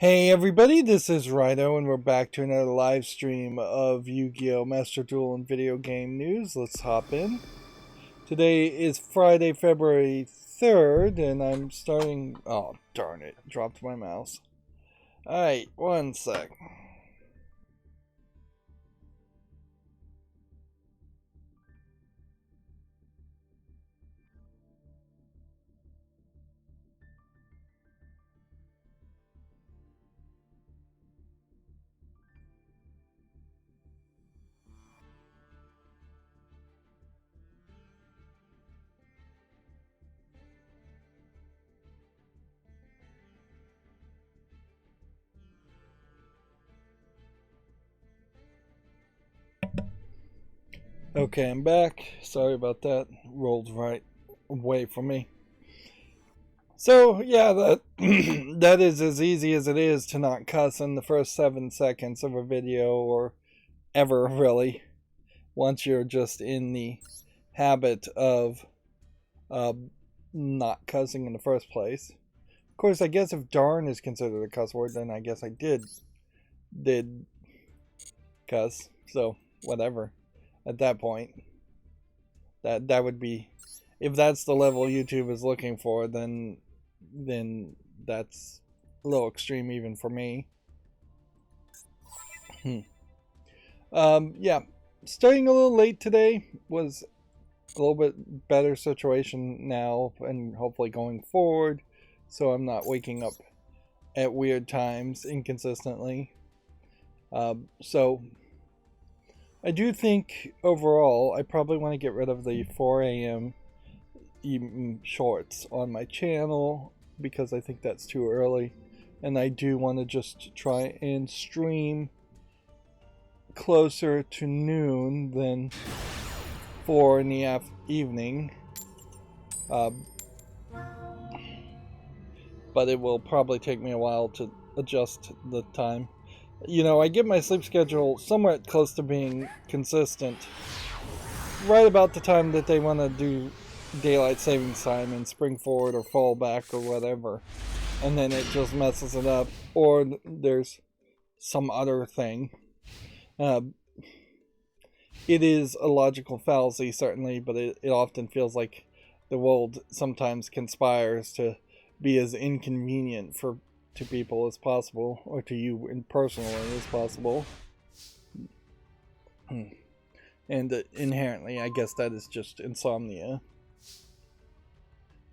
Hey everybody, this is Rydo and we're back to another live stream of Yu-Gi-Oh! Master Duel and video game news. Let's hop in. Today is Friday, February 3rd, and I'm starting... Oh, darn it. Dropped my mouse. Alright, one sec. Okay, I'm back. Sorry about that. Rolled right away from me. So, yeah, that that is as easy as it is to not cuss in the first 7 seconds of a video, or ever, really, once you're just in the habit of not cussing in the first place. Of course, I guess if darn is considered a cuss word, then I guess I did cuss. So, whatever. At that point, that would be, if that's the level YouTube is looking for, then that's a little extreme even for me. Yeah, starting a little late today was a little bit better situation now, and hopefully going forward, so I'm not waking up at weird times inconsistently. So I do think overall I probably want to get rid of the 4 a.m. shorts on my channel, because I think that's too early, and I do want to just try and stream closer to noon than 4 in the evening. But it will probably take me a while to adjust the time. You know, I get my sleep schedule somewhat close to being consistent right about the time that they want to do daylight savings time and spring forward or fall back or whatever, and then it just messes it up, or there's some other thing. It is a logical fallacy, certainly, but it often feels like the world sometimes conspires to be as inconvenient to people as possible, or to you personally as possible. And inherently, I guess that is just insomnia.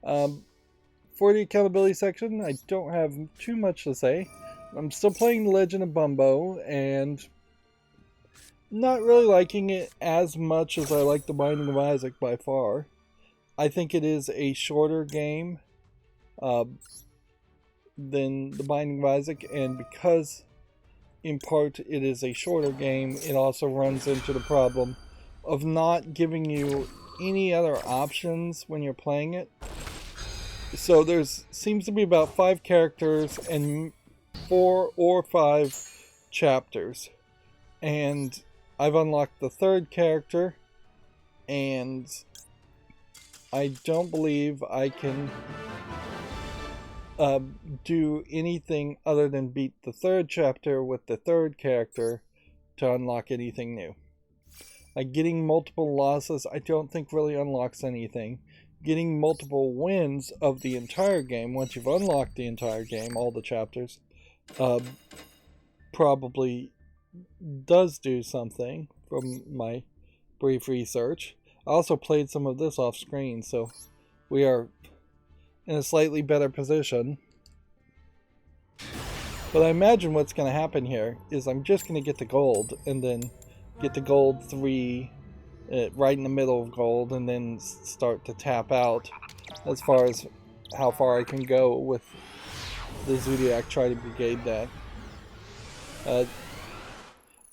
For the accountability section, I don't have too much to say. I'm still playing The Legend of Bumbo, and not really liking it as much as I like The Binding of Isaac by far. I think it is a shorter game than The Binding of Isaac, and because in part it is a shorter game, it also runs into the problem of not giving you any other options when you're playing it. So there's seems to be about 5 characters and 4 or 5 chapters, and I've unlocked the 3rd character, and I don't believe I can do anything other than beat the 3rd chapter with the 3rd character to unlock anything new. Getting multiple losses I don't think really unlocks anything. Getting multiple wins of the entire game, once you've unlocked the entire game, all the chapters, probably does do something from my brief research. I also played some of this off screen, so we are in a slightly better position. But I imagine what's going to happen here is I'm just going to get the gold, and then get the gold 3 right in the middle of gold, and then start to tap out as far as how far I can go with the Zodiac Trident Brigade deck.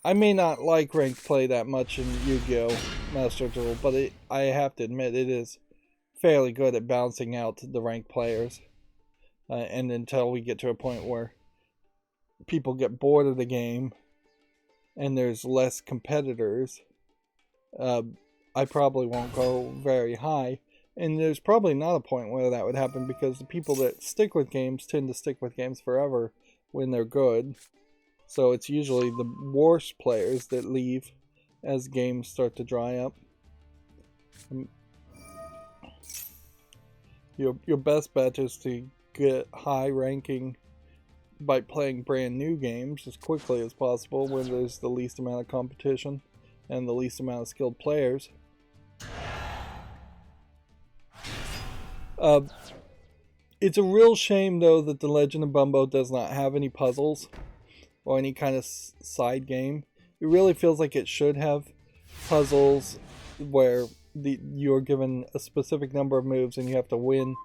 I may not like ranked play that much in Yu-Gi-Oh! Master Duel, but I have to admit it is fairly good at balancing out the ranked players. And until we get to a point where people get bored of the game and there's less competitors, I probably won't go very high. And there's probably not a point where that would happen, because the people that stick with games tend to stick with games forever, when they're good. So it's usually the worst players that leave as games start to dry up. Your best bet is to get high ranking by playing brand new games as quickly as possible when there's the least amount of competition and the least amount of skilled players. It's a real shame, though, that The Legend of Bumbo does not have any puzzles or any kind of side game. It really feels like it should have puzzles where you're given a specific number of moves and you have to win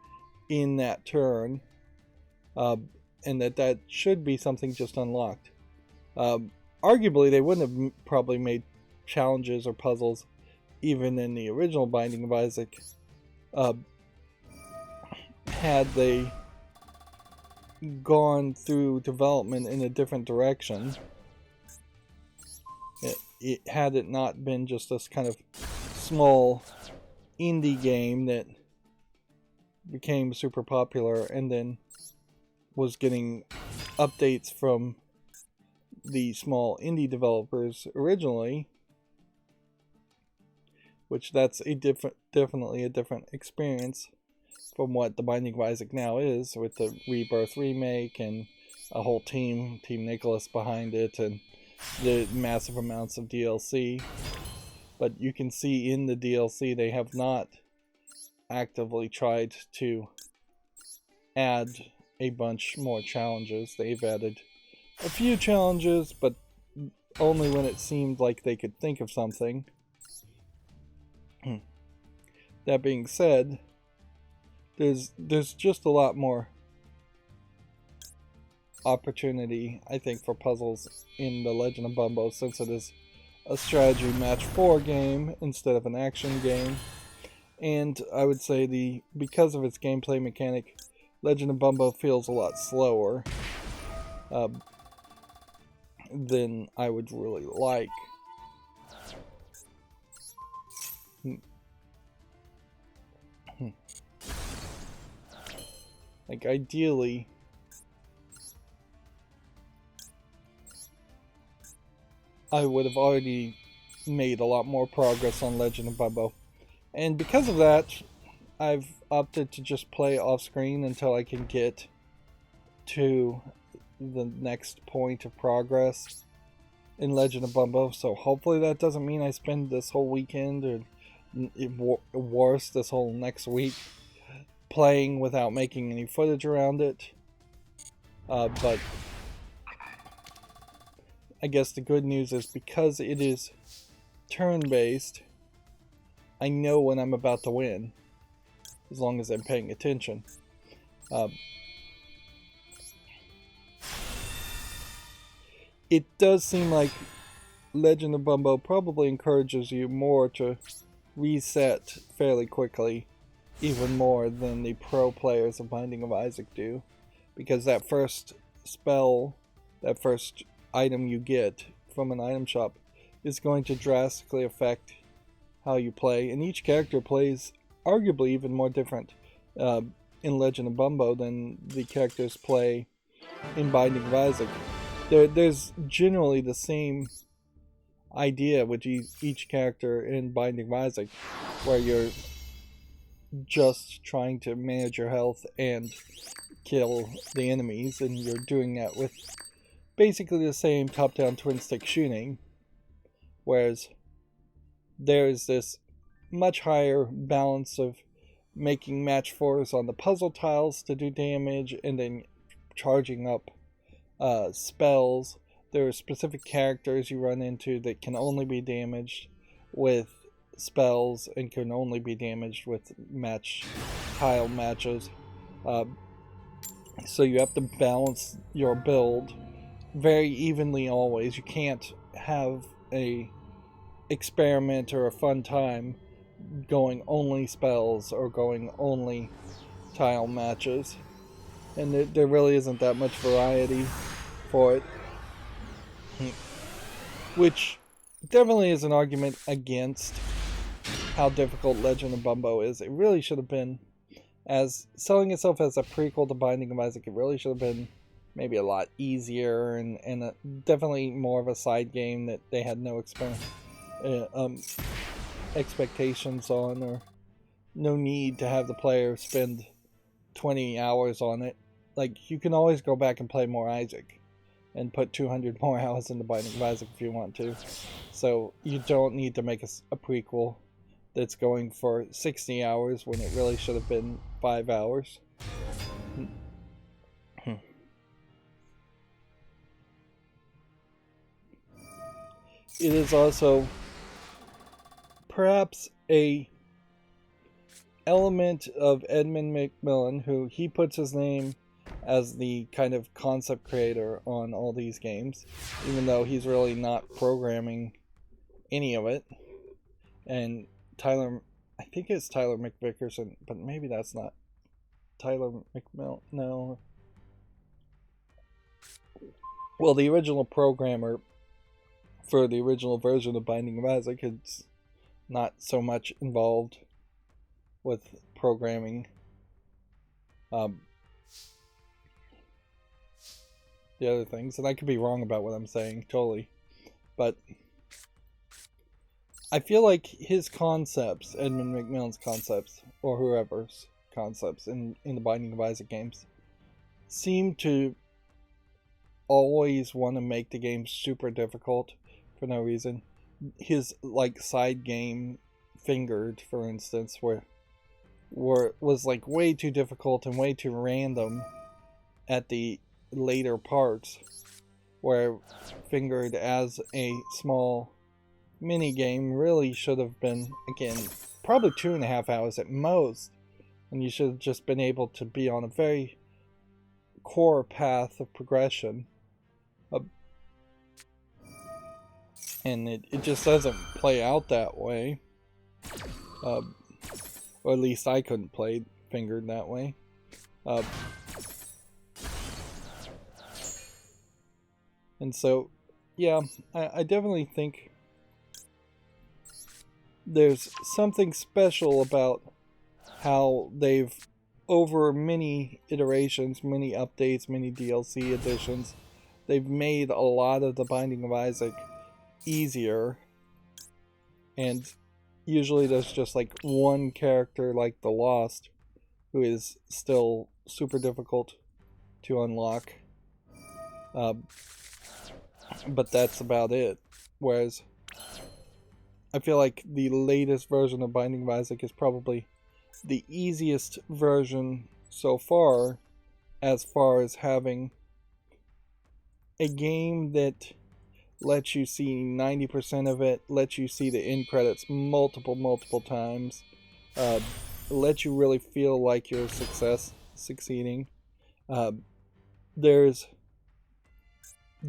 in that turn, and that should be something just unlocked. Arguably, they wouldn't have probably made challenges or puzzles even in the original Binding of Isaac had they gone through development in a different direction. Had it not been just this kind of small indie game that became super popular and then was getting updates from the small indie developers originally, which that's definitely a different experience from what The Binding of Isaac now is, with the Rebirth remake and a whole Team Nicholas behind it and the massive amounts of DLC. But you can see in the DLC they have not actively tried to add a bunch more challenges. They've added a few challenges, but only when it seemed like they could think of something. That being said, there's just a lot more opportunity, I think, for puzzles in The Legend of Bumbo, since it is a strategy match 4 game instead of an action game. And I would say because of its gameplay mechanic, Legend of Bumbo feels a lot slower than I would really like. Like, ideally, I would have already made a lot more progress on Legend of Bumbo. And because of that, I've opted to just play off screen until I can get to the next point of progress in Legend of Bumbo. So hopefully that doesn't mean I spend this whole weekend, or worse, this whole next week, playing without making any footage around it. But I guess the good news is, because it is turn-based, I know when I'm about to win, as long as I'm paying attention. It does seem like Legend of Bumbo probably encourages you more to reset fairly quickly, even more than the pro players of Binding of Isaac do, because that first spell, that first item you get from an item shop, is going to drastically affect how you play, and each character plays arguably even more different in Legend of Bumbo than the characters play in Binding of Isaac. There's generally the same idea with each character in Binding of Isaac, where you're just trying to manage your health and kill the enemies, and you're doing that with basically the same top-down twin-stick shooting, whereas there's this much higher balance of making match 4s on the puzzle tiles to do damage, and then charging up spells. There are specific characters you run into that can only be damaged with spells and can only be damaged with tile matches. So you have to balance your build very evenly always. You can't have a experiment or a fun time going only spells or going only tile matches. And there really isn't that much variety for it. Which definitely is an argument against how difficult Legend of Bumbo is. It really should have been, as selling itself as a prequel to Binding of Isaac, it really should have been maybe a lot easier and definitely more of a side game that they had no expectations on, or no need to have the player spend 20 hours on it. Like, you can always go back and play more Isaac and put 200 more hours into Binding of Isaac if you want to. So you don't need to make a prequel that's going for 60 hours when it really should have been 5 hours. It is also perhaps a element of Edmund McMillen, who he puts his name as the kind of concept creator on all these games, even though he's really not programming any of it. And Tyler, I think it's Tyler McVickerson, but maybe that's not Tyler McMillan. No. Well, the original programmer for the original version of Binding of Isaac is not so much involved with programming the other things, and I could be wrong about what I'm saying, totally, but I feel like his concepts, Edmund McMillan's concepts, or whoever's concepts in the Binding of Isaac games, seem to always want to make the game super difficult for no reason. His like side game Fingered, for instance, was like way too difficult and way too random at the later parts, where Fingered as a small mini game really should have been, again, probably 2.5 hours at most, and you should have just been able to be on a very core path of progression. And it just doesn't play out that way. Or at least I couldn't play Fingered that way. And so, yeah, I definitely think there's something special about how they've, over many iterations, many updates, many DLC additions, they've made a lot of the Binding of Isaac easier. And usually there's just like one character, like the Lost, who is still super difficult to unlock. But that's about it. Whereas I feel like the latest version of Binding of Isaac is probably the easiest version so far as having a game that lets you see 90% of it, lets you see the end credits multiple times, lets you really feel like you're succeeding. There's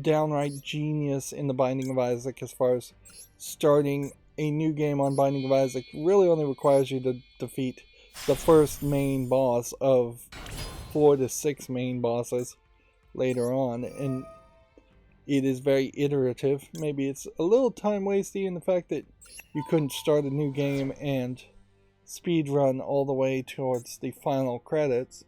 downright genius in the Binding of Isaac as far as starting a new game on Binding of Isaac really only requires you to defeat the first main boss of 4 to 6 main bosses later on, and it is very iterative. Maybe it's a little time wasting in the fact that you couldn't start a new game and speedrun all the way towards the final credits.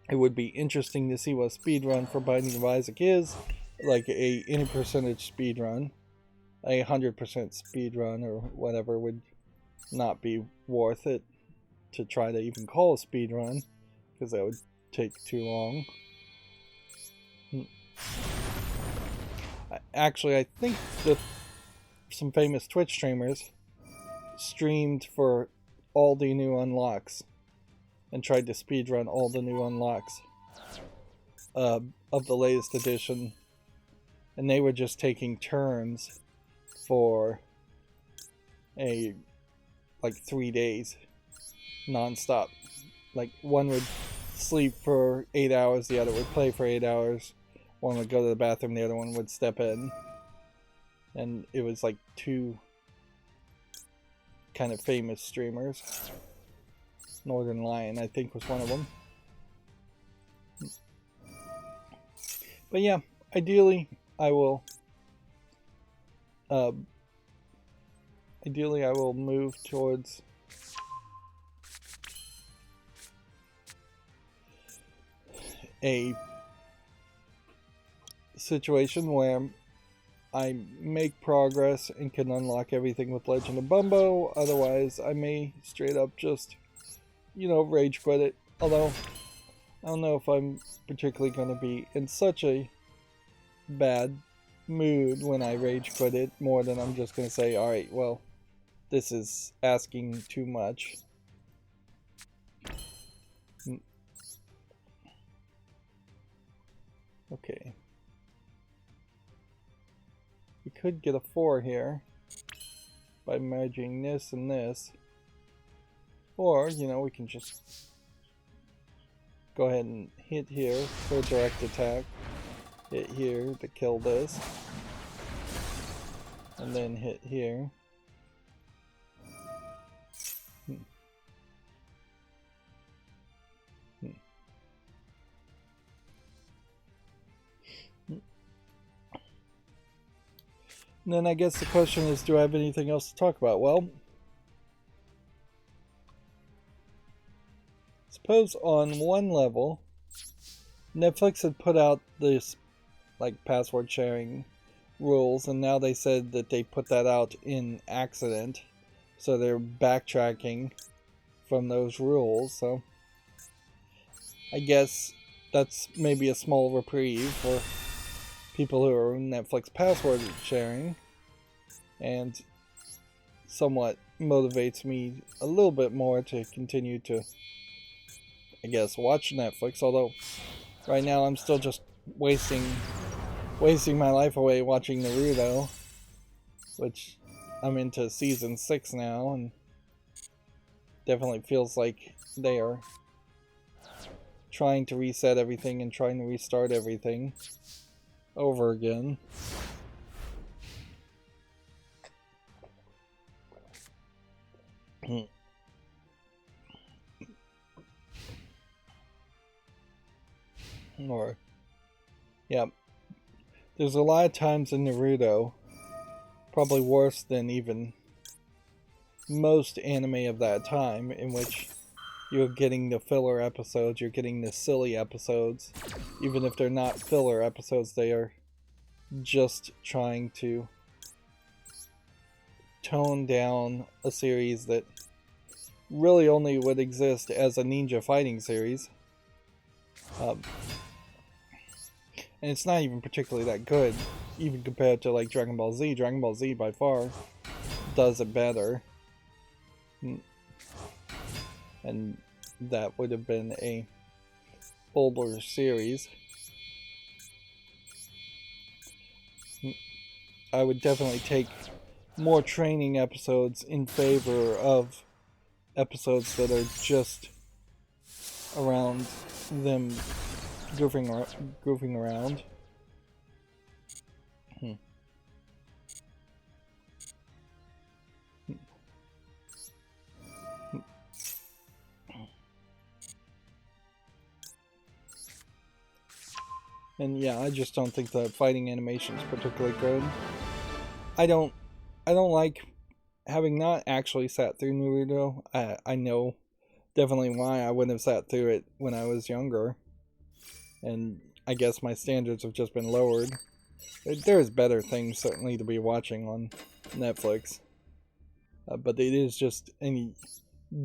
It would be interesting to see what speedrun for Binding of Isaac is, like any percentage speedrun. 100% speedrun or whatever would not be worth it to try to even call a speedrun, because that would take too long. Actually, I think that some famous Twitch streamers streamed for all the new unlocks and tried to speedrun all the new unlocks of the latest edition, and they were just taking turns for like 3 days non-stop. Like, one would sleep for 8 hours, the other would play for 8 hours, one would go to the bathroom, the other one would step in. And it was like 2 kind of famous streamers. Northern Lion, I think, was one of them. But yeah, ideally I will move towards a situation where I make progress and can unlock everything with Legend of Bumbo. Otherwise, I may straight up just, you know, rage quit it. Although, I don't know if I'm particularly going to be in such a bad mood when I rage quit it, more than I'm just going to say, alright, well, this is asking too much. Okay. We could get a 4 here by merging this and this. Or, you know, we can just go ahead and hit here for a direct attack. Hit here to kill this. And then hit here. And then I guess the question is, do I have anything else to talk about? Well, suppose on one level, Netflix had put out this like password sharing rules, and now they said that they put that out in accident, so they're backtracking from those rules. So I guess that's maybe a small reprieve for people who are Netflix password sharing, and somewhat motivates me a little bit more to continue to, I guess, watch Netflix. Although right now I'm still just wasting my life away watching Rydo, which I'm into season 6 now, and definitely feels like they are trying to reset everything and trying to restart everything over again. Or, yeah, there's a lot of times in Naruto, probably worse than even most anime of that time, in which you're getting the filler episodes, you're getting the silly episodes. Even if they're not filler episodes, they are just trying to tone down a series that really only would exist as a ninja fighting series. And it's not even particularly that good, even compared to like Dragon Ball Z. Dragon Ball Z by far does it better. And that would have been a older series. I would definitely take more training episodes in favor of episodes that are just around them goofing around. And yeah, I just don't think the fighting animation is particularly good. I don't like, having not actually sat through Naruto. I know definitely why I wouldn't have sat through it when I was younger, and I guess my standards have just been lowered. There's better things certainly to be watching on Netflix, but it is just any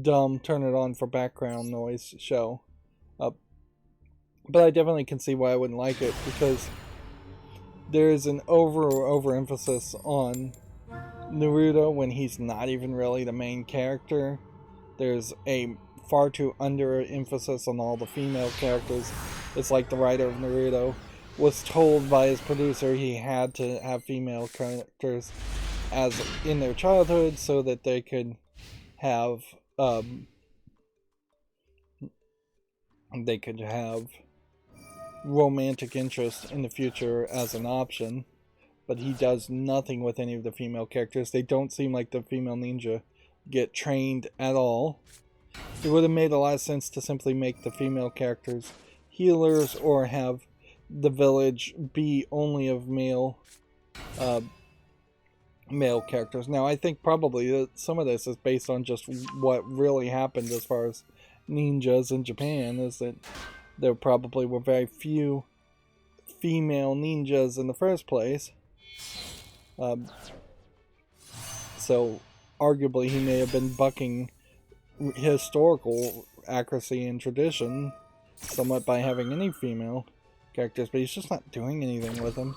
dumb turn it on for background noise show. But I definitely can see why I wouldn't like it, because there's an overemphasis on Naruto when he's not even really the main character. There's a far too under emphasis on all the female characters. It's like the writer of Naruto was told by his producer he had to have female characters as in their childhood so that they could have romantic interest in the future as an option. But he does nothing with any of the female characters. They don't seem like the female ninja get trained at all. It would have made a lot of sense to simply make the female characters healers, or have the village be only of male characters. Now, I think probably that some of this is based on just what really happened as far as ninjas in Japan, is that there probably were very few female ninjas in the first place. So arguably he may have been bucking historical accuracy and tradition somewhat by having any female characters, but he's just not doing anything with them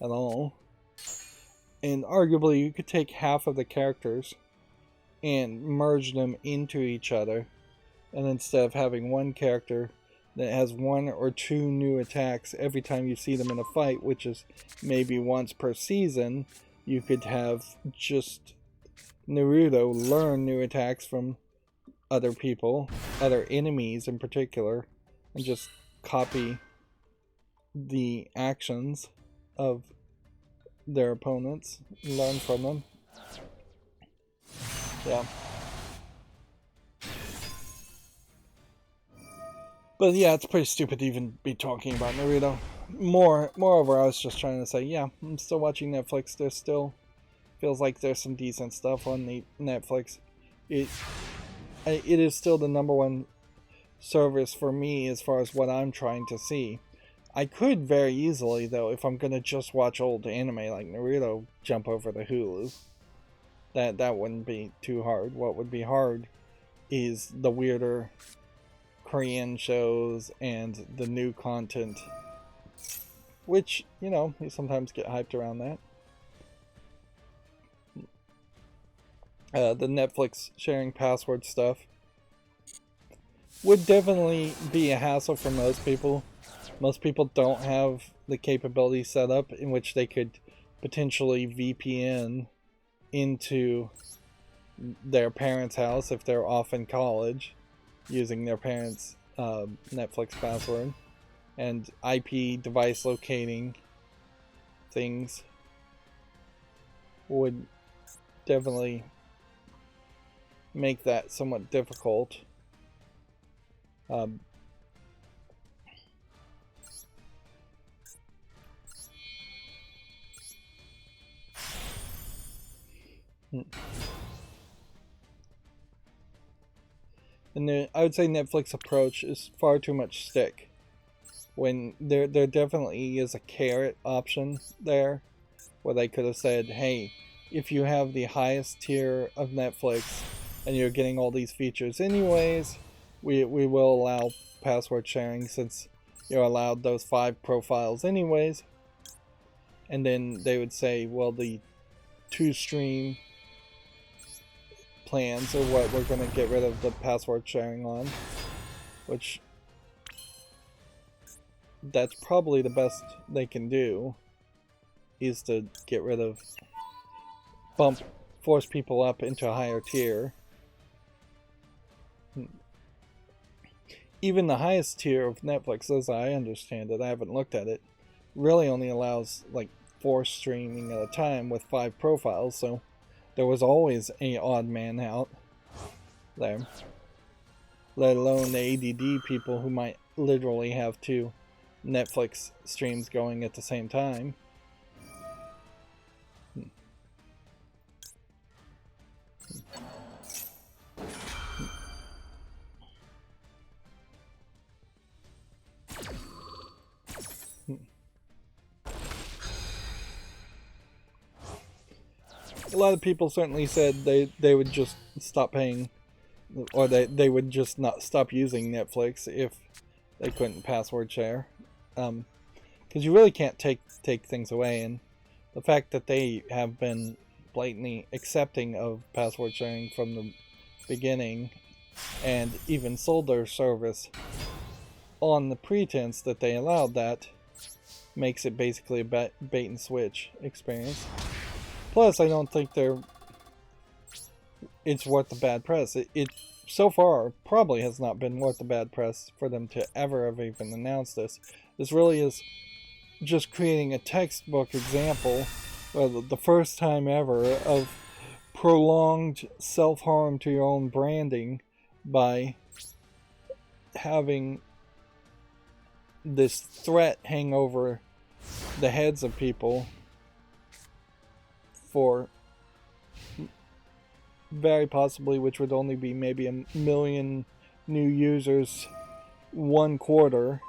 at all. And arguably you could take half of the characters and merge them into each other, and instead of having one character that has 1 or 2 new attacks every time you see them in a fight, which is maybe once per season, you could have just Naruto learn new attacks from other people, other enemies in particular, and just copy the actions of their opponents, learn from them. Yeah. But yeah, it's pretty stupid to even be talking about Naruto. Moreover, I was just trying to say, yeah, I'm still watching Netflix. There's still feels like there's some decent stuff on the Netflix. It is still the #1 service for me as far as what I'm trying to see. I could very easily, though, if I'm gonna just watch old anime like Naruto, jump over to Hulu. That wouldn't be too hard. What would be hard is the weirder Korean shows and the new content, which, you know, you sometimes get hyped around that. The Netflix sharing password stuff would definitely be a hassle for most people. Most people don't have the capability set up in which they could potentially VPN into their parents' house if they're off in college using their parents' Netflix password, and IP device locating things would definitely make that somewhat difficult. And I would say Netflix approach is far too much stick. When there definitely is a carrot option there, where they could have said, hey, if you have the highest tier of Netflix and you're getting all these features anyways, we will allow password sharing since you're allowed those 5 profiles anyways. And then they would say, well, the 2-stream plans are what we're going to get rid of the password sharing on, which that's probably the best they can do, is to get rid of, force people up into a higher tier. Even the highest tier of Netflix, as I understand it, I haven't looked at it, really only allows like 4 streaming at a time with 5 profiles, so there was always an odd man out there. Let alone the ADD people who might literally have 2 Netflix streams going at the same time. A lot of people certainly said they would just stop paying, or they would just not stop using Netflix if they couldn't password share. Because you really can't take things away, and the fact that they have been blatantly accepting of password sharing from the beginning, and even sold their service on the pretense that they allowed that, makes it basically a bait and switch experience. Plus, I don't think it's worth the bad press. It so far probably has not been worth the bad press for them to ever have even announced this. This really is just creating a textbook example, the first time ever, of prolonged self-harm to your own branding by having this threat hang over the heads of people for very possibly, which would only be maybe 1 million new users 1/4.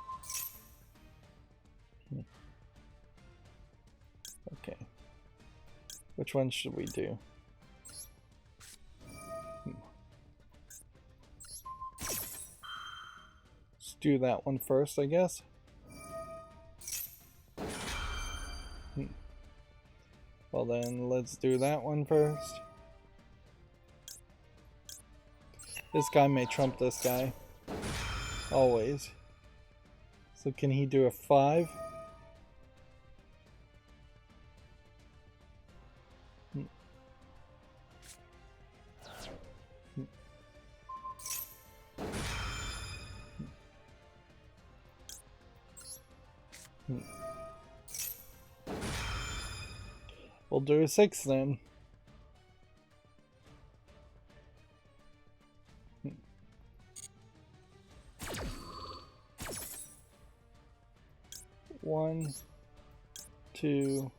Okay. Which one should we do? Let's do that one first, I guess. Well then, let's do that one first. This guy may trump this guy. Always. So can he do a 5? We'll do a 6 then. One, 2,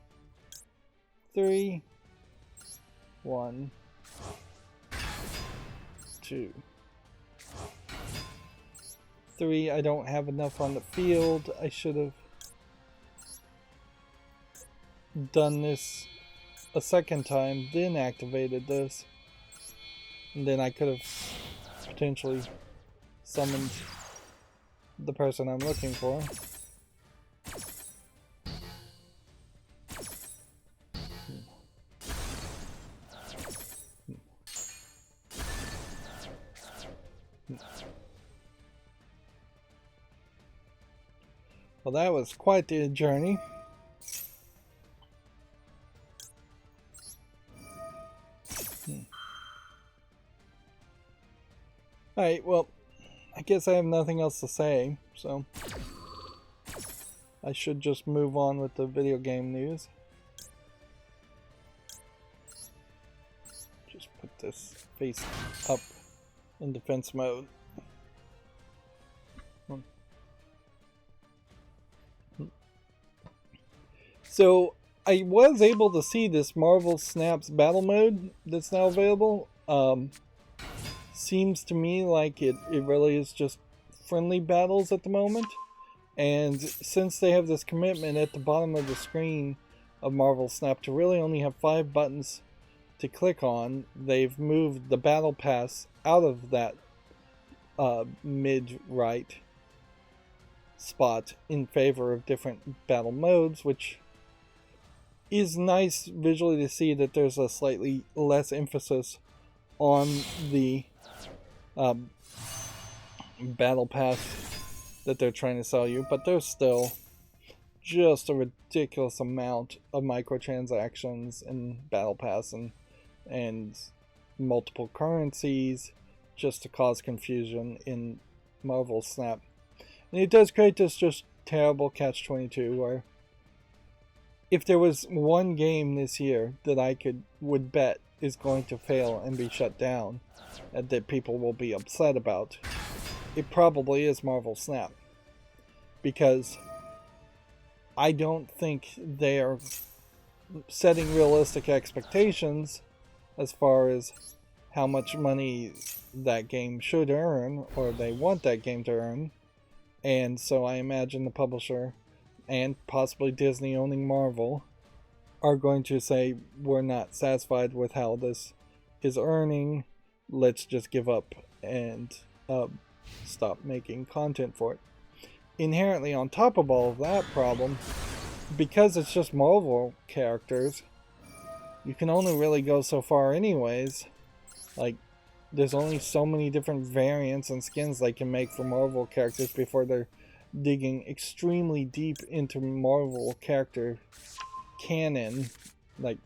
3. 1, 2, 3. I don't have enough on the field. I should have done this a second time, then activated this. And then I could have potentially summoned the person I'm looking for. Well, that was quite the journey. Alright, well, I guess I have nothing else to say, so I should just move on with the video game news. Just put this face up in defense mode. So I was able to see this Marvel Snaps battle mode that's now available. Seems to me like it really is just friendly battles at the moment. And since they have this commitment at the bottom of the screen of Marvel Snap to really only have 5 buttons to click on, they've moved the battle pass out of that mid-right spot in favor of different battle modes, which is nice visually to see that there's a slightly less emphasis on the battle pass that they're trying to sell you, but there's still just a ridiculous amount of microtransactions in battle pass and multiple currencies just to cause confusion in Marvel Snap. And it does create this just terrible catch-22 where if there was one game this year that I would bet is going to fail and be shut down, and that people will be upset about, it probably is Marvel Snap. Because I don't think they are setting realistic expectations as far as how much money that game should earn, or they want that game to earn. And so I imagine the publisher, and possibly Disney owning Marvel, are going to say, we're not satisfied with how this is earning, let's just give up and stop making content for it. Inherently on top of all of that problem, because it's just Marvel characters, you can only really go so far anyways. Like, there's only so many different variants and skins they can make for Marvel characters before they're digging extremely deep into Marvel character canon, like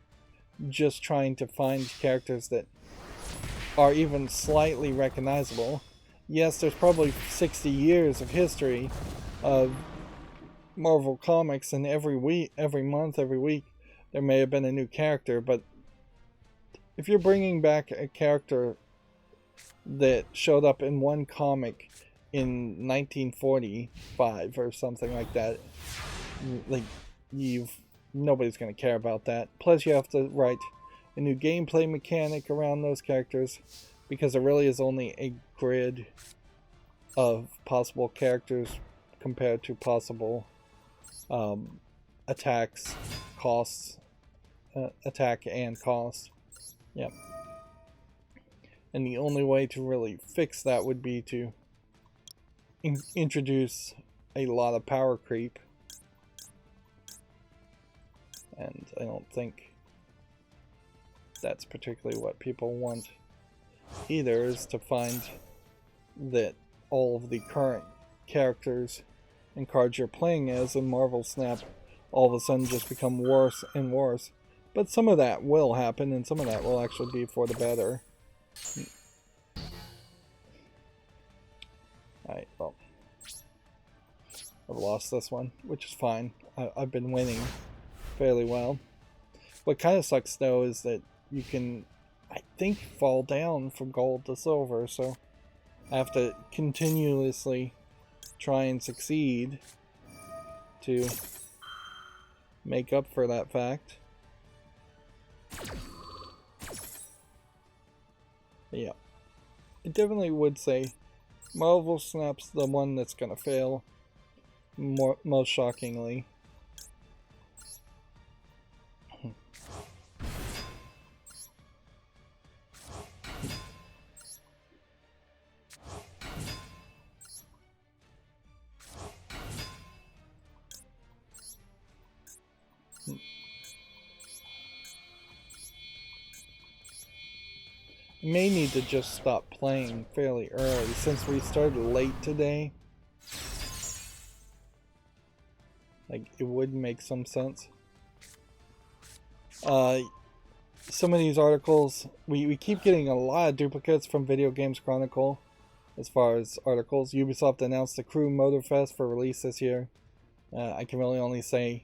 just trying to find characters that are even slightly recognizable. Yes, there's probably 60 years of history of Marvel comics, and every week, every month, every week there may have been a new character, but if you're bringing back a character that showed up in one comic in 1945 or something like that, like, nobody's going to care about that. Plus you have to write a new gameplay mechanic around those characters, because there really is only a grid of possible characters compared to possible attacks, costs, attack and cost. Yep. And the only way to really fix that would be to introduce a lot of power creep. And I don't think that's particularly what people want either, is to find that all of the current characters and cards you're playing as in Marvel Snap all of a sudden just become worse and worse. But some of that will happen, and some of that will actually be for the better. Alright, well, I've lost this one, which is fine. I've been winning fairly well. What kind of sucks though is that you can, I think, fall down from gold to silver, so I have to continuously try and succeed to make up for that fact. But yeah, I definitely would say Marvel Snap's the one that's gonna fail most shockingly. I may need to just stop playing fairly early since we started late today. Like, it would make some sense. Some of these articles, we keep getting a lot of duplicates from Video Games Chronicle as far as articles. Ubisoft announced the Crew Motorfest for release this year. I can really only say,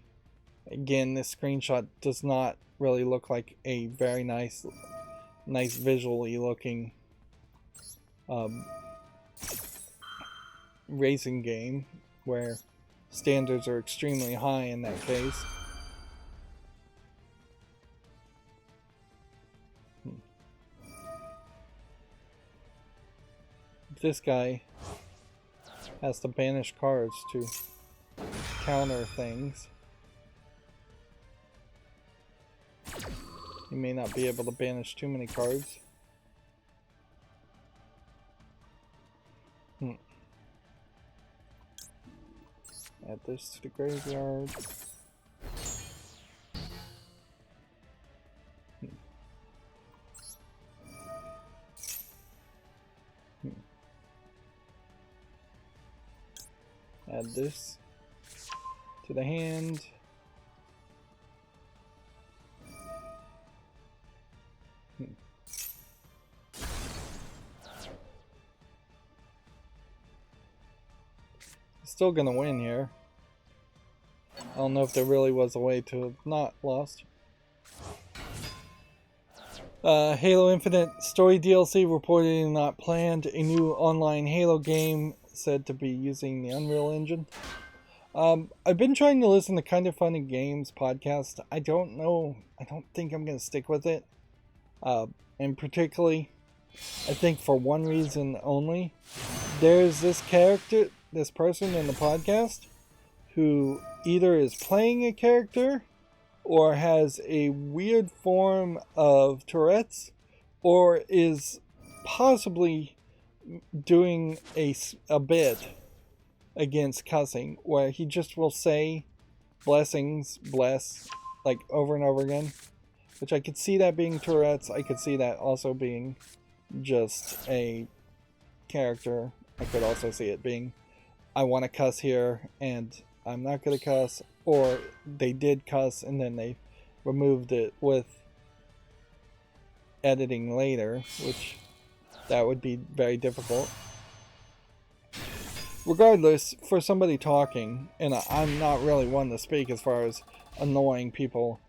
again, this screenshot does not really look like a very nice visually looking racing game, where standards are extremely high in that case. This guy has to banish cards to counter things. You may not be able to banish too many cards. Add this to the graveyard. Add this to the hand. Still gonna win here. I don't know if there really was a way to have not lost. Halo Infinite Story DLC reportedly not planned. A new online Halo game said to be using the Unreal Engine. I've been trying to listen to Kind of Funny Games podcast. I don't know. I don't think I'm going to stick with it. And particularly, I think for one reason only. There's this character, this person in the podcast, who either is playing a character or has a weird form of Tourette's, or is possibly doing a bit against cussing, where he just will say blessings, bless, like over and over again. Which I could see that being Tourette's. I could see that also being just a character. I could also see it being, I want to cuss here and I'm not going to cuss, or they did cuss and then they removed it with editing later, which that would be very difficult. Regardless, for somebody talking, and I'm not really one to speak as far as annoying people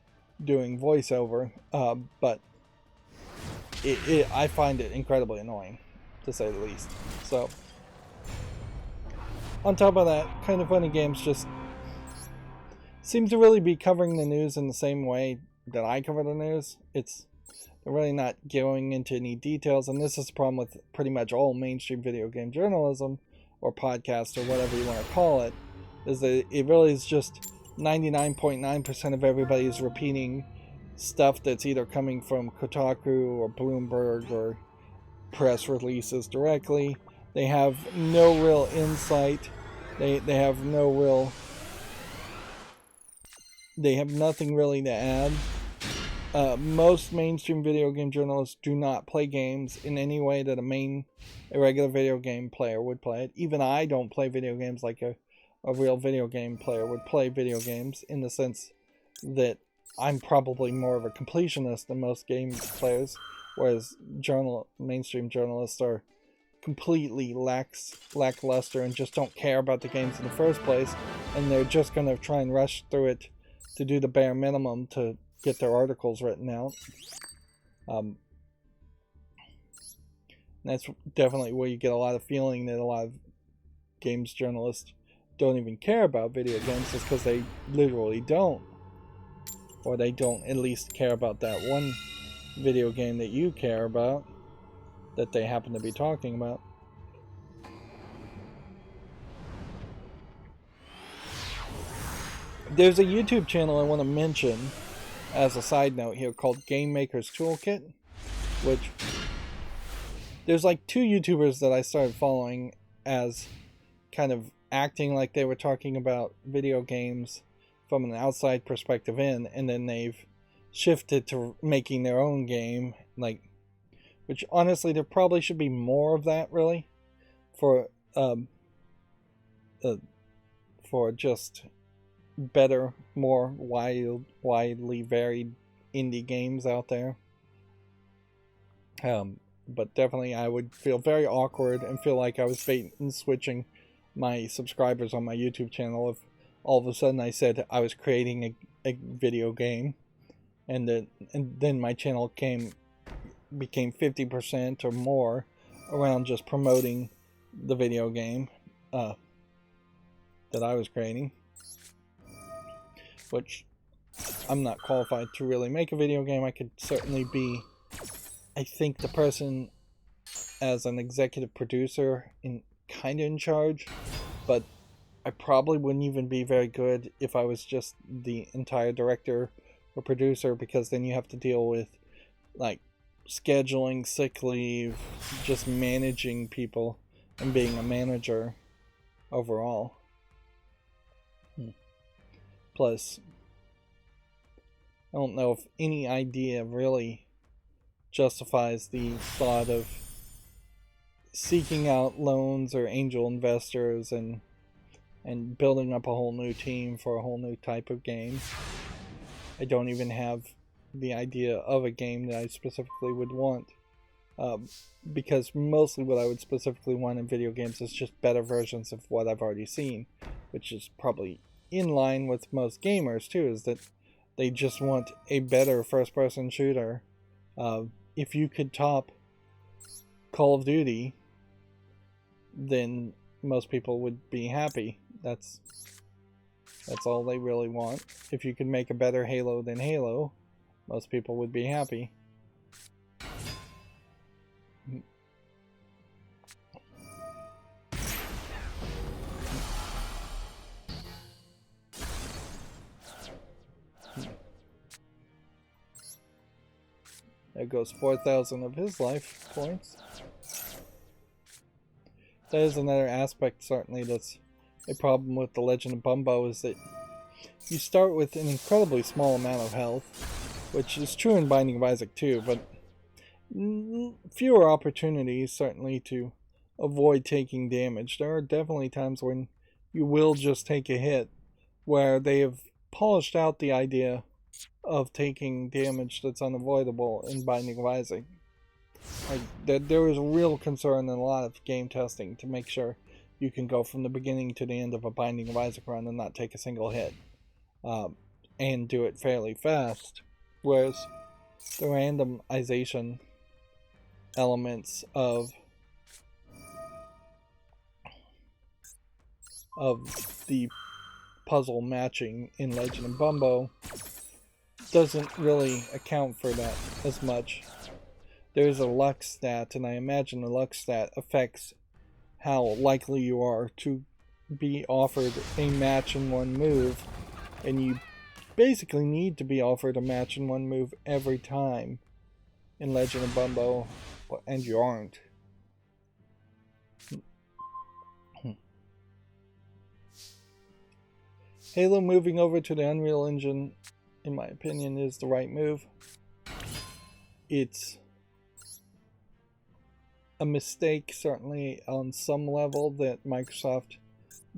doing voiceover, but I find it incredibly annoying, to say the least. So, on top of that, Kind of Funny Games just seem to really be covering the news in the same way that I cover the news. They're really not going into any details, and this is the problem with pretty much all mainstream video game journalism. or podcast or whatever you want to call it, is that it really is just 99.9% of everybody is repeating stuff that's either coming from Kotaku or Bloomberg or press releases directly. They have no real insight. They have no real... They have nothing really to add. Most mainstream video game journalists do not play games in any way that a regular video game player would play it. Even I don't play video games like a real video game player would play video games, in the sense that I'm probably more of a completionist than most game players, whereas mainstream journalists are completely lackluster and just don't care about the games in the first place, and they're just going to try and rush through it to do the bare minimum to get their articles written out. That's definitely where you get a lot of feeling that a lot of games journalists don't even care about video games, just because they literally don't. Or they don't at least care about that one video game that you care about, that they happen to be talking about. There's a YouTube channel I want to mention as a side note here called Game Maker's Toolkit, which there's like 2 YouTubers that I started following as kind of acting like they were talking about video games from an outside perspective in, and then they've shifted to making their own game, like, which honestly there probably should be more of that, really, for just better, more widely varied indie games out there. But definitely I would feel very awkward and feel like I was bait and switching my subscribers on my YouTube channel if all of a sudden I said I was creating a video game, and then my channel became 50% or more around just promoting the video game that I was creating, which I'm not qualified to really make a video game. I could certainly be, I think, the person as an executive producer kind of in charge, but I probably wouldn't even be very good if I was just the entire director or producer, because then you have to deal with like scheduling, sick leave, just managing people and being a manager overall. Plus, I don't know if any idea really justifies the thought of seeking out loans or angel investors and building up a whole new team for a whole new type of game. I don't even have the idea of a game that I specifically would want, because mostly what I would specifically want in video games is just better versions of what I've already seen, which is probably in line with most gamers too, is that they just want a better first-person shooter. If you could top Call of Duty, then most people would be happy. That's all they really want. If you could make a better Halo than Halo, most people would be happy. There goes 4,000 of his life points. That is another aspect, certainly, that's a problem with The Legend of Bumbo, is that you start with an incredibly small amount of health, which is true in Binding of Isaac too, but fewer opportunities, certainly, to avoid taking damage. There are definitely times when you will just take a hit, where they have polished out the idea of taking damage that's unavoidable in Binding of Isaac. Like, there was real concern in a lot of game testing to make sure you can go from the beginning to the end of a Binding of Isaac run and not take a single hit, and do it fairly fast, whereas the randomization elements of the puzzle matching in Legend of Bumbo doesn't really account for that as much. There's a luck stat, and I imagine the luck stat affects how likely you are to be offered a match in one move, and you basically need to be offered a match in one move every time in Legend of Bumbo, and you aren't. Halo moving over to the Unreal Engine, in my opinion, is the right move. It's a mistake, certainly on some level, that Microsoft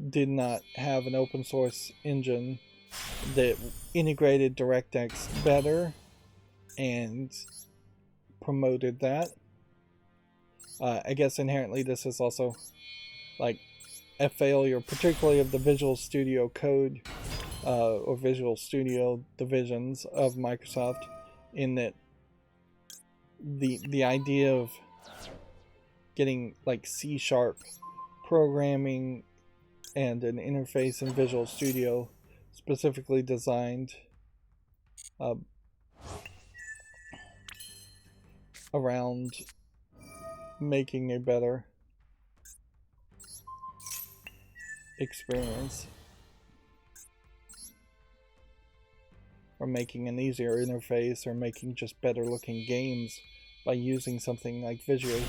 did not have an open source engine that integrated DirectX better and promoted that. I guess inherently this is also like a failure, particularly of the Visual Studio Code or Visual Studio divisions of Microsoft, in that the idea of getting like C# programming and an interface in Visual Studio specifically designed around making a better experience, or making an easier interface, or making just better looking games by using something like Visual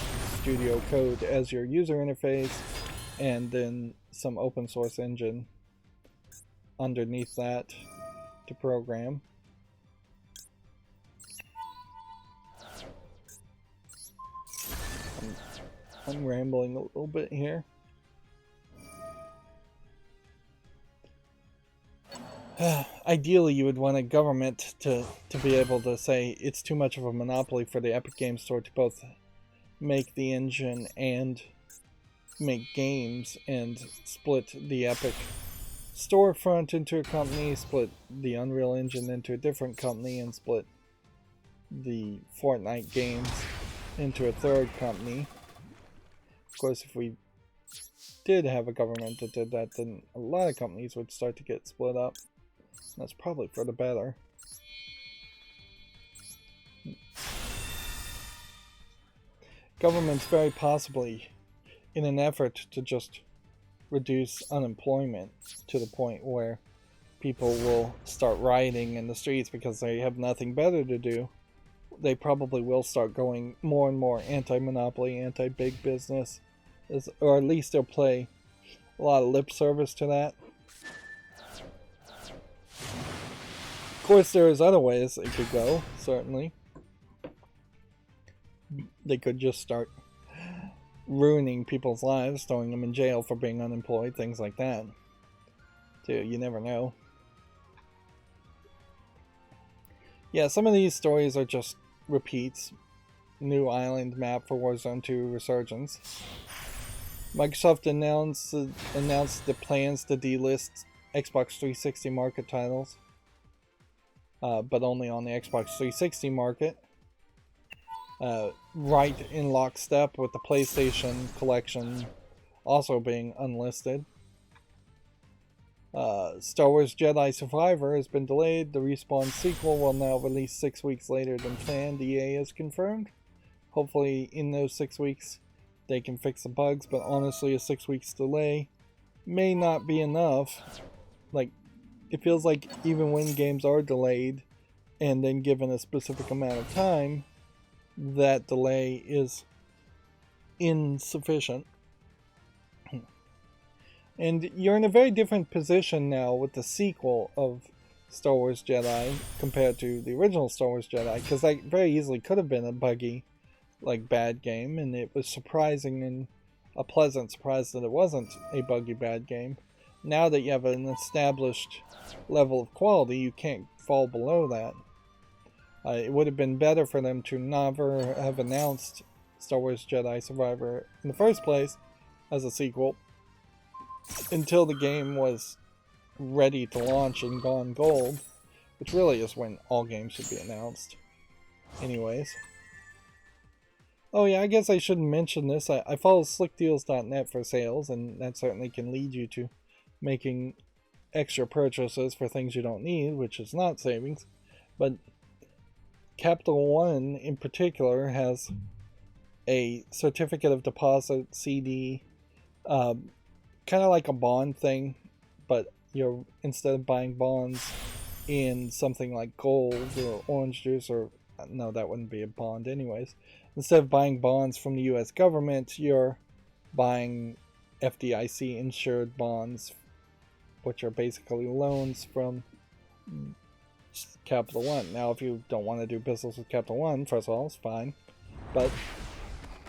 Studio Code as your user interface, and then some open source engine underneath that to program. I'm rambling a little bit here. Ideally, you would want a government to be able to say it's too much of a monopoly for the Epic Games Store to both make the engine and make games, and split the Epic storefront into a company, split the Unreal Engine into a different company, and split the Fortnite games into a third company. Of course, if we did have a government that did that, then a lot of companies would start to get split up. That's probably for the better. Governments very possibly, in an effort to just reduce unemployment to the point where people will start rioting in the streets because they have nothing better to do, they probably will start going more and more anti-monopoly, anti-big business, or at least they'll play a lot of lip service to that. Of course, there's other ways they could go, certainly. They could just start ruining people's lives, throwing them in jail for being unemployed, things like that. Too, you never know. Yeah, some of these stories are just repeats. New island map for Warzone 2 Resurgence. Microsoft announced the plans to delist Xbox 360 market titles, but only on the Xbox 360 market. Right in lockstep with the PlayStation collection also being unlisted. Star Wars Jedi Survivor has been delayed. The Respawn sequel will now release 6 weeks later than planned, EA has confirmed. Hopefully in those 6 weeks they can fix the bugs, but honestly a 6 weeks delay may not be enough. Like, it feels like even when games are delayed and then given a specific amount of time, that delay is insufficient. And you're in a very different position now with the sequel of Star Wars Jedi compared to the original Star Wars Jedi, because that very easily could have been a buggy, like, bad game, and it was surprising and a pleasant surprise that it wasn't a buggy bad game. Now that you have an established level of quality, you can't fall below that. It would have been better for them to never have announced Star Wars Jedi Survivor in the first place as a sequel until the game was ready to launch and gone gold, which really is when all games should be announced. Anyways. Oh yeah, I guess I shouldn't mention this. I follow slickdeals.net for sales, and that certainly can lead you to making extra purchases for things you don't need, which is not savings. But Capital One in particular has a certificate of deposit CD Kind of like a bond thing, but you're instead of buying bonds in something like gold or orange juice, or no, that wouldn't be a bond anyways. Instead of buying bonds from the U.S. government, you're buying FDIC insured bonds, which are basically loans from Capital One. Now, if you don't want to do business with Capital One, first of all, it's fine, but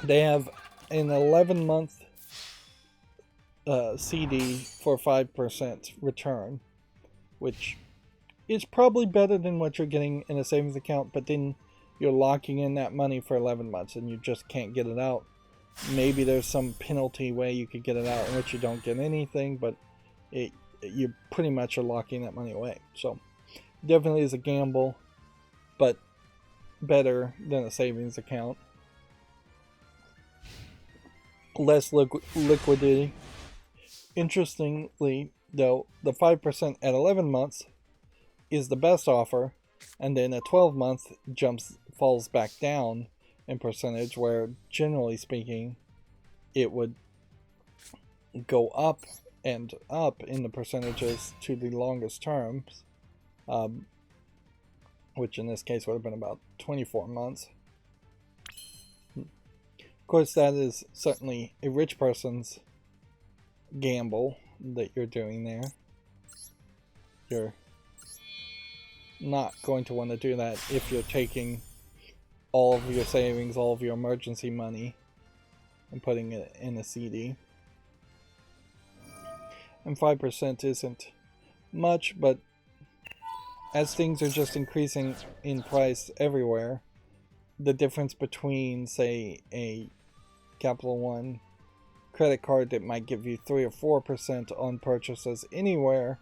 they have an 11-month CD for 5% return, which is probably better than what you're getting in a savings account, but then you're locking in that money for 11 months and you just can't get it out. Maybe there's some penalty way you could get it out in which you don't get anything, but you pretty much are locking that money away. So definitely is a gamble, but better than a savings account. Less liquidity. Interestingly, though, the 5% at 11 months is the best offer, and then a 12-month falls back down in percentage, where generally speaking it would go up and up in the percentages to the longest terms, which in this case would have been about 24 months. Of course, that is certainly a rich person's gamble that you're doing there. You're not going to want to do that if you're taking all of your savings, all of your emergency money, and putting it in a CD. And 5% isn't much, but as things are just increasing in price everywhere, the difference between, say, a Capital One credit card that might give you 3 or 4% on purchases anywhere,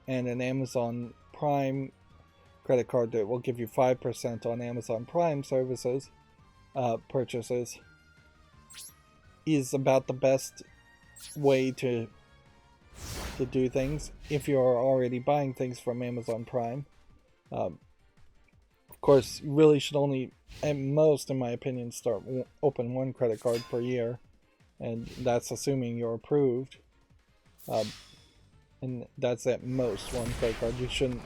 and an Amazon Prime credit card that will give you 5% on Amazon Prime services purchases, is about the best way to do things if you're already buying things from Amazon Prime. Of course, you really should only, at most, in my opinion, open one credit card per year, and that's assuming you're approved. And that's at most one credit card. You shouldn't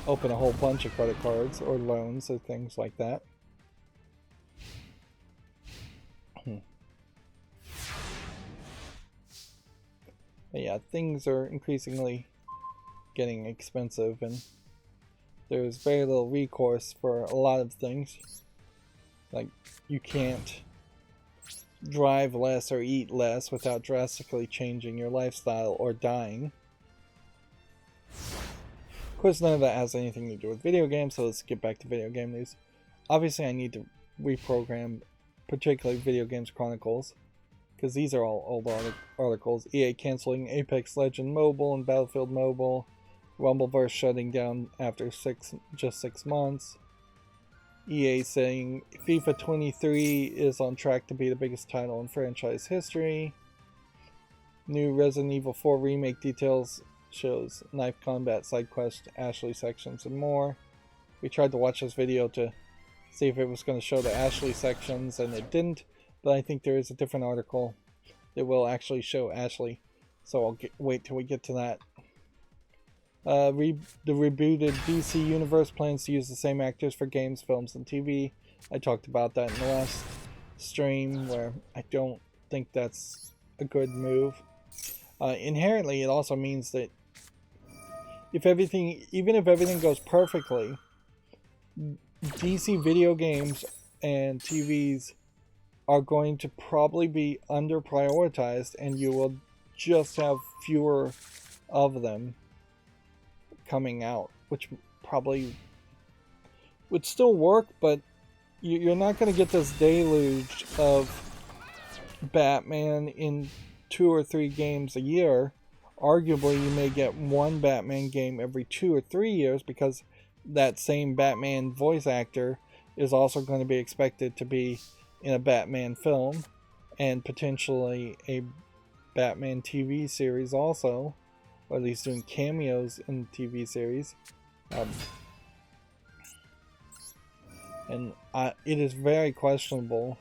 open a whole bunch of credit cards or loans or things like that. But yeah, things are increasingly getting expensive, and there's very little recourse for a lot of things. Like, you can't drive less or eat less without drastically changing your lifestyle or dying. Of course, none of that has anything to do with video games, so let's get back to video game news. Obviously, I need to reprogram particularly Video Games Chronicles, because these are all old articles. EA canceling Apex Legends Mobile and Battlefield Mobile. Rumbleverse shutting down after just 6 months. EA saying FIFA 23 is on track to be the biggest title in franchise history. New Resident Evil 4 remake details shows knife combat, side quest, Ashley sections, and more. We tried to watch this video to see if it was going to show the Ashley sections, and it didn't, but I think there is a different article that will actually show Ashley, so I'll wait till we get to that. The rebooted DC Universe plans to use the same actors for games, films, and TV. I talked about that in the last stream, where I don't think that's a good move. Inherently, it also means that even if everything goes perfectly, DC video games and TVs are going to probably be under prioritized, and you will just have fewer of them coming out, which probably would still work, but you're not going to get this deluge of Batman in 2 or 3 games a year. Arguably, you may get one Batman game every 2 or 3 years, because that same Batman voice actor is also going to be expected to be in a Batman film, and potentially a Batman TV series also, or at least doing cameos in the TV series. And it is very questionable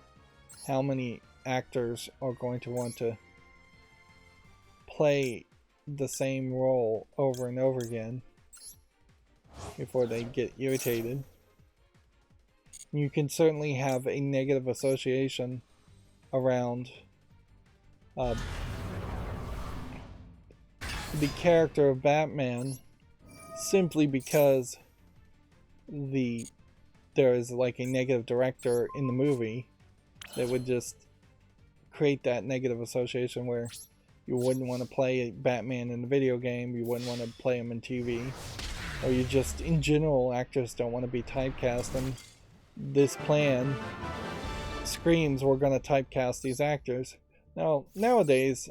how many actors are going to want to play the same role over and over again before they get irritated. You can certainly have a negative association around the character of Batman simply because there is like a negative director in the movie that would just create that negative association where you wouldn't want to play Batman in the video game, you wouldn't want to play him in TV, or you just, in general, actors don't want to be typecast, and this plan screams we're going to typecast these actors. Now, nowadays,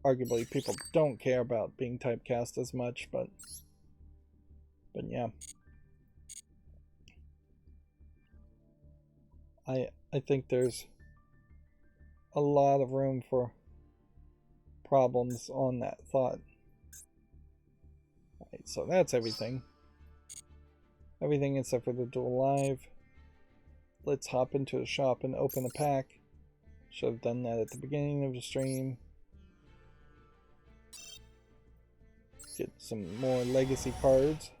arguably, people don't care about being typecast as much, but yeah. I think there's a lot of room for problems on that thought. Right, so that's everything. Everything except for the Duel Live. Let's hop into the shop and open a pack. Should have done that at the beginning of the stream. Get some more legacy cards.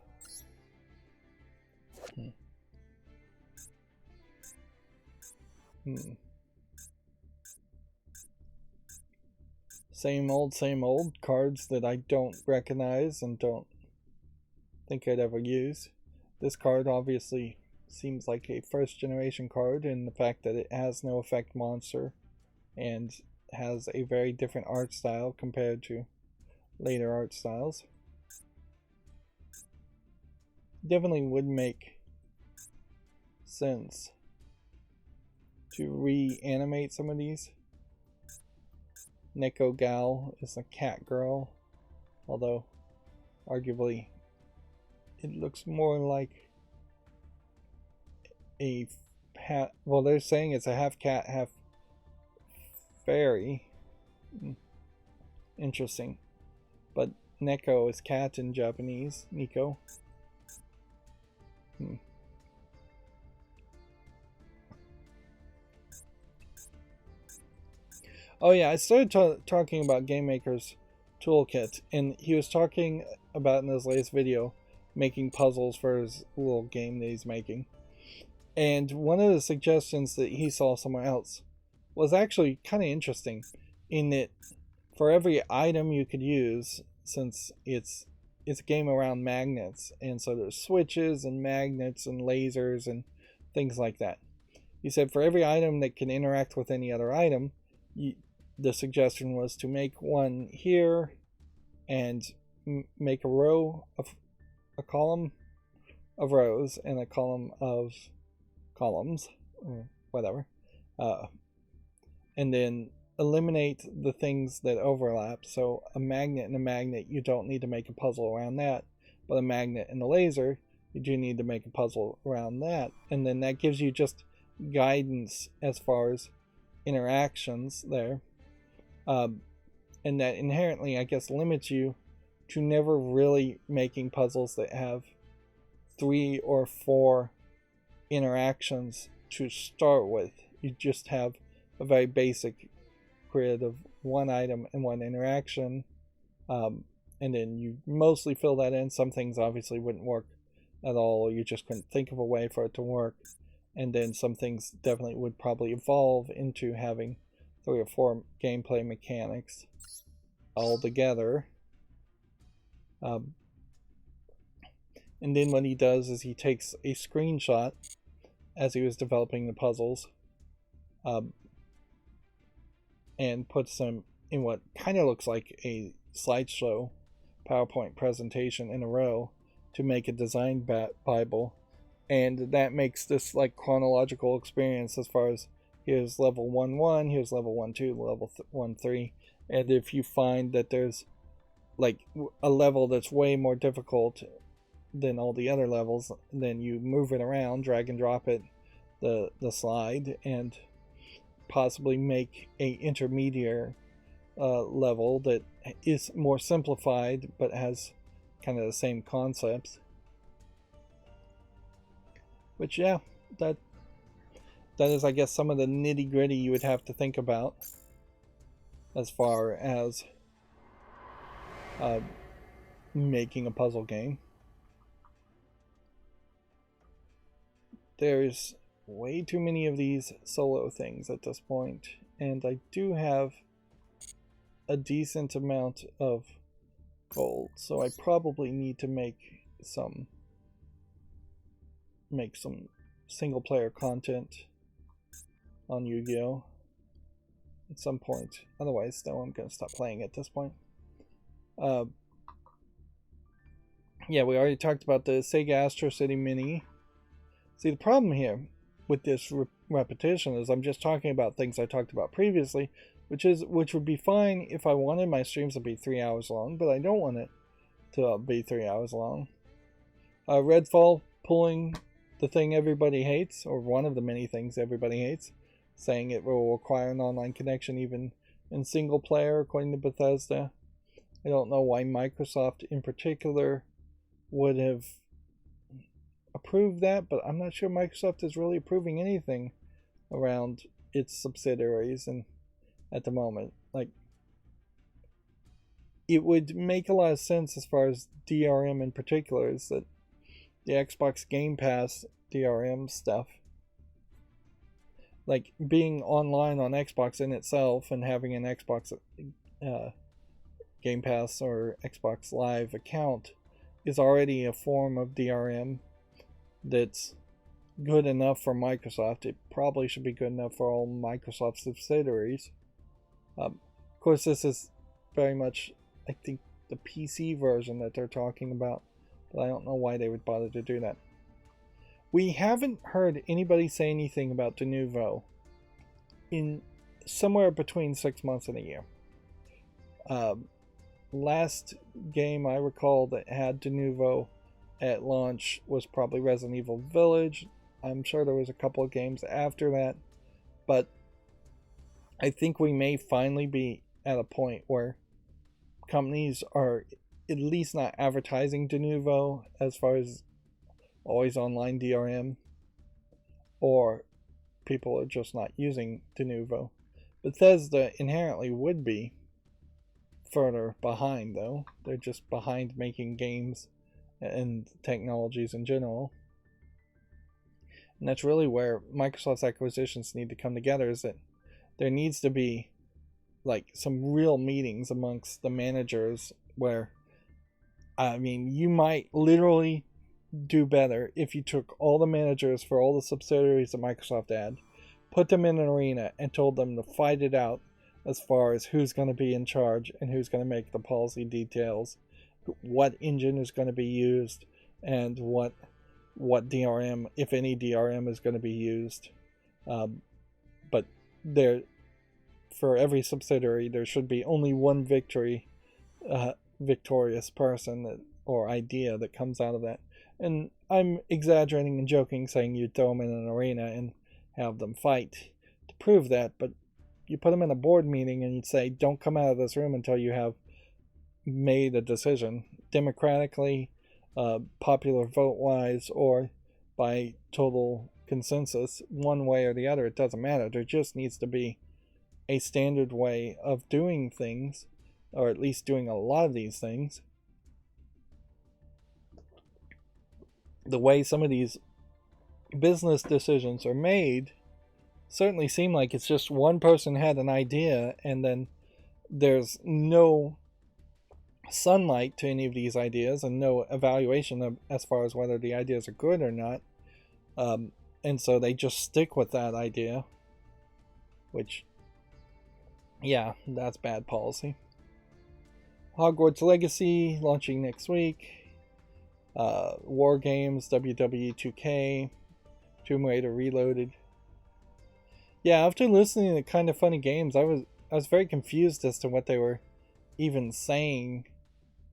Same old cards that I don't recognize and don't think I'd ever use. This card obviously seems like a first generation card in the fact that it has no effect monster and has a very different art style compared to later art styles. Definitely would make sense to reanimate some of these. Neko Gal is a cat girl, although arguably it looks more like a hat. Well, they're saying it's a half cat, half fairy. Interesting. But Neko is cat in Japanese. Nico. Oh yeah, I started talking about Game Maker's toolkit, and he was talking about in his latest video making puzzles for his little game that he's making. And one of the suggestions that he saw somewhere else was actually kind of interesting, in that for every item you could use, since it's a game around magnets, and so there's switches and magnets and lasers and things like that. He said for every item that can interact with any other item, the suggestion was to make one here and make a column of rows and a column of columns, or whatever, and then eliminate the things that overlap. So a magnet and a magnet, you don't need to make a puzzle around that, but a magnet and a laser, you do need to make a puzzle around that. And then that gives you just guidance as far as interactions there, and that inherently, I guess, limits you to never really making puzzles that have 3 or 4 interactions to start with. You just have a very basic grid of one item and one interaction, and then you mostly fill that in. Some things obviously wouldn't work at all, or you just couldn't think of a way for it to work, and then some things definitely would probably evolve into having 3 or 4 gameplay mechanics all together. And then what he does is he takes a screenshot as he was developing the puzzles, and puts them in what kind of looks like a slideshow PowerPoint presentation in a row to make a design bible. And that makes this like chronological experience as far as here's level 1-1, here's level 1-2, level 1-3. And if you find that there's like a level that's way more difficult than all the other levels, then you move it around, drag and drop it, the slide, and possibly make a intermediate level that is more simplified but has kind of the same concepts. Which, yeah, that is, I guess, some of the nitty gritty you would have to think about as far as making a puzzle game. There's way too many of these solo things at this point, and I do have a decent amount of gold, so I probably need to make some single player content on Yu-Gi-Oh! At some point. Otherwise, though, I'm going to stop playing at this point. Yeah, we already talked about the Sega Astro City Mini. See, the problem here with this repetition is I'm just talking about things I talked about previously, which would be fine if I wanted my streams to be 3 hours long, but I don't want it to be 3 hours long. Redfall pulling the thing everybody hates, or one of the many things everybody hates, saying it will require an online connection even in single player, according to Bethesda. I don't know why Microsoft in particular would have approved that, but I'm not sure Microsoft is really approving anything around its subsidiaries and at the moment. Like, it would make a lot of sense as far as DRM in particular, is that the Xbox Game Pass DRM stuff, like being online on Xbox in itself and having an Xbox Game Pass or Xbox Live account, is already a form of DRM that's good enough for Microsoft. It probably should be good enough for all Microsoft subsidiaries. Of course, this is very much, I think, the PC version that they're talking about, but I don't know why they would bother to do that. We haven't heard anybody say anything about Denuvo in somewhere between 6 months and a year. Last game I recall that had Denuvo at launch was probably Resident Evil Village. I'm sure there was a couple of games after that, but I think we may finally be at a point where companies are at least not advertising Denuvo as far as always online DRM, or people are just not using Denuvo. Bethesda inherently would be further behind, though. They're just behind making games and technologies in general. And that's really where Microsoft's acquisitions need to come together, is that there needs to be like some real meetings amongst the managers where, I mean, you might literally do better if you took all the managers for all the subsidiaries that Microsoft had, put them in an arena and told them to fight it out as far as who's going to be in charge and who's going to make the policy details, what engine is going to be used, and what DRM, if any DRM, is going to be used. But there, for every subsidiary, there should be only one victorious person or idea that comes out of that. And I'm exaggerating and joking, saying you throw them in an arena and have them fight to prove that, but you put them in a board meeting and you say, don't come out of this room until you have made a decision democratically, popular vote wise, or by total consensus, one way or the other. It doesn't matter. There just needs to be a standard way of doing things, or at least doing a lot of these things. The way some of these business decisions are made certainly seem like it's just one person had an idea and then there's no sunlight to any of these ideas and no evaluation of, as far as whether the ideas are good or not, and so they just stick with that idea, which, yeah, that's bad policy. Hogwarts Legacy launching next week. War Games, WWE 2K, Tomb Raider Reloaded. Yeah, after listening to Kind of Funny Games, I was very confused as to what they were even saying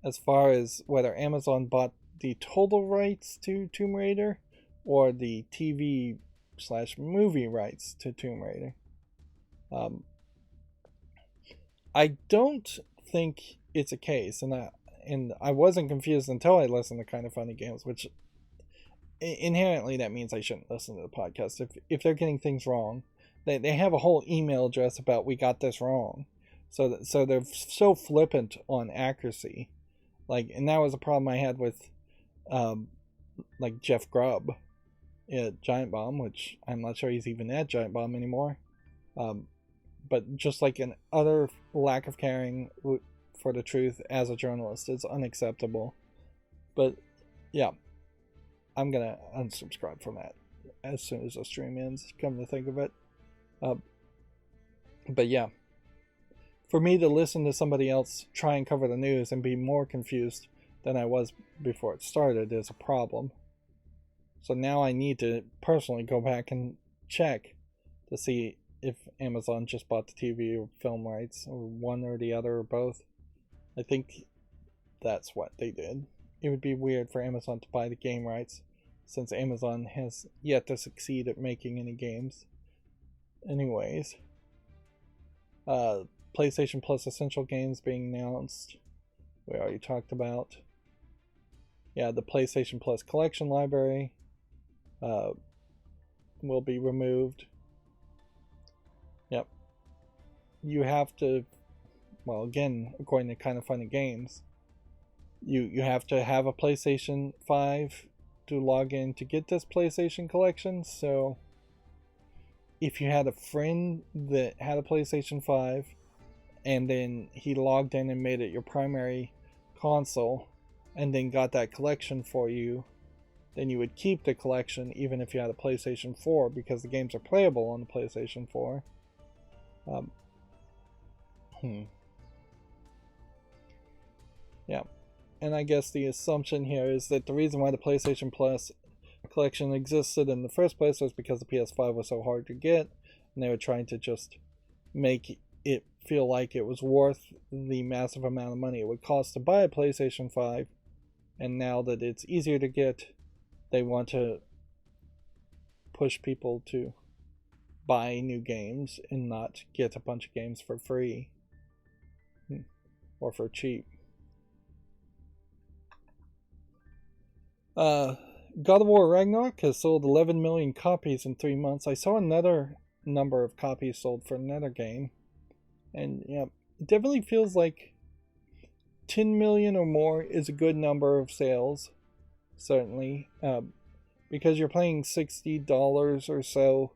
as far as whether Amazon bought the total rights to Tomb Raider or the TV/movie rights to Tomb Raider. I don't think it's a case, and I wasn't confused until I listened to Kind of Funny Games, which inherently that means I shouldn't listen to the podcast if they're getting things wrong. They have a whole email address about we got this wrong, so they're so flippant on accuracy Like, and that was a problem I had with like Jeff Grubb at Giant Bomb, which I'm not sure he's even at Giant Bomb anymore. But just like an utter lack of caring for the truth as a journalist is unacceptable. But yeah, I'm gonna unsubscribe from that as soon as the stream ends, come to think of it. But yeah, for me to listen to somebody else try and cover the news and be more confused than I was before it started is a problem. So now I need to personally go back and check to see if Amazon just bought the TV or film rights, or one or the other, or both. I think that's what they did. It would be weird for Amazon to buy the game rights, since Amazon has yet to succeed at making any games. Anyways, PlayStation Plus Essential Games being announced. We already talked about. Yeah, the PlayStation Plus Collection Library will be removed. Yep. You have to, well, again, according to Kind of Funny Games, you have to have a PlayStation 5 to log in to get this PlayStation collection. So if you had a friend that had a PlayStation 5 and then he logged in and made it your primary console and then got that collection for you, then you would keep the collection even if you had a PlayStation 4, because the games are playable on the PlayStation 4. Yeah. And I guess the assumption here is that the reason why the PlayStation Plus collection existed in the first place was because the PS5 was so hard to get, and they were trying to just make it feel like it was worth the massive amount of money it would cost to buy a PlayStation 5. And now that it's easier to get, they want to push people to buy new games and not get a bunch of games for free or for cheap. God of War Ragnarok has sold 11 million copies in 3 months. I saw another number of copies sold for another game, and yeah, it definitely feels like 10 million or more is a good number of sales, certainly, because you're paying $60 or so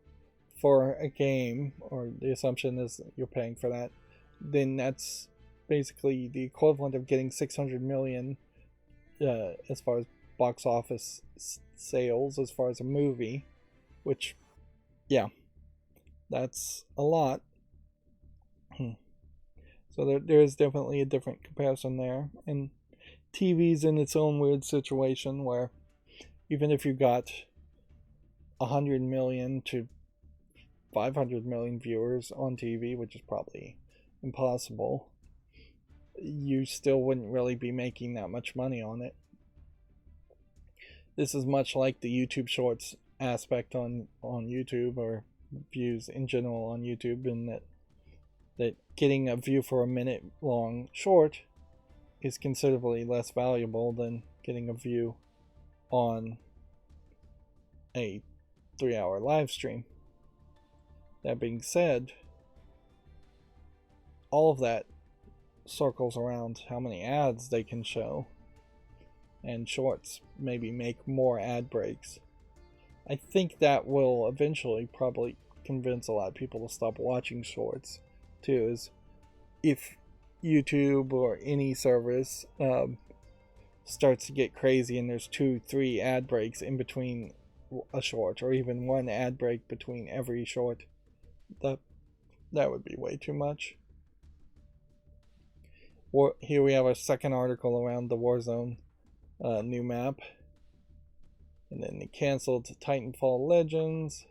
for a game, or the assumption is that you're paying for that, then that's basically the equivalent of getting 600 million as far as box office sales as far as a movie, which, yeah, that's a lot. So there is definitely a different comparison there. And TV's in its own weird situation where even if you got 100 million to 500 million viewers on TV, which is probably impossible, you still wouldn't really be making that much money on it. This is much like the YouTube Shorts aspect on YouTube, or views in general on YouTube, in that getting a view for a minute long short is considerably less valuable than getting a view on a 3-hour live stream. That being said, all of that circles around how many ads they can show, and shorts maybe make more ad breaks. I think that will eventually probably convince a lot of people to stop watching shorts too, is if YouTube or any service starts to get crazy and there's 2-3 ad breaks in between a short, or even one ad break between every short, that would be way too much. Here we have a second article around the Warzone new map, and then they canceled Titanfall Legends.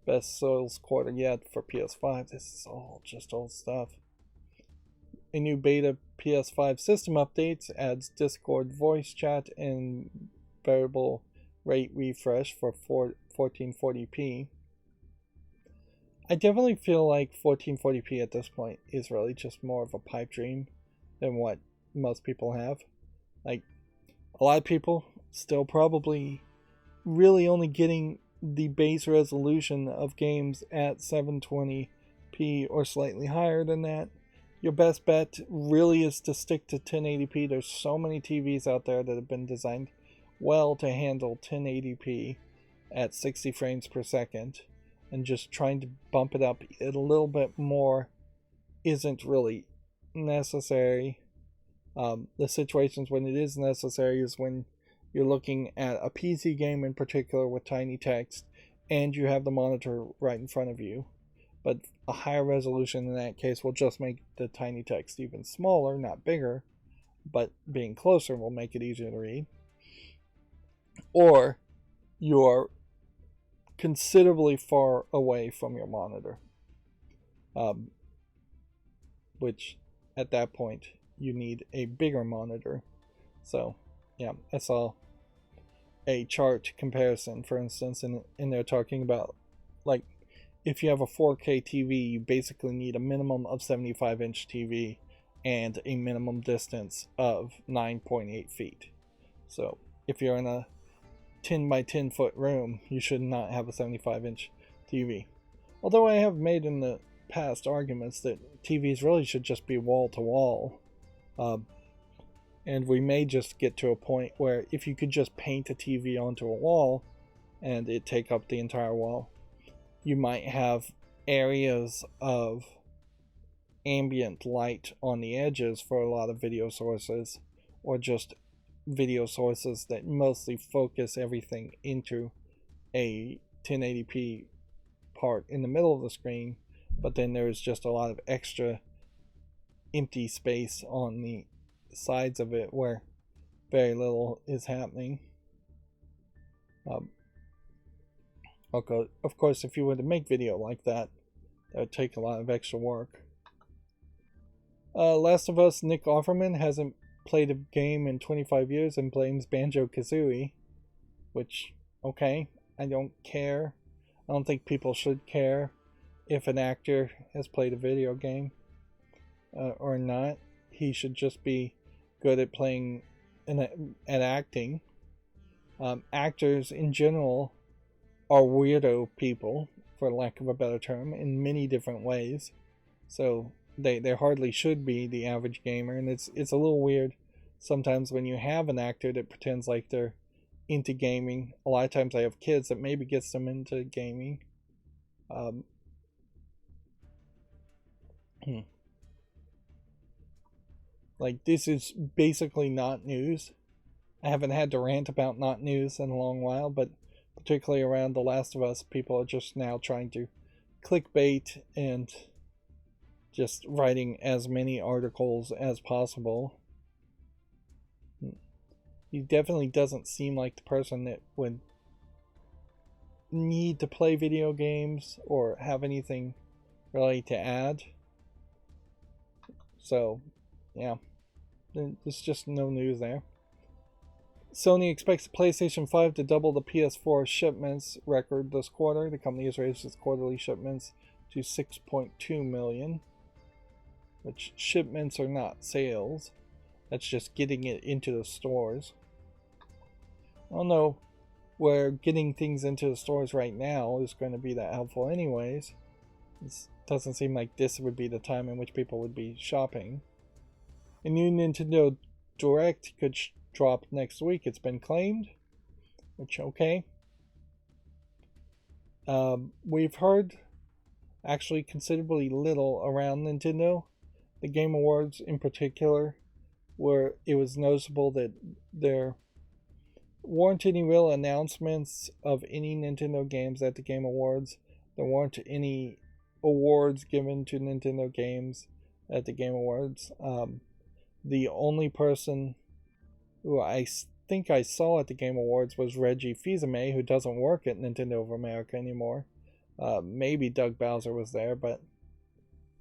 Best sales quarter yet for PS5. This is all just old stuff. A new beta PS5 system updates adds Discord voice chat and variable rate refresh for 1440p. I definitely feel like 1440p at this point is really just more of a pipe dream than what most people have. Like, a lot of people still probably really only getting the base resolution of games at 720p or slightly higher than that. your best bet really is to stick to 1080p. There's so many TVs out there that have been designed well to handle 1080p at 60 frames per second, and just trying to bump it up a little bit more isn't really necessary. The situations when it is necessary is when you're looking at a PC game in particular with tiny text and you have the monitor right in front of you. But a higher resolution in that case will just make the tiny text even smaller, not bigger, but being closer will make it easier to read. Or you're considerably far away from your monitor, which at that point you need a bigger monitor. So yeah, I saw a chart comparison, for instance, and they're talking about, like, if you have a 4K TV, you basically need a minimum of 75-inch TV and a minimum distance of 9.8 feet. So if you're in a 10 by 10 foot room, you should not have a 75-inch TV. Although I have made in the past arguments that TVs really should just be wall to wall. And we may just get to a point where if you could just paint a TV onto a wall and it take up the entire wall, you might have areas of ambient light on the edges for a lot of video sources, or just video sources that mostly focus everything into a 1080p part in the middle of the screen, but then there's just a lot of extra empty space on the sides of it where very little is happening. Of course, if you were to make video like that, that would take a lot of extra work. Last of Us Nick Offerman hasn't played a game in 25 years and blames Banjo-Kazooie, which, okay, I don't care. I don't think people should care if an actor has played a video game or not. He should just be good at playing and at acting. Actors in general are weirdo people, for lack of a better term, in many different ways. So they hardly should be the average gamer, and it's a little weird sometimes when you have an actor that pretends like they're into gaming. A lot of times I have kids that maybe gets them into gaming. Like, this is basically not news. I haven't had to rant about not news in a long while, but particularly around The Last of Us, people are just now trying to clickbait and just writing as many articles as possible. He definitely doesn't seem like the person that would need to play video games or have anything really to add. So, yeah, there's just no news there. Sony expects the PlayStation 5 to double the PS4 shipments record this quarter. The company has raised its quarterly shipments to 6.2 million, which shipments are not sales. That's just getting it into the stores. I don't know where getting things into the stores right now is going to be that helpful anyways. It doesn't seem like this would be the time in which people would be shopping. A new Nintendo Direct could drop next week, it's been claimed, which, okay. We've heard actually considerably little around Nintendo. The Game Awards in particular, where it was noticeable that there weren't any real announcements of any Nintendo games at the Game Awards. There weren't any awards given to Nintendo games at the Game Awards. The only person who I think I saw at the Game Awards was Reggie Fils-Aimé, who doesn't work at Nintendo of America anymore. Maybe Doug Bowser was there, but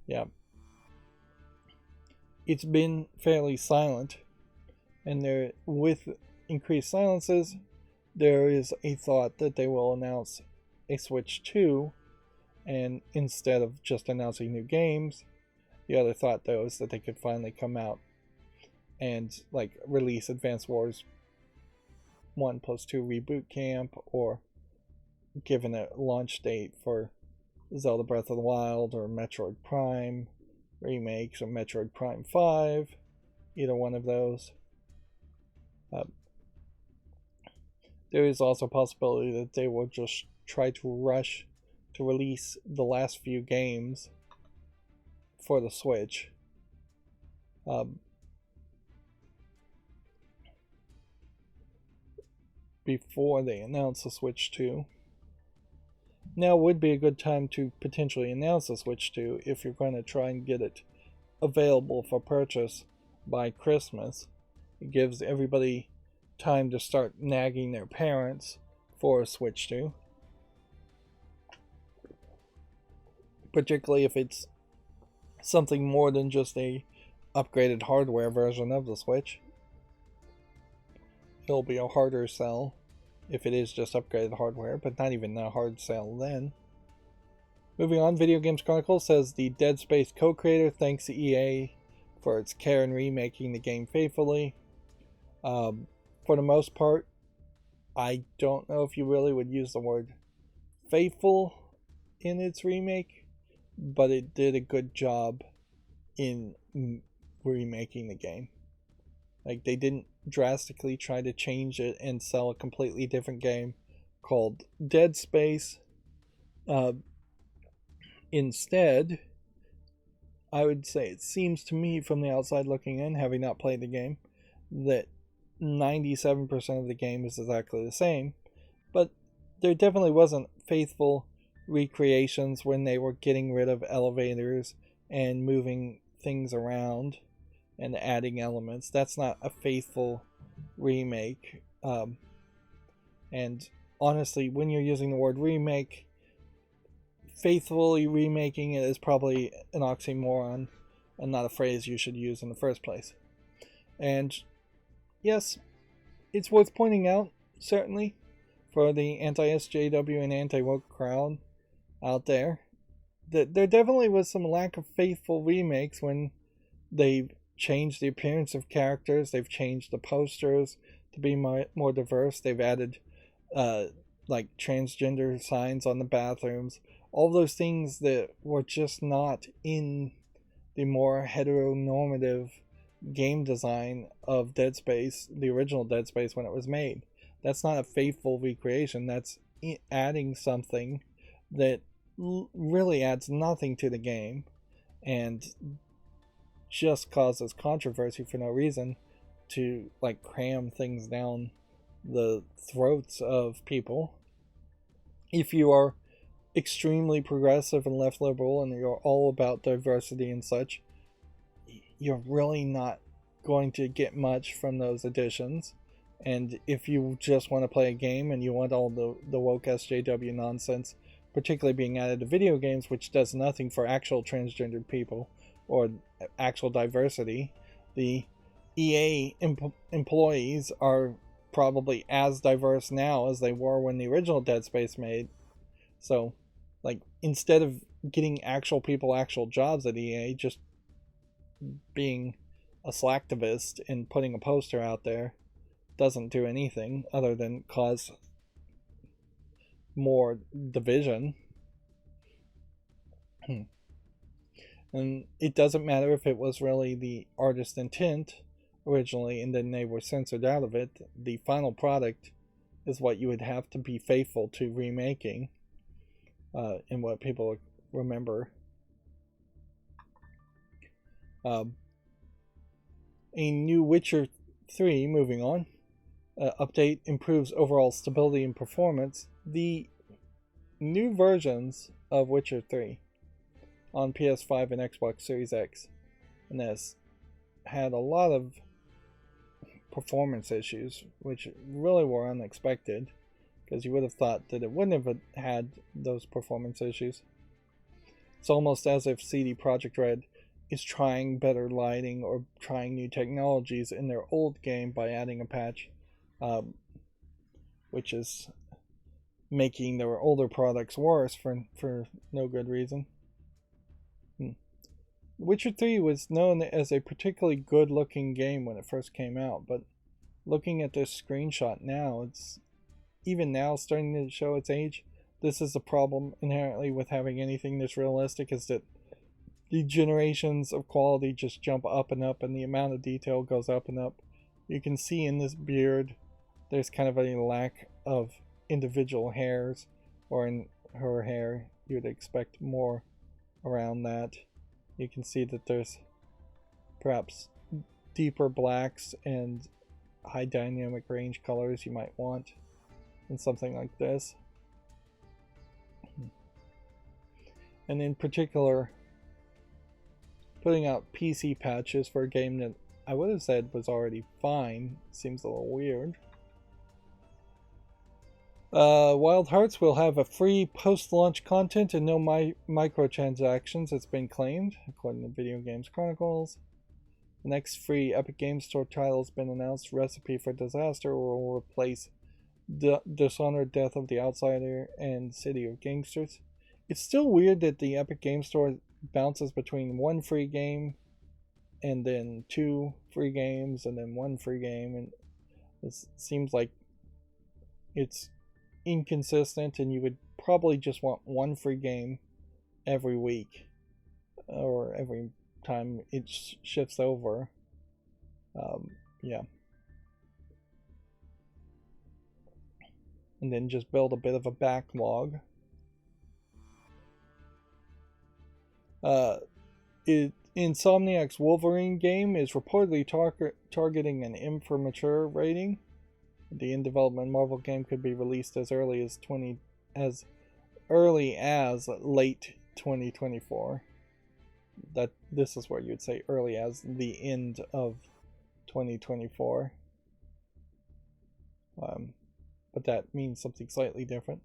yeah. It's been fairly silent, and there, with increased silences, there is a thought that they will announce a Switch 2, and instead of just announcing new games, the other thought though is that they could finally come out and like release Advance Wars 1+2 Reboot Camp, or given a launch date for Zelda Breath of the Wild or Metroid Prime, remakes of Metroid Prime 5, either one of those. There is also a possibility that they will just try to rush to release the last few games for the Switch. Before they announce the Switch 2. Now would be a good time to potentially announce the Switch 2 if you're going to try and get it available for purchase by Christmas. It gives everybody time to start nagging their parents for a Switch 2. Particularly if it's something more than just a upgraded hardware version of the Switch. It'll be a harder sell if it is just upgraded hardware, but not even a hard sell then. Moving on, Video Games Chronicle says the Dead Space co-creator thanks EA for its care in remaking the game faithfully. For the most part, I don't know if you really would use the word faithful in its remake, but it did a good job in remaking the game. Like, they didn't drastically try to change it and sell a completely different game called Dead Space. Instead, I would say it seems to me from the outside looking in, having not played the game, that 97% of the game is exactly the same, but there definitely wasn't faithful recreations when they were getting rid of elevators and moving things around and adding elements. That's not a faithful remake. And honestly, when you're using the word remake, faithfully remaking it is probably an oxymoron and not a phrase you should use in the first place. And yes, it's worth pointing out, certainly, for the anti-SJW and anti-woke crowd out there, that there definitely was some lack of faithful remakes when they've changed the appearance of characters, they've changed the posters to be more diverse, they've added like transgender signs on the bathrooms, all those things that were just not in the more heteronormative game design of Dead Space, the original Dead Space when it was made. That's not a faithful recreation, that's adding something that really adds nothing to the game and just causes controversy for no reason to like cram things down the throats of people. If you are extremely progressive and left liberal and you're all about diversity and such, you're really not going to get much from those additions. And if you just want to play a game and you want all the woke SJW nonsense particularly being added to video games, which does nothing for actual transgendered people or actual diversity, the EA employees are probably as diverse now as they were when the original Dead Space made. So, like, instead of getting actual people actual jobs at EA, just being a slacktivist and putting a poster out there doesn't do anything other than cause more division. And it doesn't matter if it was really the artist's intent originally and then they were censored out of it. The final product is what you would have to be faithful to remaking, and what people remember. A new Witcher 3, moving on, update improves overall stability and performance. The new versions of Witcher 3 on PS5 and Xbox Series X and S had a lot of performance issues, which really were unexpected, because you would have thought that it wouldn't have had those performance issues. It's almost as if CD Projekt Red is trying better lighting or trying new technologies in their old game by adding a patch, which is making their older products worse for no good reason. Witcher 3 was known as a particularly good looking game when it first came out, but looking at this screenshot now, it's even now starting to show its age. This is the problem inherently with having anything this realistic, is that the generations of quality just jump up and up, and the amount of detail goes up and up. You can see in this beard there's kind of a lack of individual hairs, or in her hair you'd expect more around that. You can see that there's perhaps deeper blacks and high dynamic range colors you might want in something like this. And in particular, putting out PC patches for a game that I would have said was already fine seems a little weird. Wild Hearts will have a free post-launch content and no microtransactions, it's been claimed, according to Video Games Chronicles. The next free Epic Games Store title has been announced. Recipe for Disaster will replace Dishonored, Death of the Outsider, and City of Gangsters. It's still weird that the Epic Games Store bounces between one free game and then 2 free games and then 1 free game, and it seems like it's inconsistent, and you would probably just want 1 free game every week or every time it shifts over. Yeah. And then just build a bit of a backlog. Insomniac's Wolverine game is reportedly targeting an M for mature rating. The in-development Marvel game could be released as early as late 2024. That this is where you'd say early as the end of 2024. But that means something slightly different.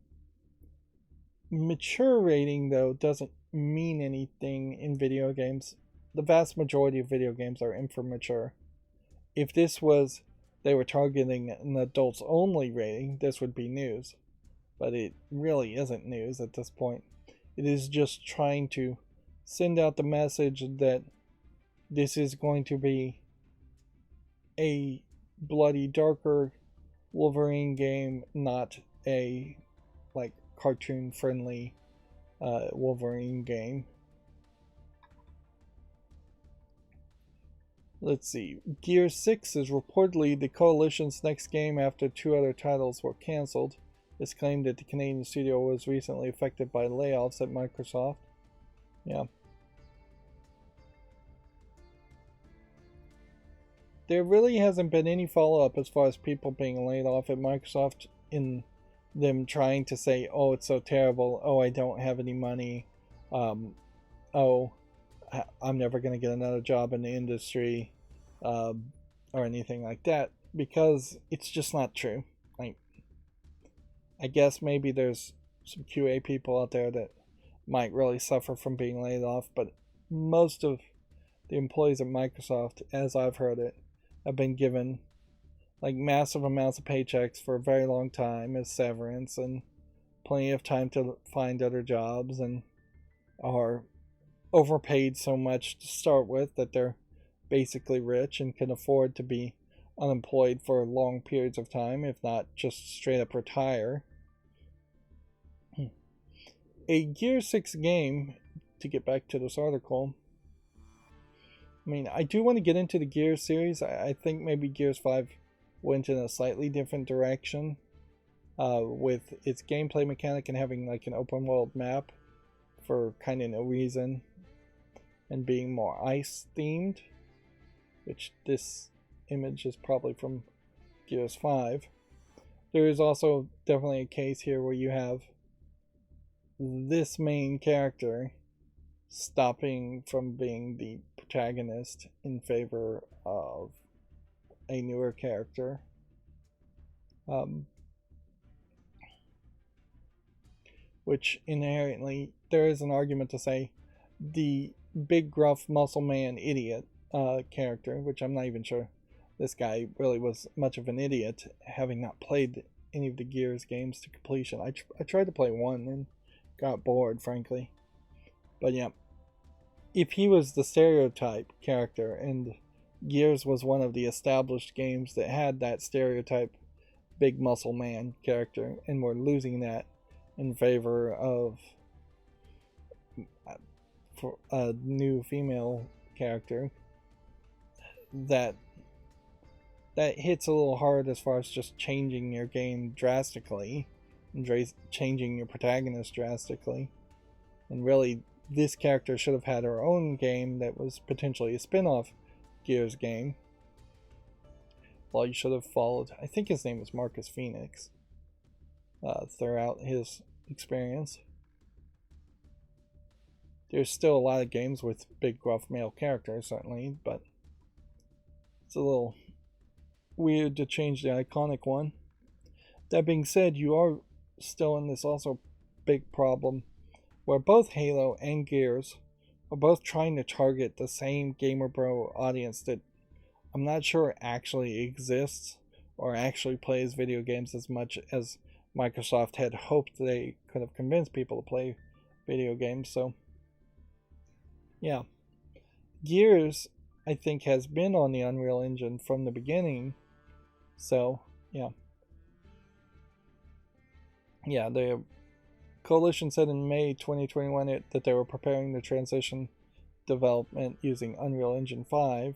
Mature rating, though, doesn't mean anything in video games. The vast majority of video games are immature. If this was they were targeting an adults only rating, this would be news. But it really isn't news at this point. It is just trying to send out the message that this is going to be a bloody, darker Wolverine game, not a like cartoon friendly Wolverine game. Let's see. Gear 6 is reportedly the Coalition's next game after 2 other titles were cancelled. It's claimed that the Canadian studio was recently affected by layoffs at Microsoft. Yeah. There really hasn't been any follow-up as far as people being laid off at Microsoft, in them trying to say, oh, it's so terrible, oh, I don't have any money, oh, I'm never going to get another job in the industry, or anything like that, because it's just not true. Like, I guess maybe there's some QA people out there that might really suffer from being laid off, but most of the employees at Microsoft, as I've heard it, have been given like massive amounts of paychecks for a very long time as severance, and plenty of time to find other jobs, and are overpaid so much to start with that they're basically rich and can afford to be unemployed for long periods of time, if not just straight up retire. A Gear 6 game, to get back to this article, I mean, I do want to get into the Gears series. I think maybe Gears 5 went in a slightly different direction with its gameplay mechanic and having like an open world map for kind of no reason, and being more ice themed, which this image is probably from Gears 5. There is also definitely a case here where you have this main character stopping from being the protagonist in favor of a newer character. Which inherently, there is an argument to say the big gruff muscle man idiot character, which I'm not even sure this guy really was much of an idiot, having not played any of the Gears games to completion. I tried to play one and got bored, frankly. But yeah, if he was the stereotype character, and Gears was one of the established games that had that stereotype big muscle man character, and we're losing that in favor of for a new female character, that hits a little hard as far as just changing your game drastically and changing your protagonist drastically. And really, this character should have had her own game that was potentially a spin-off Gears game. Well, you should have followed, I think his name was Marcus Phoenix, throughout his experience. There's still a lot of games with big gruff male characters, certainly, but it's a little weird to change the iconic one. That being said, you are still in this also big problem where both Halo and Gears are both trying to target the same gamer bro audience that I'm not sure actually exists or actually plays video games as much as Microsoft had hoped they could have convinced people to play video games. So, yeah. Gears, I think, has been on the Unreal Engine from the beginning. So, yeah. Yeah, the Coalition said in May 2021 that they were preparing the transition development using Unreal Engine 5.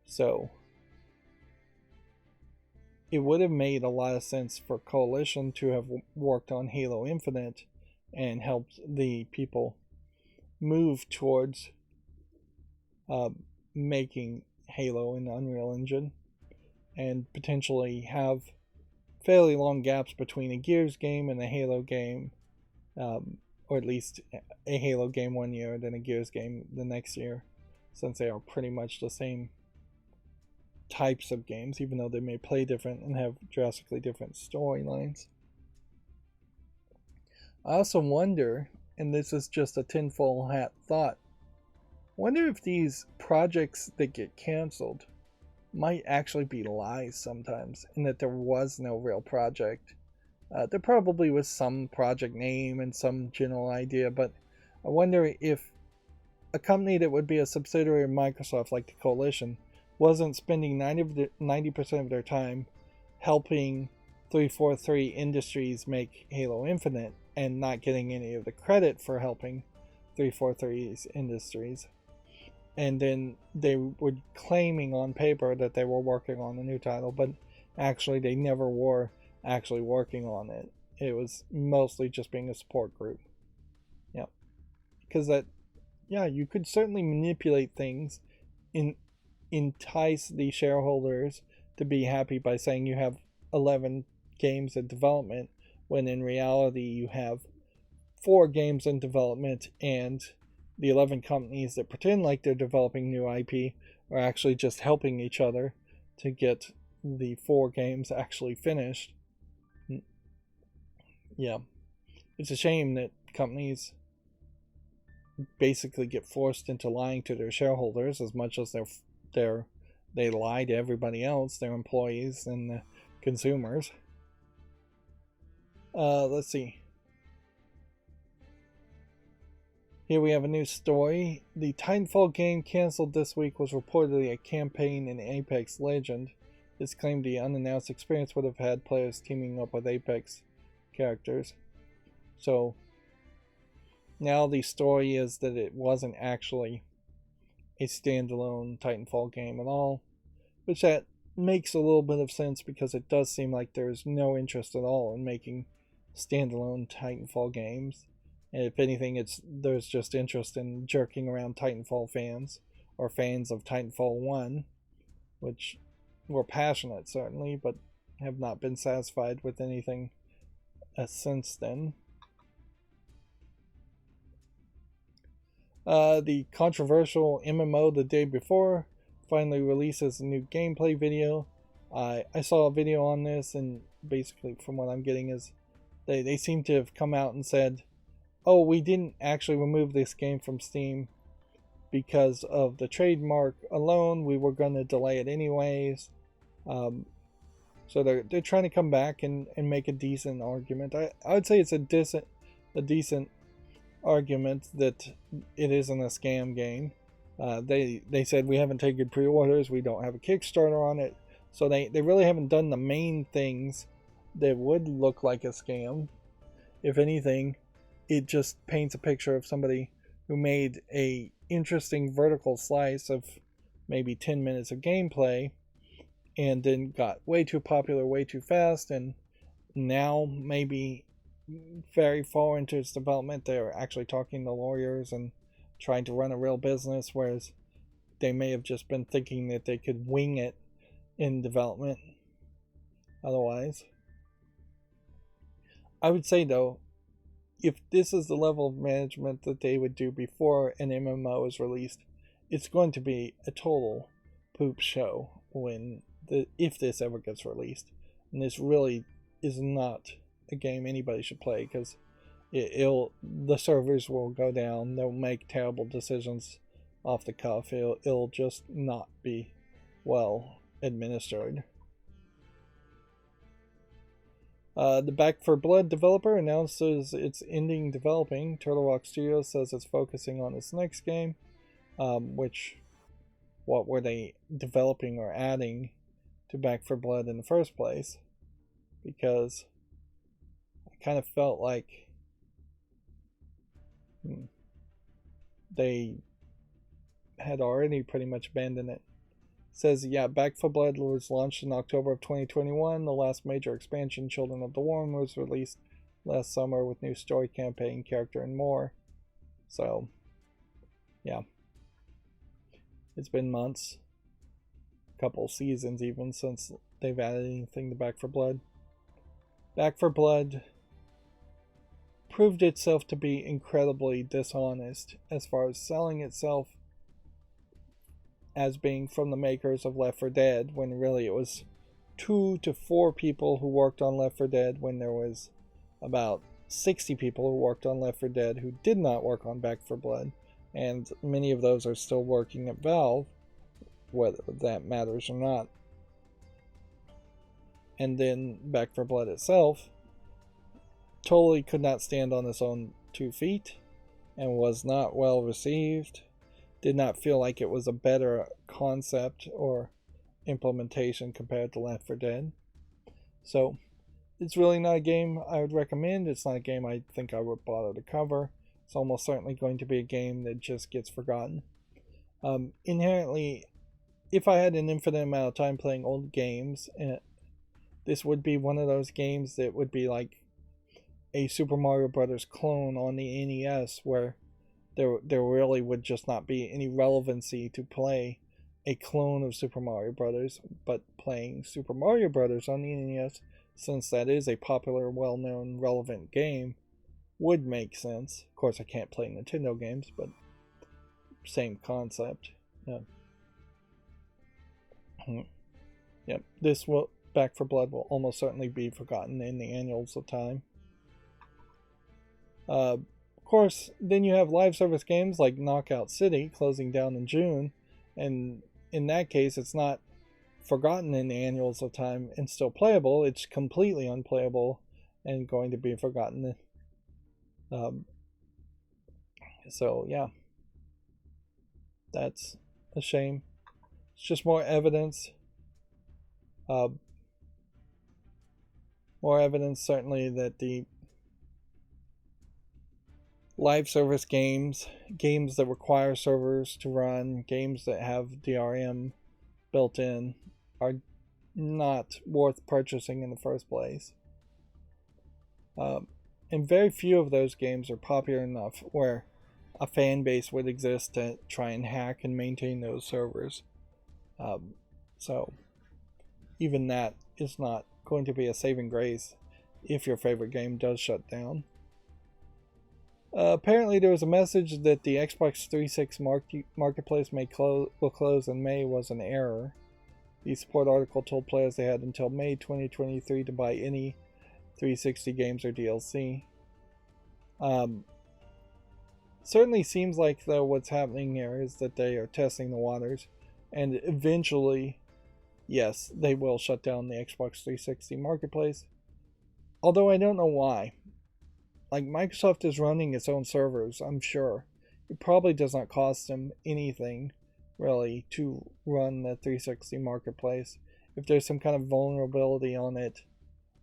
So it would have made a lot of sense for Coalition to have worked on Halo Infinite and helped the people move towards making Halo in the Unreal Engine, and potentially have fairly long gaps between a Gears game and a Halo game, or at least a Halo game one year, then a Gears game the next year, since they are pretty much the same types of games, even though they may play different and have drastically different storylines. I also wonder, and this is just a tinfoil hat thought, wonder if these projects that get canceled might actually be lies sometimes, and that there was no real project. There probably was some project name and some general idea, but I wonder if a company that would be a subsidiary of Microsoft, like the Coalition, wasn't spending 90% of their time helping 343 Industries make Halo Infinite and not getting any of the credit for helping 343's Industries. And then they were claiming on paper that they were working on a new title, but actually they never were actually working on it. It was mostly just being a support group. Yeah. Because you could certainly manipulate things and entice the shareholders to be happy by saying you have 11 games in development, when in reality you have 4 games in development, and the 11 companies that pretend like they're developing new IP are actually just helping each other to get the 4 games actually finished. Yeah. It's a shame that companies basically get forced into lying to their shareholders as much as they lie to everybody else, their employees and the consumers. Let's see. Here we have a new story. The Titanfall game canceled this week was reportedly a campaign in Apex Legend. This claimed the unannounced experience would have had players teaming up with Apex characters. So now the story is that it wasn't actually a standalone Titanfall game at all, which that makes a little bit of sense, because it does seem like there's no interest at all in making standalone Titanfall games. And if anything, there's just interest in jerking around Titanfall fans, or fans of Titanfall 1, which were passionate certainly, but have not been satisfied with anything since then. The controversial MMO The Day Before finally releases a new gameplay video. I saw a video on this, and basically from what I'm getting is they seem to have come out and said, oh, we didn't actually remove this game from Steam because of the trademark alone. We were going to delay it anyways. So they're trying to come back and make a decent argument. I would say it's a decent argument that it isn't a scam game. They said we haven't taken pre-orders, we don't have a Kickstarter on it, so they really haven't done the main things that would look like a scam. If anything, it just paints a picture of somebody who made a interesting vertical slice of maybe 10 minutes of gameplay and then got way too popular way too fast, and now maybe very far into its development they're actually talking to lawyers and trying to run a real business, whereas they may have just been thinking that they could wing it in development otherwise. I would say though, if this is the level of management that they would do before an MMO is released, it's going to be a total poop show if this ever gets released. And this really is not a game anybody should play, because the servers will go down, they'll make terrible decisions off the cuff, it'll just not be well administered. The Back 4 Blood developer announces it's ending developing. Turtle Rock Studios says it's focusing on its next game, which, what were they developing or adding to Back 4 Blood in the first place? Because I kind of felt like they had already pretty much abandoned it. Says, yeah, Back 4 Blood was launched in October of 2021. The last major expansion, Children of the Worm, was released last summer with new story campaign, character, and more. So, yeah. It's been months, a couple seasons even, since they've added anything to Back 4 Blood. Back 4 Blood proved itself to be incredibly dishonest as far as selling itself as being from the makers of Left 4 Dead, when really it was 2 to 4 people who worked on Left 4 Dead, when there was about 60 people who worked on Left 4 Dead who did not work on Back 4 Blood, and many of those are still working at Valve, whether that matters or not. And then Back 4 Blood itself totally could not stand on its own 2 feet and was not well received. Did not feel like it was a better concept or implementation compared to Left 4 Dead. So it's really not a game I would recommend. It's not a game I think I would bother to cover. It's almost certainly going to be a game that just gets forgotten. Inherently, if I had an infinite amount of time playing old games, this would be one of those games that would be like a Super Mario Brothers clone on the NES, where there really would just not be any relevancy to play a clone of Super Mario Brothers, but playing Super Mario Brothers on the NES, since that is a popular, well-known, relevant game, would make sense. Of course, I can't play Nintendo games, but same concept. Yeah. Yep. Back 4 Blood will almost certainly be forgotten in the annals of time. Of course, then you have live service games like Knockout City closing down in June, and in that case it's not forgotten in the annals of time and still playable. It's completely unplayable and going to be forgotten. So yeah, that's a shame. It's just more evidence. More evidence certainly that the live service games that require servers to run, games that have DRM built in, are not worth purchasing in the first place. And very few of those games are popular enough where a fan base would exist to try and hack and maintain those servers. So even that is not going to be a saving grace if your favorite game does shut down. Apparently there was a message that the Xbox 360 marketplace will close in May was an error. The support article told players they had until May 2023 to buy any 360 games or DLC. Certainly seems like, though, what's happening here is that they are testing the waters, and eventually, yes, they will shut down the Xbox 360 marketplace. Although I don't know why. Like, Microsoft is running its own servers, I'm sure. It probably does not cost them anything, really, to run the 360 marketplace. If there's some kind of vulnerability on it,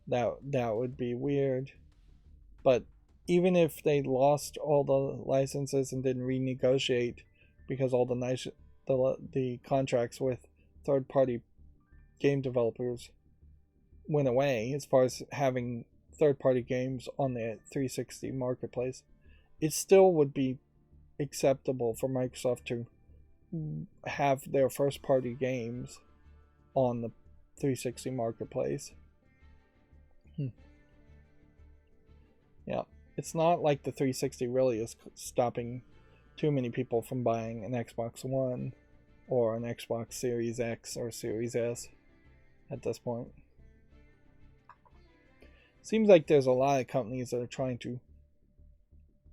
that would be weird. But even if they lost all the licenses and didn't renegotiate because all the contracts with third-party game developers went away as far as having third-party games on the 360 marketplace, it still would be acceptable for Microsoft to have their first-party games on the 360 marketplace. Yeah, it's not like the 360 really is stopping too many people from buying an Xbox One or an Xbox Series X or Series S at this point. Seems like there's a lot of companies that are trying to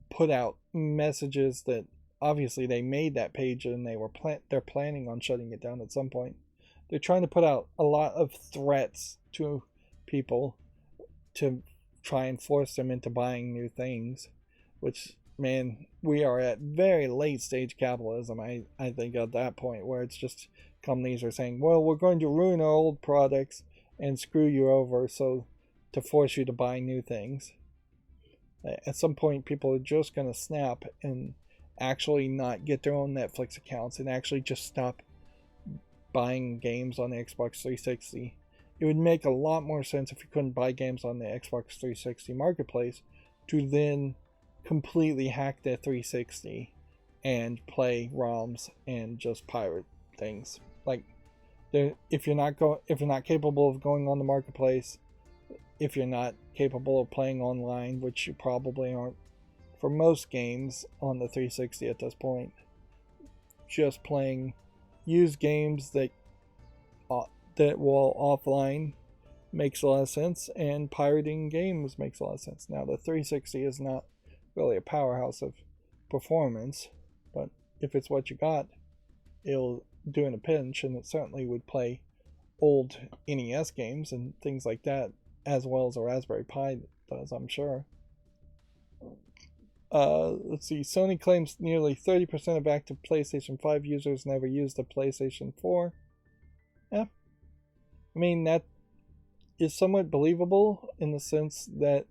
put out messages that obviously they made that page and they're planning on shutting it down at some point. They're trying to put out a lot of threats to people to try and force them into buying new things, which, man, we are at very late stage capitalism, I think, at that point, where it's just companies are saying, well, we're going to ruin our old products and screw you over so to force you to buy new things. At some point, people are just going to snap and actually not get their own Netflix accounts and actually just stop buying games on the Xbox 360. It would make a lot more sense if you couldn't buy games on the Xbox 360 marketplace to then completely hack their 360 and play ROMs and just pirate things. Like, if you're not capable of going on the marketplace, if you're not capable of playing online, which you probably aren't for most games on the 360 at this point, just playing used games that will offline makes a lot of sense, and pirating games makes a lot of sense. Now, the 360 is not really a powerhouse of performance, but if it's what you got, it'll do in a pinch, and it certainly would play old NES games and things like that, as well as a Raspberry Pi does, I'm sure. Let's see, Sony claims nearly 30% of active PlayStation 5 users never used a PlayStation 4. Yeah. I mean, that is somewhat believable in the sense that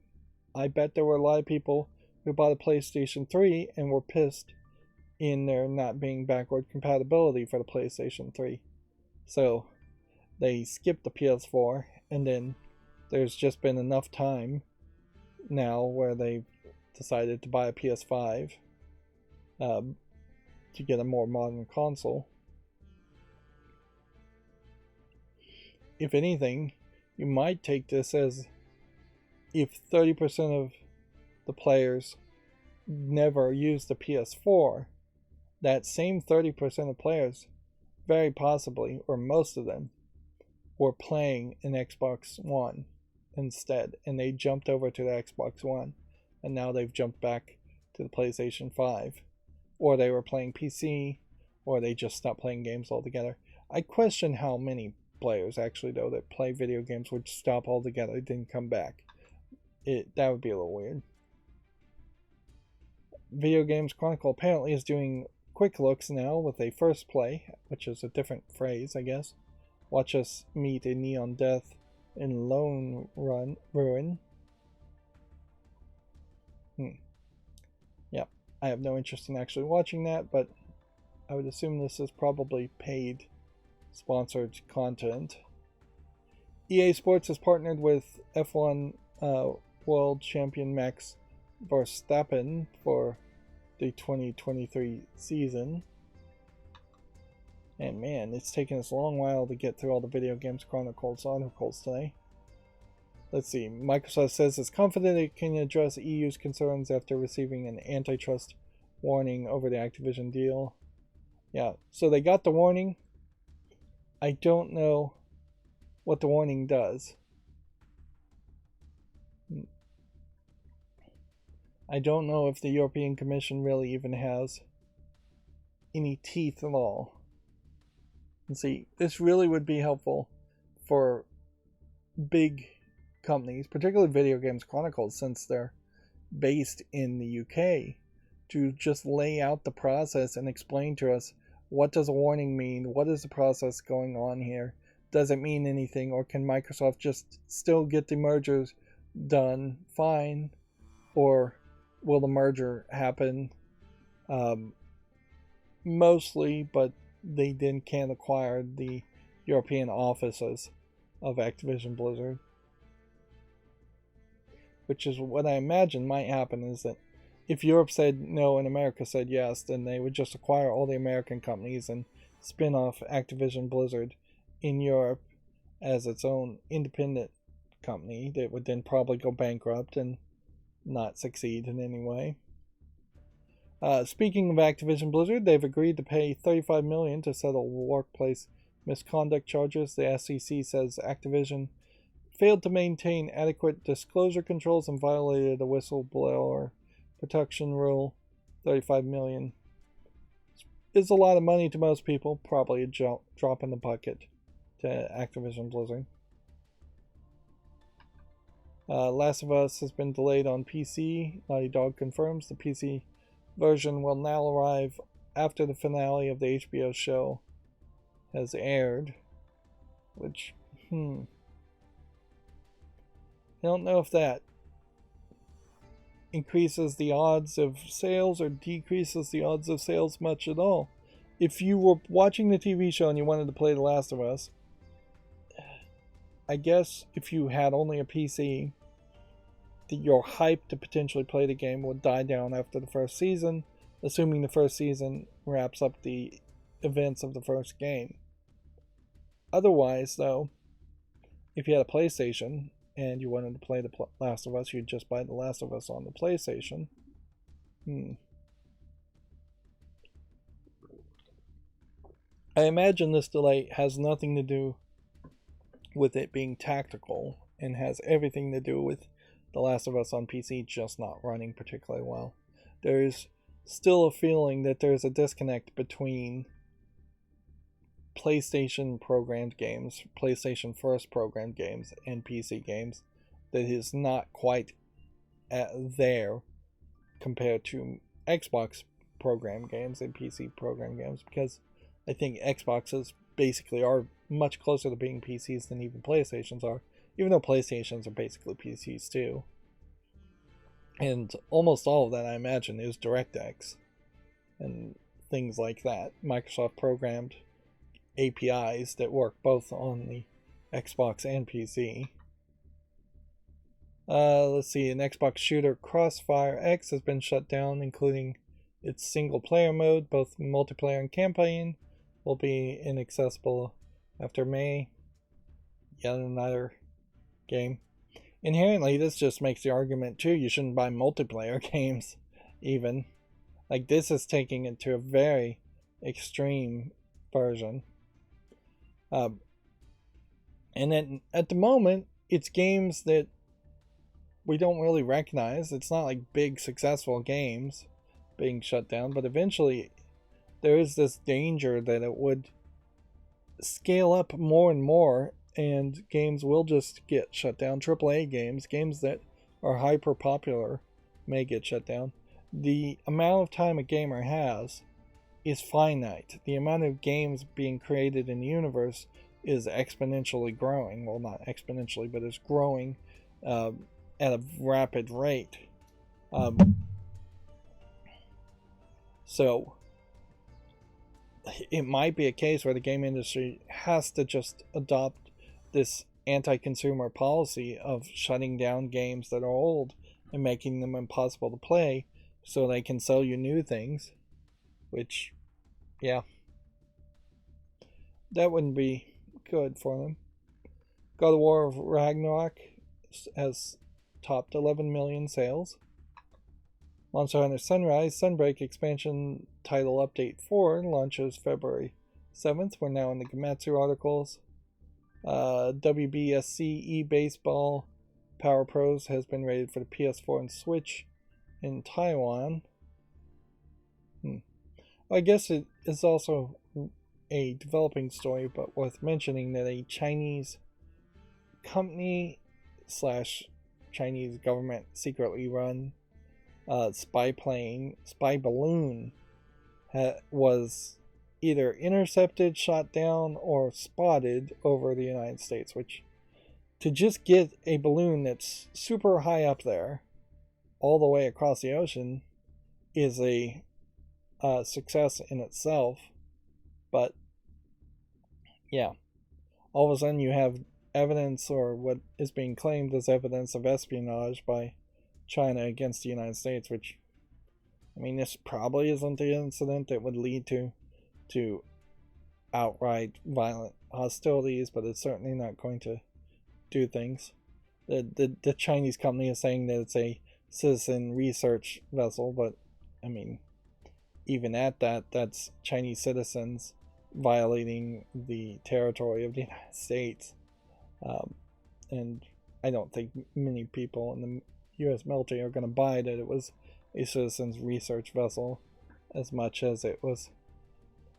I bet there were a lot of people who bought a PlayStation 3 and were pissed in there not being backward compatibility for the PlayStation 3. So they skipped the PS4, and then there's just been enough time now where they've decided to buy a PS5 to get a more modern console. If anything, you might take this as if 30% of the players never used the PS4, that same 30% of players, very possibly, or most of them, were playing an Xbox One instead, and they jumped over to the Xbox One, and now they've jumped back to the PlayStation 5, or they were playing PC, or they just stopped playing games altogether. I question how many players actually, though, that play video games would stop altogether, didn't come back. That would be a little weird. Video Games Chronicle apparently is doing quick looks now with a first play, which is a different phrase, I guess. Watch us meet a neon death in Lone Ruin. Yep, I have no interest in actually watching that, but I would assume this is probably paid sponsored content. EA Sports has partnered with F1 World Champion Max Verstappen for the 2023 season. And man, it's taken us a long while to get through all the Video Games Chronicles articles today. Let's see. Microsoft says it's confident it can address EU's concerns after receiving an antitrust warning over the Activision deal. Yeah, so they got the warning. I don't know what the warning does. I don't know if the European Commission really even has any teeth at all. And see, this really would be helpful for big companies, particularly Video Games Chronicles, since they're based in the UK, to just lay out the process and explain to us, what does a warning mean? What is the process going on here? Does it mean anything? Or can Microsoft just still get the mergers done fine? Or will the merger happen? Mostly, but they then can't acquire the European offices of Activision Blizzard. Which is what I imagine might happen, is that if Europe said no and America said yes, then they would just acquire all the American companies and spin off Activision Blizzard in Europe as its own independent company that would then probably go bankrupt and not succeed in any way. Speaking of Activision Blizzard, they've agreed to pay $35 million to settle workplace misconduct charges. The SEC says Activision failed to maintain adequate disclosure controls and violated a whistleblower protection rule. $35 million is a lot of money to most people, probably a drop in the bucket to Activision Blizzard. Last of Us has been delayed on PC. Naughty Dog confirms the PC version will now arrive after the finale of the HBO show has aired, which, I don't know if that increases the odds of sales or decreases the odds of sales much at all. If you were watching the TV show and you wanted to play The Last of Us, I guess if you had only a PC, your hype to potentially play the game would die down after the first season, assuming the first season wraps up the events of the first game. Otherwise, though, if you had a PlayStation and you wanted to play The Last of Us, you'd just buy The Last of Us on the PlayStation. I imagine this delay has nothing to do with it being tactical and has everything to do with The Last of Us on PC just not running particularly well. There's still a feeling that there's a disconnect between PlayStation programmed games, PlayStation first programmed games, and PC games that is not quite there compared to Xbox programmed games and PC programmed games, because I think Xboxes basically are much closer to being PCs than even PlayStations are, even though PlayStations are basically PCs too. And almost all of that, I imagine, is DirectX and things like that. Microsoft programmed APIs that work both on the Xbox and PC. Let's see, an Xbox shooter, Crossfire X, has been shut down, including its single player mode. Both multiplayer and campaign will be inaccessible after May. Yet another game. Inherently, this just makes the argument too, you shouldn't buy multiplayer games, even. Like, this is taking it to a very extreme version. And then at the moment, it's games that we don't really recognize. It's not like big successful games being shut down, but eventually there is this danger that it would scale up more and more, and games will just get shut down. AAA games, games that are hyper popular, may get shut down. The amount of time a gamer has is finite. The amount of games being created in the universe is exponentially growing. Well, not exponentially, but it's growing at a rapid rate. So it might be a case where the game industry has to just adopt this anti-consumer policy of shutting down games that are old and making them impossible to play so they can sell you new things, which, yeah, that wouldn't be good for them. God of War Ragnarok has topped 11 million sales. Monster Hunter Sunrise Sunbreak expansion title update 4 launches February 7th. We're now in the Gamatsu articles. WBSC eBaseball Power Pros has been rated for the PS4 and Switch in Taiwan. I guess it is also a developing story, but worth mentioning that a Chinese company / Chinese government secretly run spy balloon was either intercepted, shot down, or spotted over the United States, which, to just get a balloon that's super high up there all the way across the ocean is a success in itself. But yeah, all of a sudden you have evidence, or what is being claimed as evidence, of espionage by China against the United States, which, I mean, this probably isn't the incident that would lead to outright violent hostilities, but it's certainly not going to do things. The Chinese company is saying that it's a citizen research vessel, but I mean, even at that, that's Chinese citizens violating the territory of the United States. And I don't think many people in the U.S. military are going to buy that it was a citizens research vessel as much as it was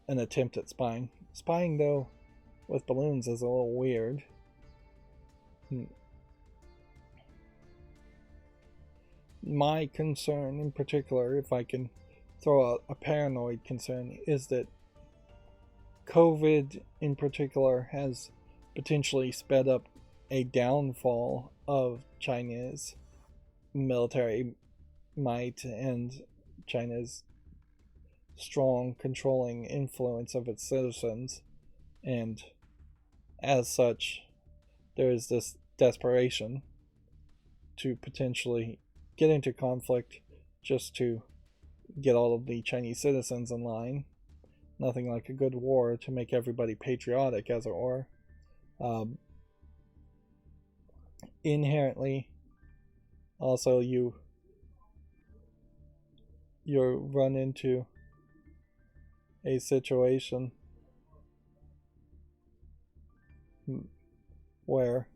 an attempt at spying. Spying, though, with balloons is a little weird. My concern in particular, if I can throw out a paranoid concern, is that COVID in particular has potentially sped up a downfall of China's military might and China's strong controlling influence of its citizens, and as such there is this desperation to potentially get into conflict just to get all of the Chinese citizens in line. Nothing like a good war to make everybody patriotic, as it were. Inherently, also you run into a situation where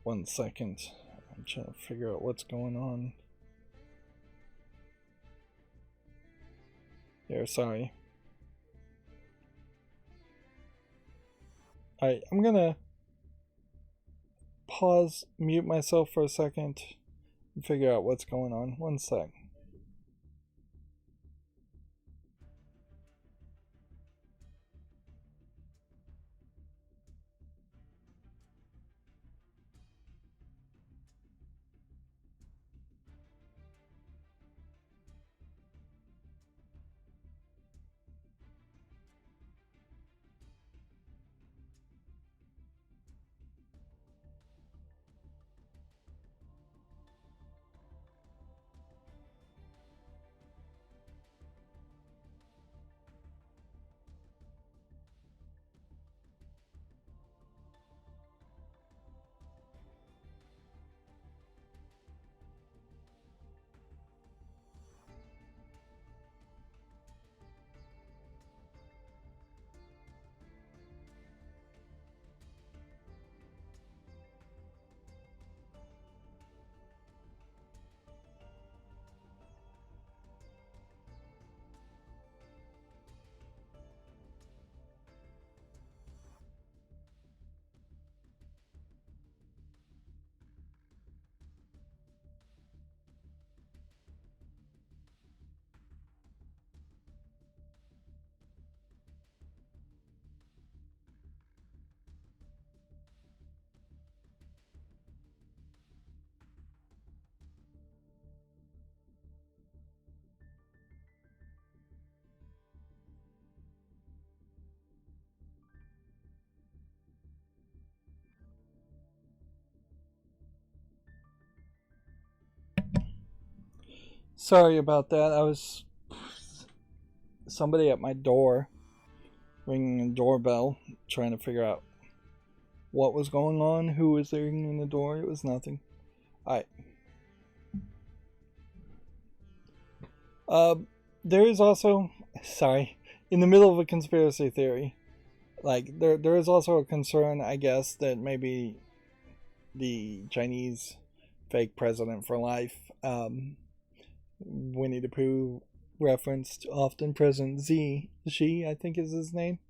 one second. I'm trying to figure out what's going on. Here, sorry. Alright, I'm gonna mute myself for a second, and figure out what's going on. One sec. Sorry about that. I was somebody at my door ringing a doorbell, trying to figure out what was going on, who was ringing the door. It was nothing. Alright. There is also, in the middle of a conspiracy theory, like there is also a concern, I guess, that maybe the Chinese fake president for life, Winnie the Pooh referenced often, President Xi, I think is his name.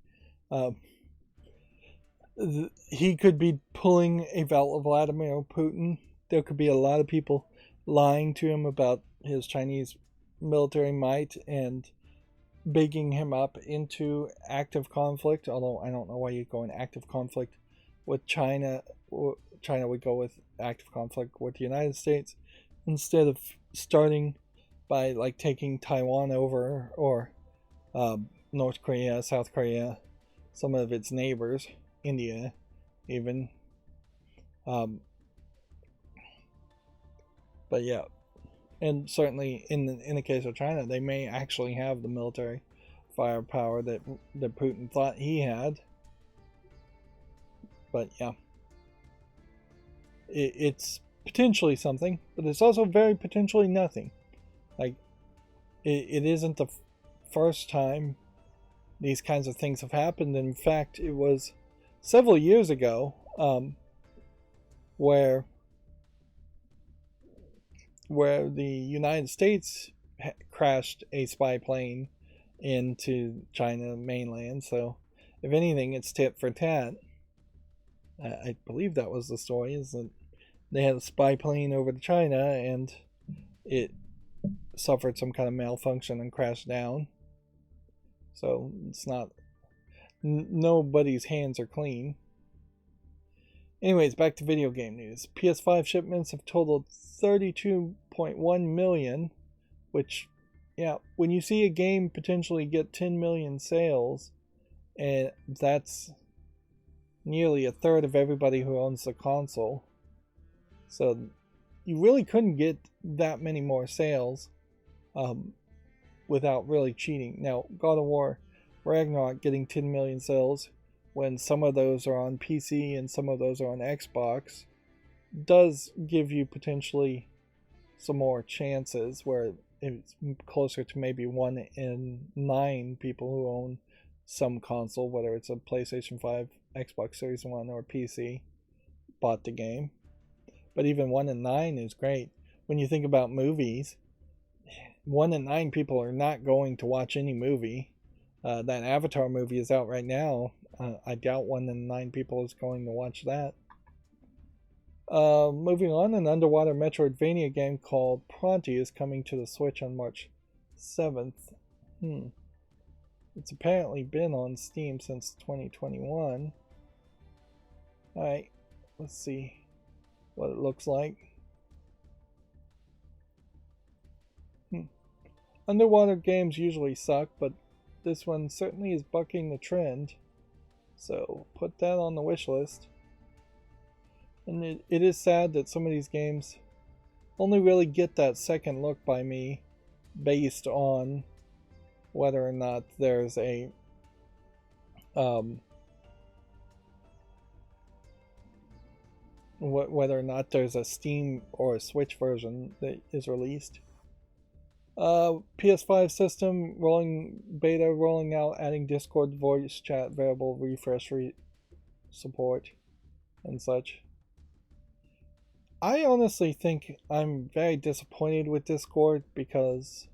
He could be pulling a Vladimir Putin. There could be a lot of people lying to him about his Chinese military might and bigging him up into active conflict, although I don't know why you'd go in active conflict with China. China would go with active conflict with the United States instead of starting by like taking Taiwan over, or North Korea, South Korea, some of its neighbors, India, even. Um, but yeah, and certainly in the case of China, they may actually have the military firepower that Putin thought he had. But yeah, it's potentially something, but it's also very potentially nothing. Like it isn't the first time these kinds of things have happened. In fact, it was several years ago, where the United States crashed a spy plane into China mainland. So, if anything, it's tit for tat. I believe that was the story. Is that they had a spy plane over to China and it suffered some kind of malfunction and crashed down. So it's not, nobody's hands are clean. Anyways, back to video game news. PS5 shipments have totaled 32.1 million, which, yeah, when you see a game potentially get 10 million sales, and that's nearly a third of everybody who owns the console. So you really couldn't get that many more sales without really cheating. Now, God of War Ragnarok getting 10 million sales when some of those are on PC and some of those are on Xbox does give you potentially some more chances, where it's closer to maybe 1 in 9 people who own some console, whether it's a PlayStation 5, Xbox Series 1, or PC, bought the game. But even 1 in 9 is great. When you think about movies, 1 in 9 people are not going to watch any movie. That Avatar movie is out right now. I doubt 1 in 9 people is going to watch that. Moving on, an underwater Metroidvania game called Pronti is coming to the Switch on March 7th. It's apparently been on Steam since 2021. Alright, let's see what it looks like. Underwater games usually suck, but this one certainly is bucking the trend. So put that on the wish list. And it is sad that some of these games only really get that second look by me based on whether or not there's a whether or not there's a Steam or a Switch version that is released. PS5 system beta rolling out, adding Discord voice chat, variable refresh support, and such. I honestly think I'm very disappointed with Discord because,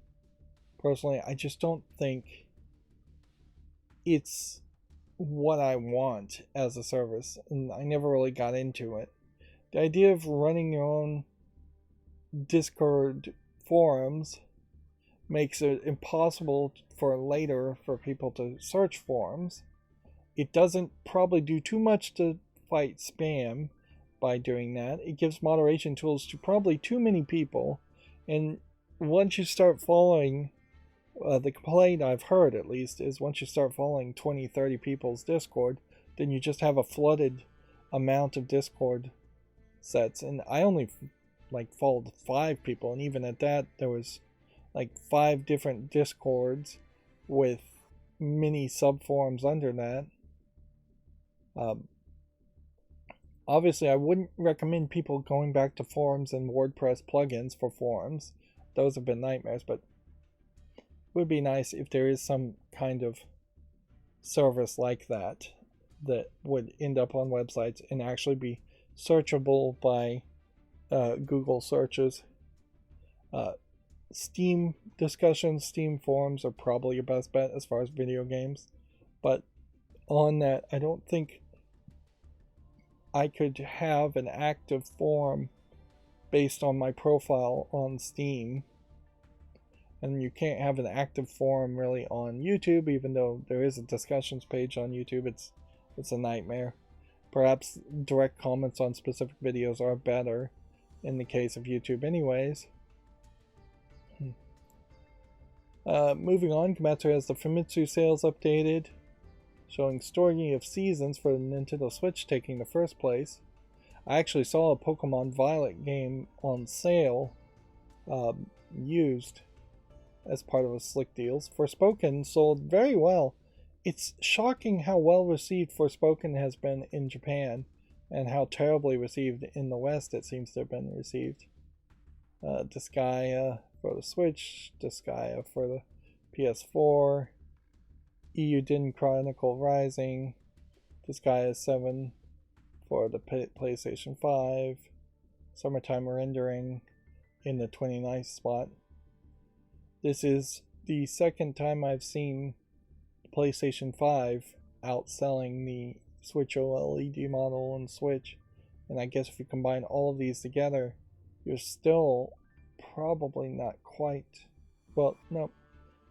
personally, I just don't think it's what I want as a service, and I never really got into it. The idea of running your own Discord forums makes it impossible for later for people to search forums. It doesn't probably do too much to fight spam by doing that. It gives moderation tools to probably too many people, and once you start following, the complaint I've heard at least is once you start following 20-30 people's Discord, then you just have a flooded amount of Discord sets. And I only followed 5 people, and even at that there was 5 different Discords with many subforums under that. Obviously, I wouldn't recommend people going back to forums and WordPress plugins for forums. Those have been nightmares, but it would be nice if there is some kind of service like that would end up on websites and actually be searchable by Google searches. Steam discussions, Steam forums are probably your best bet as far as video games. But on that, I don't think I could have an active forum based on my profile on Steam. and you can't have an active forum really on YouTube, even though there is a discussions page on YouTube. It's a nightmare. Perhaps direct comments on specific videos are better in the case of YouTube anyways. Moving on, Komatsu has the Famitsu sales updated, showing Story of Seasons for the Nintendo Switch taking the first place. I actually saw a Pokemon Violet game on sale, used as part of a Slick Deals. Forspoken sold very well. It's shocking how well received Forspoken has been in Japan, and how terribly received in the West it seems to have been received. Disgaea for the Switch, Disgaea for the PS4, EU Din Chronicle Rising, Disgaea 7 for the PlayStation 5, Summertime Rendering in the 29th spot. This is the second time I've seen the PlayStation 5 outselling the Switch OLED model on Switch, and I guess if you combine all of these together, you're still probably not quite, well, no,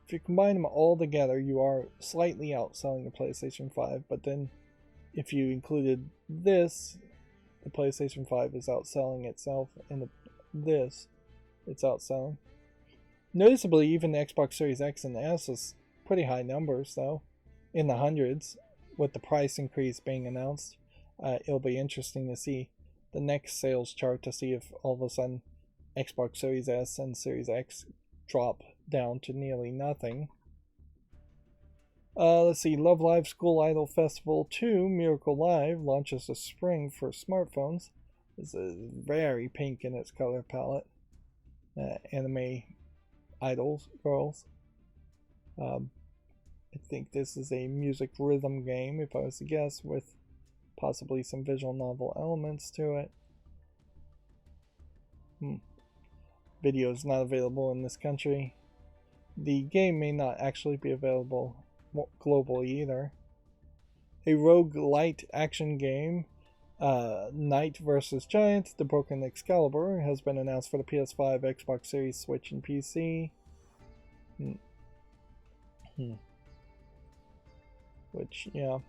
if you combine them all together, you are slightly outselling the PlayStation 5, but then if you included this, the PlayStation 5 is outselling itself, and this, it's outselling. Noticeably, even the Xbox Series X and S is pretty high numbers, though, in the hundreds, with the price increase being announced. It'll be interesting to see the next sales chart to see if all of a sudden Xbox Series S and Series X drop down to nearly nothing. Let's see, Love Live School Idol Festival 2 Miracle Live launches this spring for smartphones. It's very pink in its color palette. Anime idols, girls. I think this is a music rhythm game, if I was to guess, with possibly some visual novel elements to it. Video is not available in this country. The game may not actually be available globally either. A roguelite action game, Knight vs. Giant, The Broken Excalibur, has been announced for the PS5, Xbox Series, Switch, and PC. Which, yeah.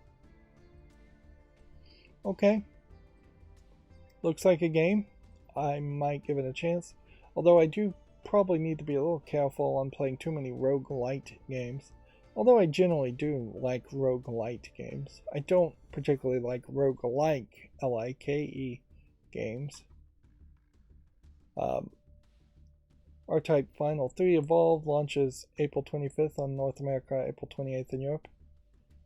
Okay. Looks like a game. I might give it a chance. Although I do probably need to be a little careful on playing too many roguelite games. Although I generally do like roguelite games. I don't particularly like roguelike, L-I-K-E, games. R-Type Final 3 Evolve launches April 25th on North America, April 28th in Europe.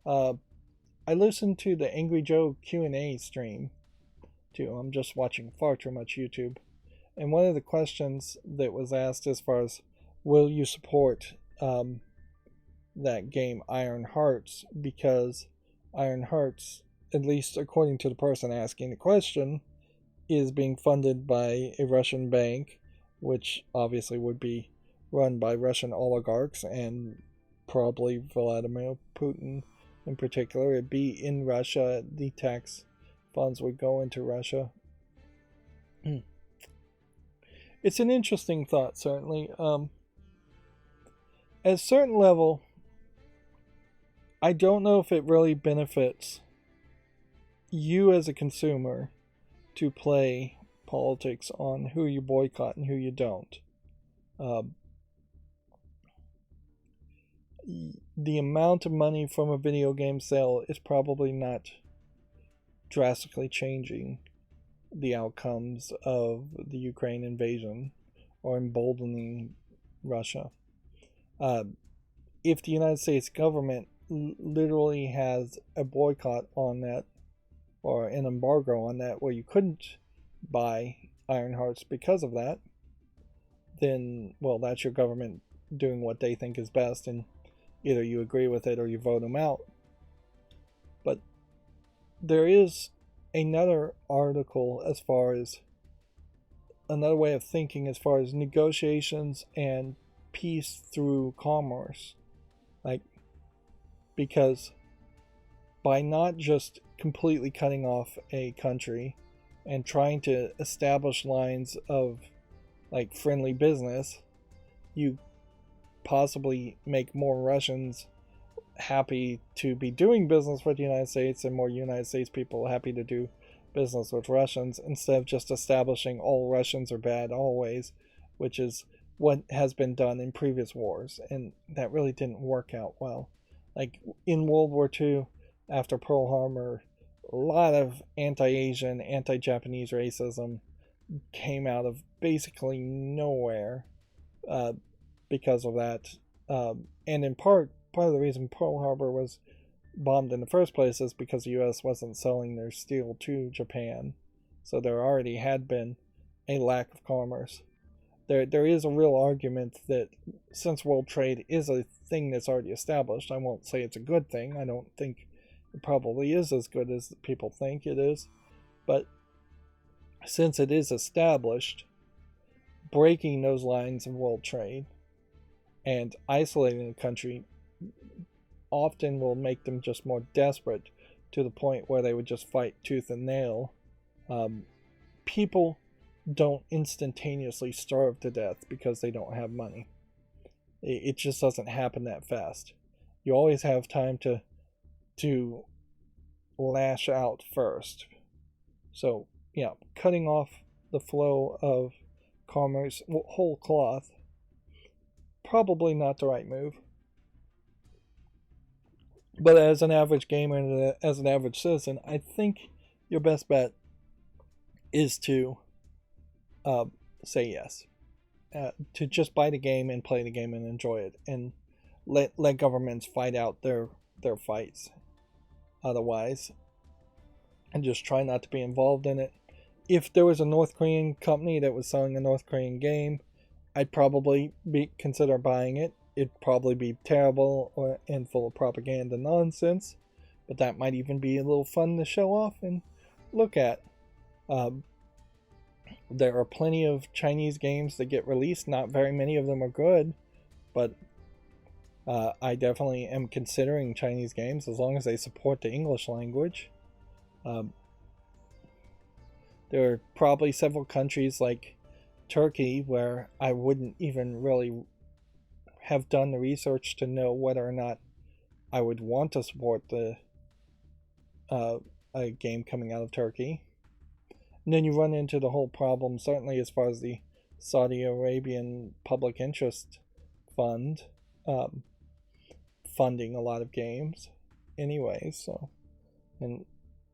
I listened to the Angry Joe Q&A stream, too. I'm just watching far too much YouTube. And one of the questions that was asked as far as, will you support that game Iron Hearts? Because Iron Hearts, at least according to the person asking the question, is being funded by a Russian bank, which obviously would be run by Russian oligarchs and probably Vladimir Putin in particular. It'd be in Russia. The tax funds would go into Russia. It's an interesting thought, certainly. At a certain level, I don't know if it really benefits you as a consumer to play politics on who you boycott and who you don't. The amount of money from a video game sale is probably not drastically changing the outcomes of the Ukraine invasion or emboldening Russia. If the United States government literally has a boycott on that, or an embargo on that, where you couldn't buy Iron Hearts because of that, then, well, that's your government doing what they think is best, and either you agree with it or you vote them out. But there is another article as far as another way of thinking as far as negotiations and peace through commerce. Because by not just completely cutting off a country and trying to establish lines of friendly business, you possibly make more Russians happy to be doing business with the United States and more United States people happy to do business with Russians, instead of just establishing all Russians are bad always, which is what has been done in previous wars, and that really didn't work out well. Like in World War II, after Pearl Harbor, a lot of anti-Asian, anti-Japanese racism came out of basically nowhere uh, because of that. And in part of the reason Pearl Harbor was bombed in the first place is because the U.S. wasn't selling their steel to Japan. So there already had been a lack of commerce. There is a real argument that since world trade is a thing that's already established, I won't say it's a good thing. I don't think it probably is as good as people think it is. But since it is established, breaking those lines of world trade and isolating the country often will make them just more desperate, to the point where they would just fight tooth and nail. People don't instantaneously starve to death because they don't have money. It just doesn't happen that fast. You always have time to lash out first. So, yeah, cutting off the flow of commerce whole cloth, probably not the right move. But as an average gamer and as an average citizen, I think your best bet is to say yes. To just buy the game and play the game and enjoy it, and let governments fight out their fights otherwise, and just try not to be involved in it. If there was a North Korean company that was selling a North Korean game, I'd probably consider buying it. It'd probably be terrible and full of propaganda nonsense, but that might even be a little fun to show off and look at. There are plenty of Chinese games that get released. Not very many of them are good, but I definitely am considering Chinese games as long as they support the English language. There are probably several countries like Turkey where I wouldn't even really have done the research to know whether or not I would want to support a game coming out of Turkey. And then you run into the whole problem, certainly as far as the Saudi Arabian Public Interest Fund funding a lot of games anyway. So, and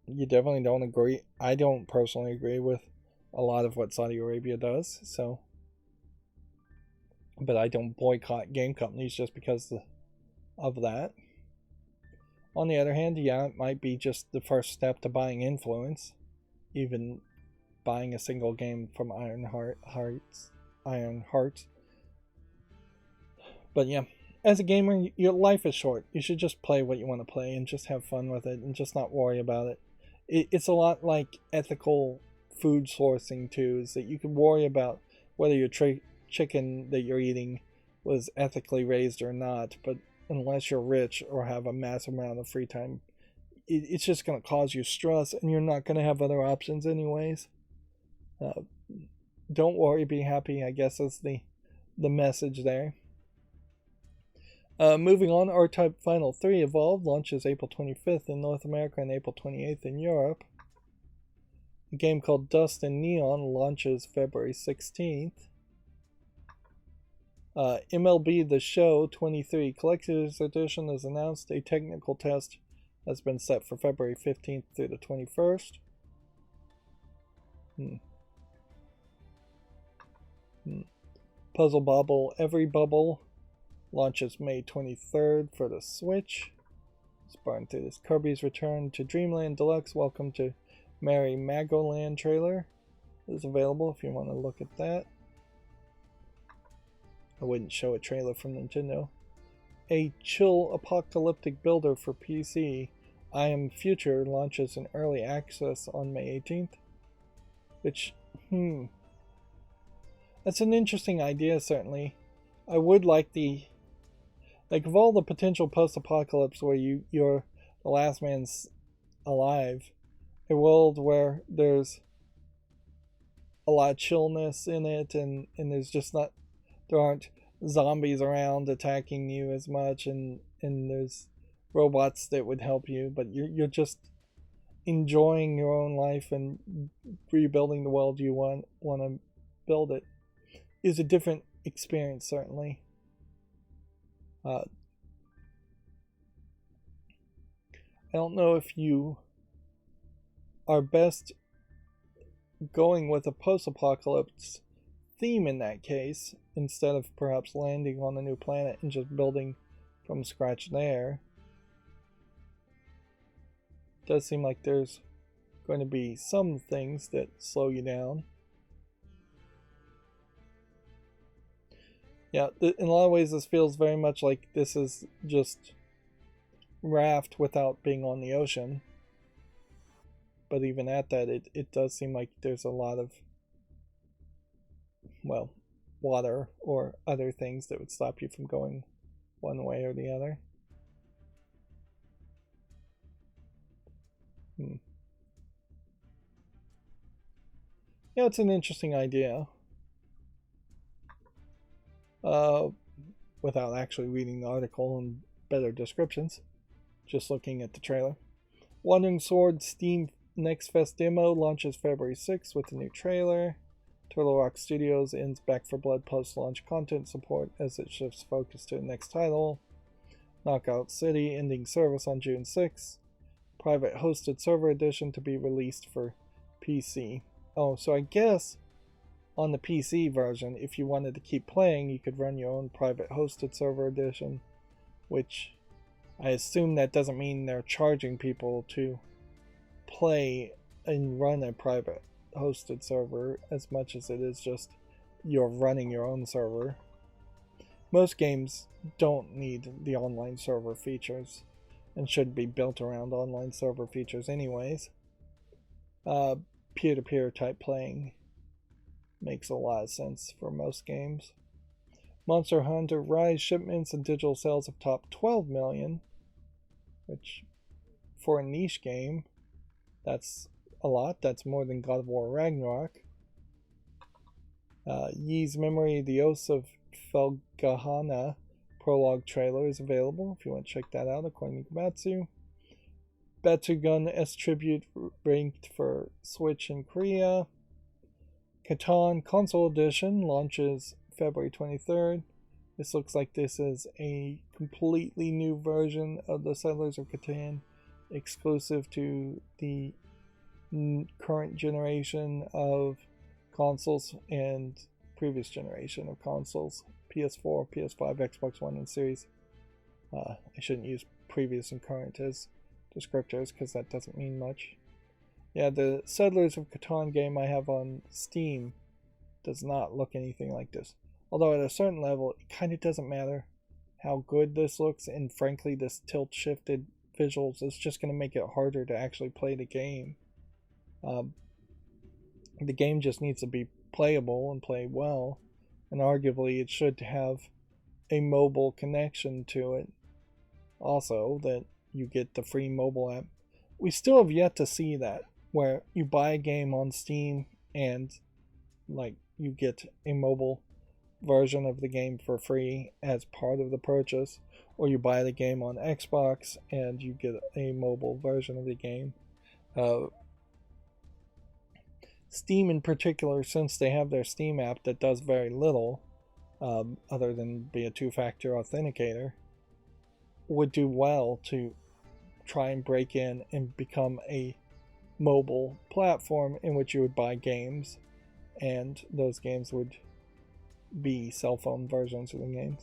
you definitely don't agree. I don't personally agree with a lot of what Saudi Arabia does. So, but I don't boycott game companies just because of that. On the other hand, yeah, it might be just the first step to buying influence, even buying a single game from Iron Heart. But yeah, as a gamer, your life is short. You should just play what you want to play and just have fun with it and just not worry about it. It's a lot like ethical food sourcing too, is that you can worry about whether your chicken that you're eating was ethically raised or not, but unless you're rich or have a massive amount of free time, it's just going to cause you stress, and you're not going to have other options anyways. Don't worry, be happy, I guess is the message there. Moving on, R-Type Final 3 Evolved launches April 25th in North America and April 28th in Europe. A game called Dust and Neon launches February 16th. MLB The Show 23 Collector's Edition is announced. A technical test has been set for February 15th through the 21st. Puzzle Bobble Every Bubble launches May 23rd for the Switch. Spartan through this Kirby's Return to Dreamland Deluxe Welcome to Merry Magoland trailer is available if you want to look at that. I wouldn't show a trailer from Nintendo. A chill apocalyptic builder for PC, I Am Future, launches in early access on May 18th. Which, that's an interesting idea, certainly. I would like of all the potential post-apocalypse where you're the last man's alive, a world where there's a lot of chillness in it, and there's just not, there aren't zombies around attacking you as much, and there's robots that would help you, but you're just enjoying your own life and rebuilding the world you want to build. It is a different experience, certainly. I don't know if you are best going with a post-apocalypse theme in that case, instead of perhaps landing on a new planet and just building from scratch there. It does seem like there's going to be some things that slow you down. Yeah, in a lot of ways this feels very much like this is just Raft without being on the ocean. But even at that, it does seem like there's a lot of, well, water or other things that would stop you from going one way or the other. Yeah, it's an interesting idea. Without actually reading the article and better descriptions, just looking at the trailer. Wandering Sword Steam Next Fest demo launches February 6th with a new trailer. Turtle Rock Studios ends Back 4 Blood post-launch content support as it shifts focus to the next title. Knockout City ending service on June 6th. Private hosted server edition to be released for PC. Oh, so I guess on the PC version, if you wanted to keep playing, you could run your own private hosted server edition, which I assume that doesn't mean they're charging people to play and run a private hosted server as much as it is just you're running your own server. Most games don't need the online server features and should be built around online server features anyways. Peer-to-peer type playing makes a lot of sense for most games. Monster Hunter Rise shipments and digital sales have topped 12 million, which for a niche game, that's a lot. That's more than God of War Ragnarok. Ys Memory, The Oaths of Felgahana prologue trailer is available if you want to check that out, according to Komatsu. Batugun S Tribute ranked for Switch in Korea. Catan Console Edition launches February 23rd. This looks like this is a completely new version of the Settlers of Catan, exclusive to the current generation of consoles and previous generation of consoles, PS4, PS5, Xbox One, and Series. I shouldn't use previous and current as descriptors because that doesn't mean much. Yeah, the Settlers of Catan game I have on Steam does not look anything like this. Although at a certain level, it kind of doesn't matter how good this looks, and frankly, this tilt-shifted visuals is just going to make it harder to actually play the game. The game just needs to be playable and play well, and arguably it should have a mobile connection to it. Also, that you get the free mobile app. We still have yet to see that, where you buy a game on Steam and like you get a mobile version of the game for free as part of the purchase, or you buy the game on Xbox and you get a mobile version of the game. Steam in particular, since they have their Steam app that does very little other than be a two-factor authenticator, would do well to try and break in and become a mobile platform in which you would buy games, and those games would be cell phone versions of the games.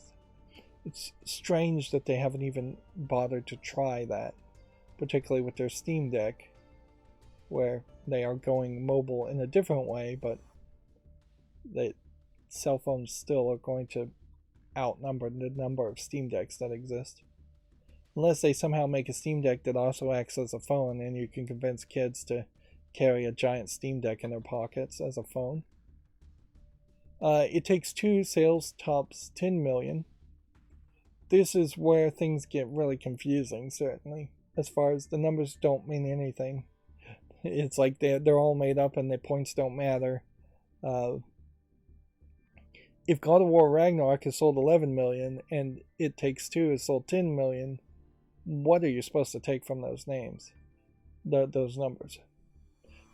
It's strange that they haven't even bothered to try that, particularly with their Steam Deck, where they are going mobile in a different way, but the cell phones still are going to outnumber the number of Steam Decks that exist. Unless they somehow make a Steam Deck that also acts as a phone, and you can convince kids to carry a giant Steam Deck in their pockets as a phone. It Takes Two sales tops 10 million. This is where things get really confusing, certainly, as far as the numbers don't mean anything. It's like they're all made up and the points don't matter. if God of War Ragnarok has sold 11 million and It Takes Two has sold 10 million, what are you supposed to take from those names? Those numbers?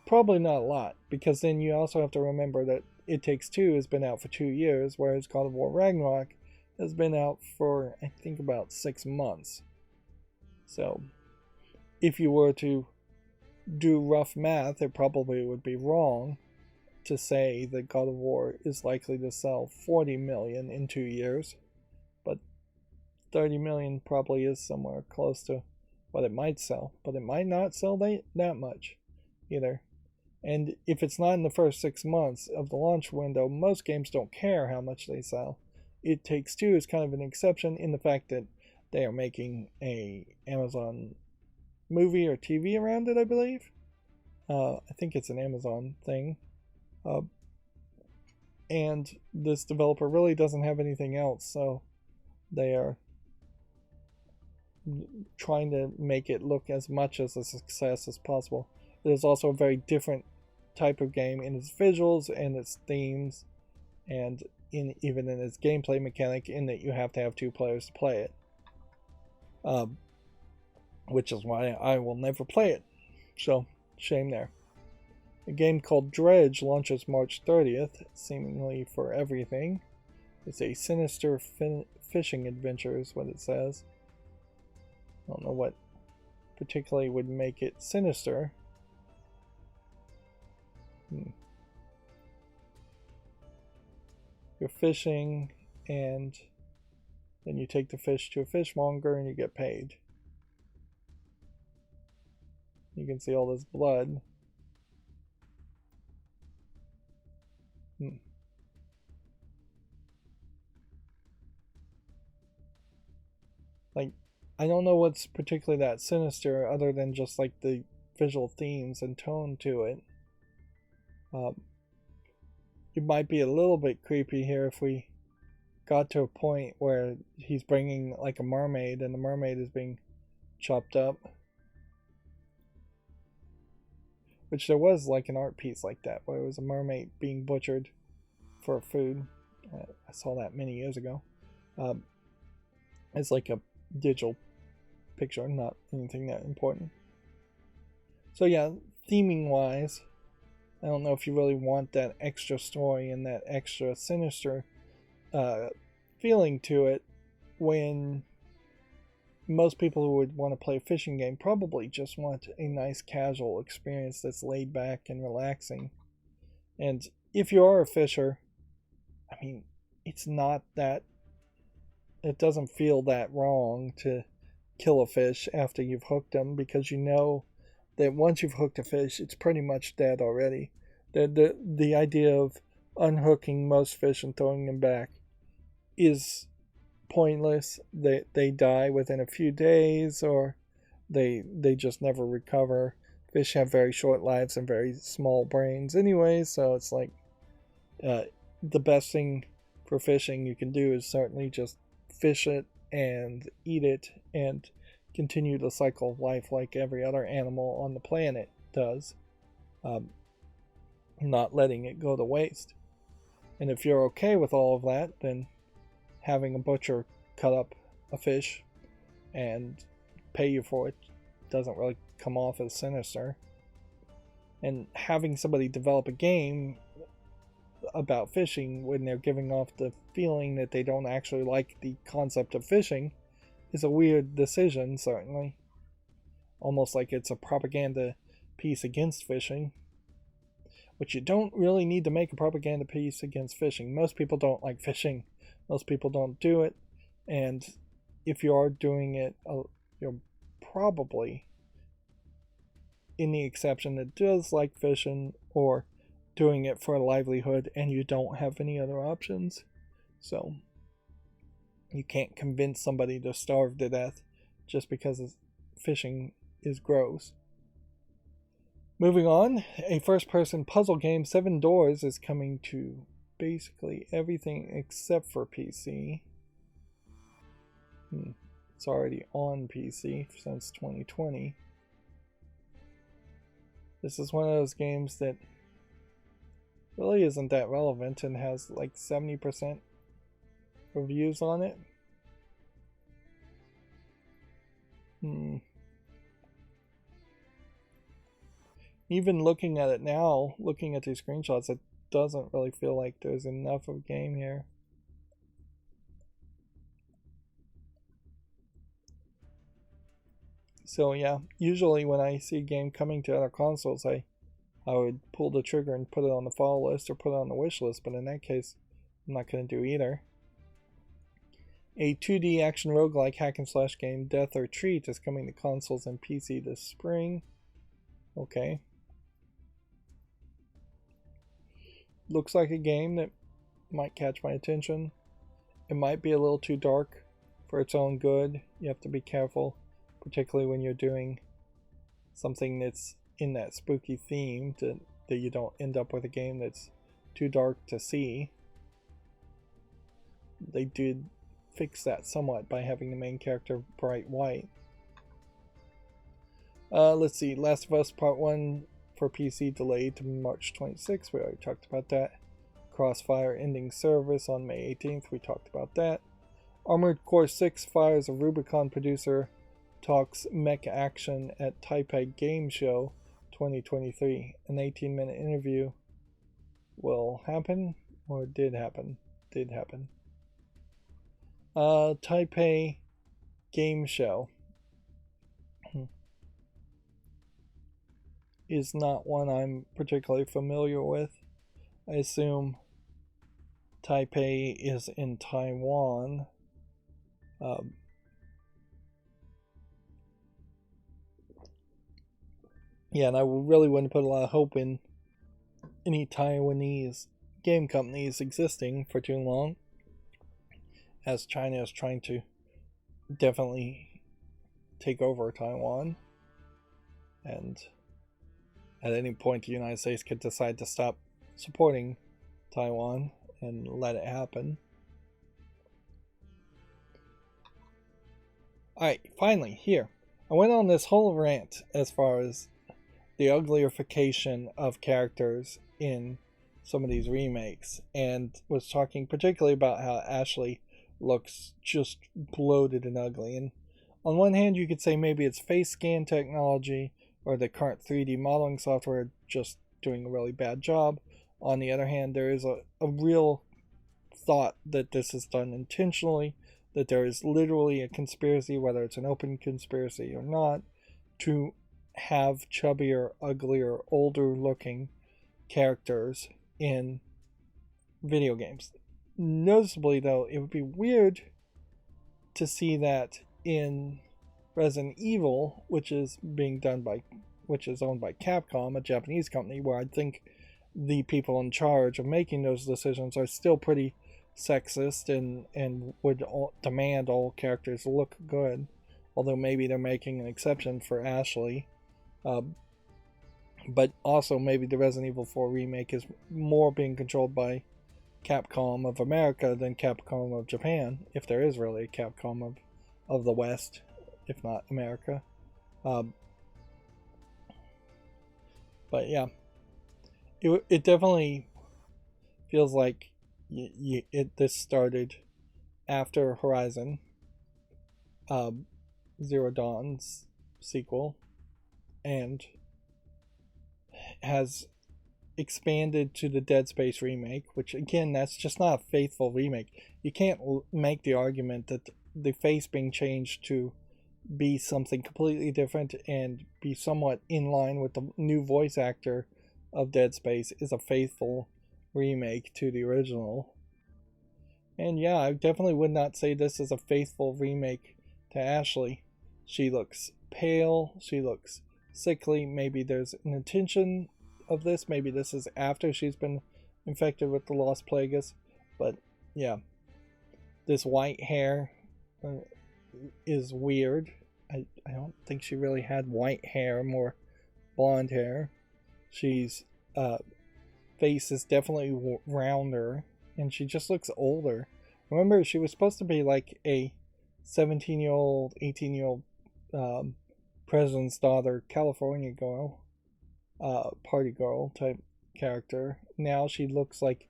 Probably not a lot, because then you also have to remember that It Takes Two has been out for 2 years, whereas God of War Ragnarok has been out for, I think, about 6 months. So, if you were to do rough math, it probably would be wrong to say that God of War is likely to sell 40 million in 2 years, but 30 million probably is somewhere close to what it might sell, but it might not sell that much either. And if it's not in the first 6 months of the launch window, most games don't care how much they sell. It Takes Two is kind of an exception in the fact that they are making a Amazon movie or TV around it, I believe. I think it's an Amazon thing. And this developer really doesn't have anything else, so they are trying to make it look as much as a success as possible. It is also a very different type of game in its visuals and its themes, and even in its gameplay mechanic, in that you have to have 2 players to play it. Which is why I will never play it. So, shame there. A game called Dredge launches March 30th, seemingly for everything. It's a sinister fishing adventure, is what it says. I don't know what particularly would make it sinister. You're fishing, and then you take the fish to a fishmonger and you get paid. You can see all this blood. Like, I don't know what's particularly that sinister other than just like the visual themes and tone to it. It might be a little bit creepy here if we got to a point where he's bringing like a mermaid and the mermaid is being chopped up. Which there was like an art piece like that where it was a mermaid being butchered for food. I saw that many years ago. It's like a digital picture, not anything that important. So yeah, theming wise, I don't know if you really want that extra story and that extra sinister feeling to it when most people who would want to play a fishing game probably just want a nice casual experience that's laid back and relaxing. And if you are a fisher, I mean, it's not that, it doesn't feel that wrong to kill a fish after you've hooked them, because you know that once you've hooked a fish, it's pretty much dead already. The idea of unhooking most fish and throwing them back is pointless. They die within a few days, or they just never recover. Fish have very short lives and very small brains anyway, so it's like the best thing for fishing you can do is certainly just fish it and eat it and continue the cycle of life like every other animal on the planet does, not letting it go to waste. And if you're okay with all of that, then having a butcher cut up a fish and pay you for it doesn't really come off as sinister. And having somebody develop a game about fishing when they're giving off the feeling that they don't actually like the concept of fishing is a weird decision, certainly. Almost like it's a propaganda piece against fishing. But you don't really need to make a propaganda piece against fishing. Most people don't like fishing. Most people don't do it. And if you are doing it, you're probably in the exception that does like fishing or doing it for a livelihood and you don't have any other options. So you can't convince somebody to starve to death just because fishing is gross. Moving on, a first-person puzzle game, 7 Doors, is coming to basically everything except for PC. It's already on PC since 2020. This is one of those games that really isn't that relevant and has like 70% reviews on it. Even looking at it now, looking at these screenshots, it doesn't really feel like there's enough of a game here. So yeah, usually when I see a game coming to other consoles, I would pull the trigger and put it on the follow list or put it on the wish list, but in that case, I'm not going to do either. A 2D action roguelike hack and slash game, Death or Treat, is coming to consoles and PC this spring. Okay. Looks like a game that might catch my attention. It might be a little too dark for its own good. You have to be careful, particularly when you're doing something that's in that spooky theme, that you don't end up with a game that's too dark to see. They did fix that somewhat by having the main character bright white. Let's see, Last of Us Part 1 for PC delayed to March 26th. We already talked about that. Crossfire ending service on May 18th. We talked about that. Armored Core 6 fires a Rubicon producer, talks mech action at Taipei Game Show 2023. An 18-minute interview will happen, or did happen. Did happen. Taipei Game Show is not one I'm particularly familiar with. I assume Taipei is in Taiwan. Yeah, and I really wouldn't put a lot of hope in any Taiwanese game companies existing for too long, as China is trying to definitely take over Taiwan, and at any point the United States could decide to stop supporting Taiwan and let it happen. Alright, finally, here. I went on this whole rant as far as the uglierification of characters in some of these remakes, and was talking particularly about how Ashley looks just bloated and ugly. And on one hand, you could say maybe it's face scan technology or the current 3D modeling software just doing a really bad job. On the other hand, there is a real thought that this is done intentionally, that there is literally a conspiracy, whether it's an open conspiracy or not, to have chubbier, uglier, older looking characters in video games. Noticeably, though, it would be weird to see that in Resident Evil, which is owned by Capcom, a Japanese company, where I think the people in charge of making those decisions are still pretty sexist and would demand all characters look good, although maybe they're making an exception for Ashley. But also maybe the Resident Evil 4 remake is more being controlled by Capcom of America than Capcom of Japan, if there is really a Capcom of the West, if not America. But yeah, it definitely feels like this started after Horizon Zero Dawn's sequel, and has expanded to the Dead Space remake, which again, that's just not a faithful remake. You can't make the argument that the face being changed to be something completely different and be somewhat in line with the new voice actor of Dead Space is a faithful remake to the original. And yeah, I definitely would not say this is a faithful remake to Ashley. She looks pale, she looks sickly. Maybe there's an intention of this, maybe this is after she's been infected with the Lost Plagueis, but yeah, this white hair is weird. I don't think she really had white hair, more blonde hair. She's face is definitely rounder, and she just looks older. Remember, she was supposed to be like a 17-year-old, 18-year-old president's daughter, California girl, party girl type character. Now she looks like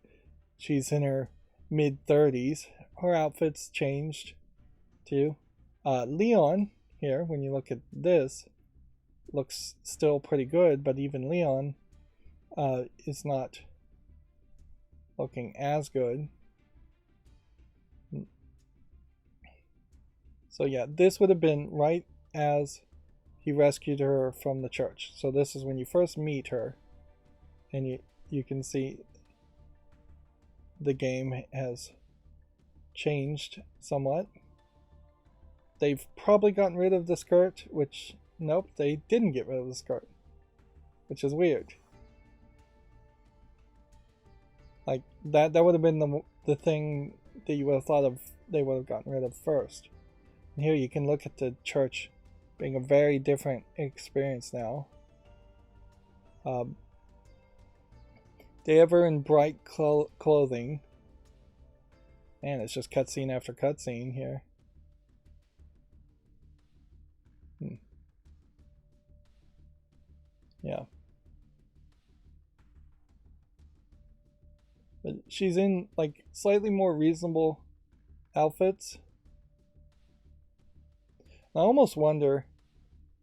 she's in her mid-30s. Her outfit's changed too. Leon here, when you look at this, looks still pretty good, but even Leon is not looking as good. So yeah, this would have been right as he rescued her from the church. So this is when you first meet her, and you can see the game has changed somewhat. They've probably gotten rid of the skirt, which, nope, they didn't get rid of the skirt, which is weird. Like, that would have been the thing that you would have thought of they would have gotten rid of first. And here you can look at the church being a very different experience now. They ever in bright clothing. Man, it's just cutscene after cutscene here. Yeah. But she's in like slightly more reasonable outfits. I almost wonder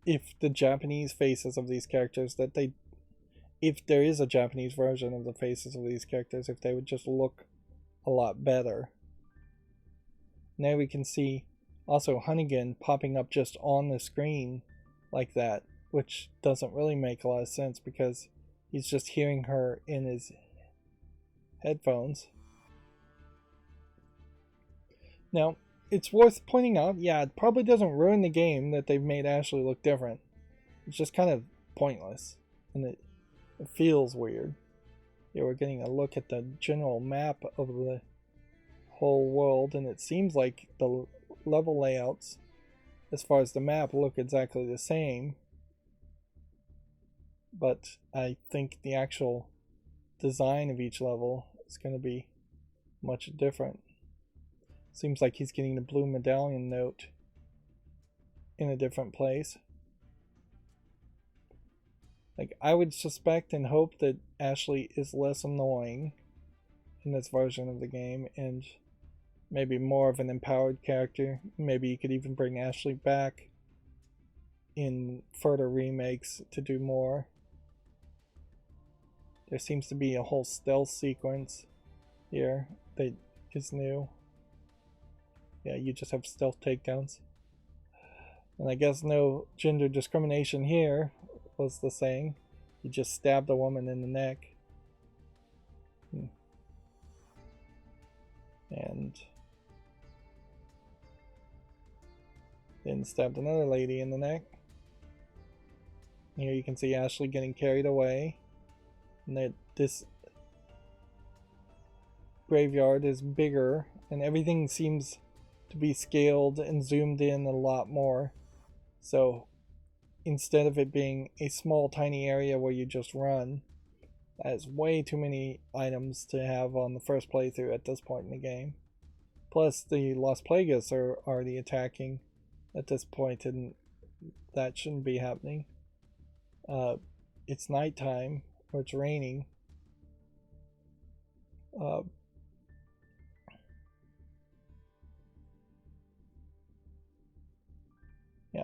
if the Japanese faces of these characters if there is a Japanese version of the faces of these characters, if they would just look a lot better. Now we can see also Hunnigan popping up just on the screen like that, which doesn't really make a lot of sense because he's just hearing her in his headphones. Now, it's worth pointing out, yeah, it probably doesn't ruin the game that they've made Ashley look different. It's just kind of pointless, and it feels weird. Yeah, we're getting a look at the general map of the whole world, and it seems like the level layouts, as far as the map, look exactly the same. But I think the actual design of each level is going to be much different. Seems like he's getting the blue medallion note in a different place. Like, I would suspect and hope that Ashley is less annoying in this version of the game and maybe more of an empowered character. Maybe you could even bring Ashley back in further remakes to do more. There seems to be a whole stealth sequence here that is new. Yeah, you just have stealth takedowns. And I guess no gender discrimination here was the saying. You just stabbed a woman in the neck. And then stabbed another lady in the neck. Here you can see Ashley getting carried away. And that this graveyard is bigger, and everything seems to be scaled and zoomed in a lot more. So instead of it being a small tiny area where you just run, that is way too many items to have on the first playthrough at this point in the game. Plus the Las Plagas are already attacking at this point, and that shouldn't be happening. It's nighttime, or it's raining. Yeah.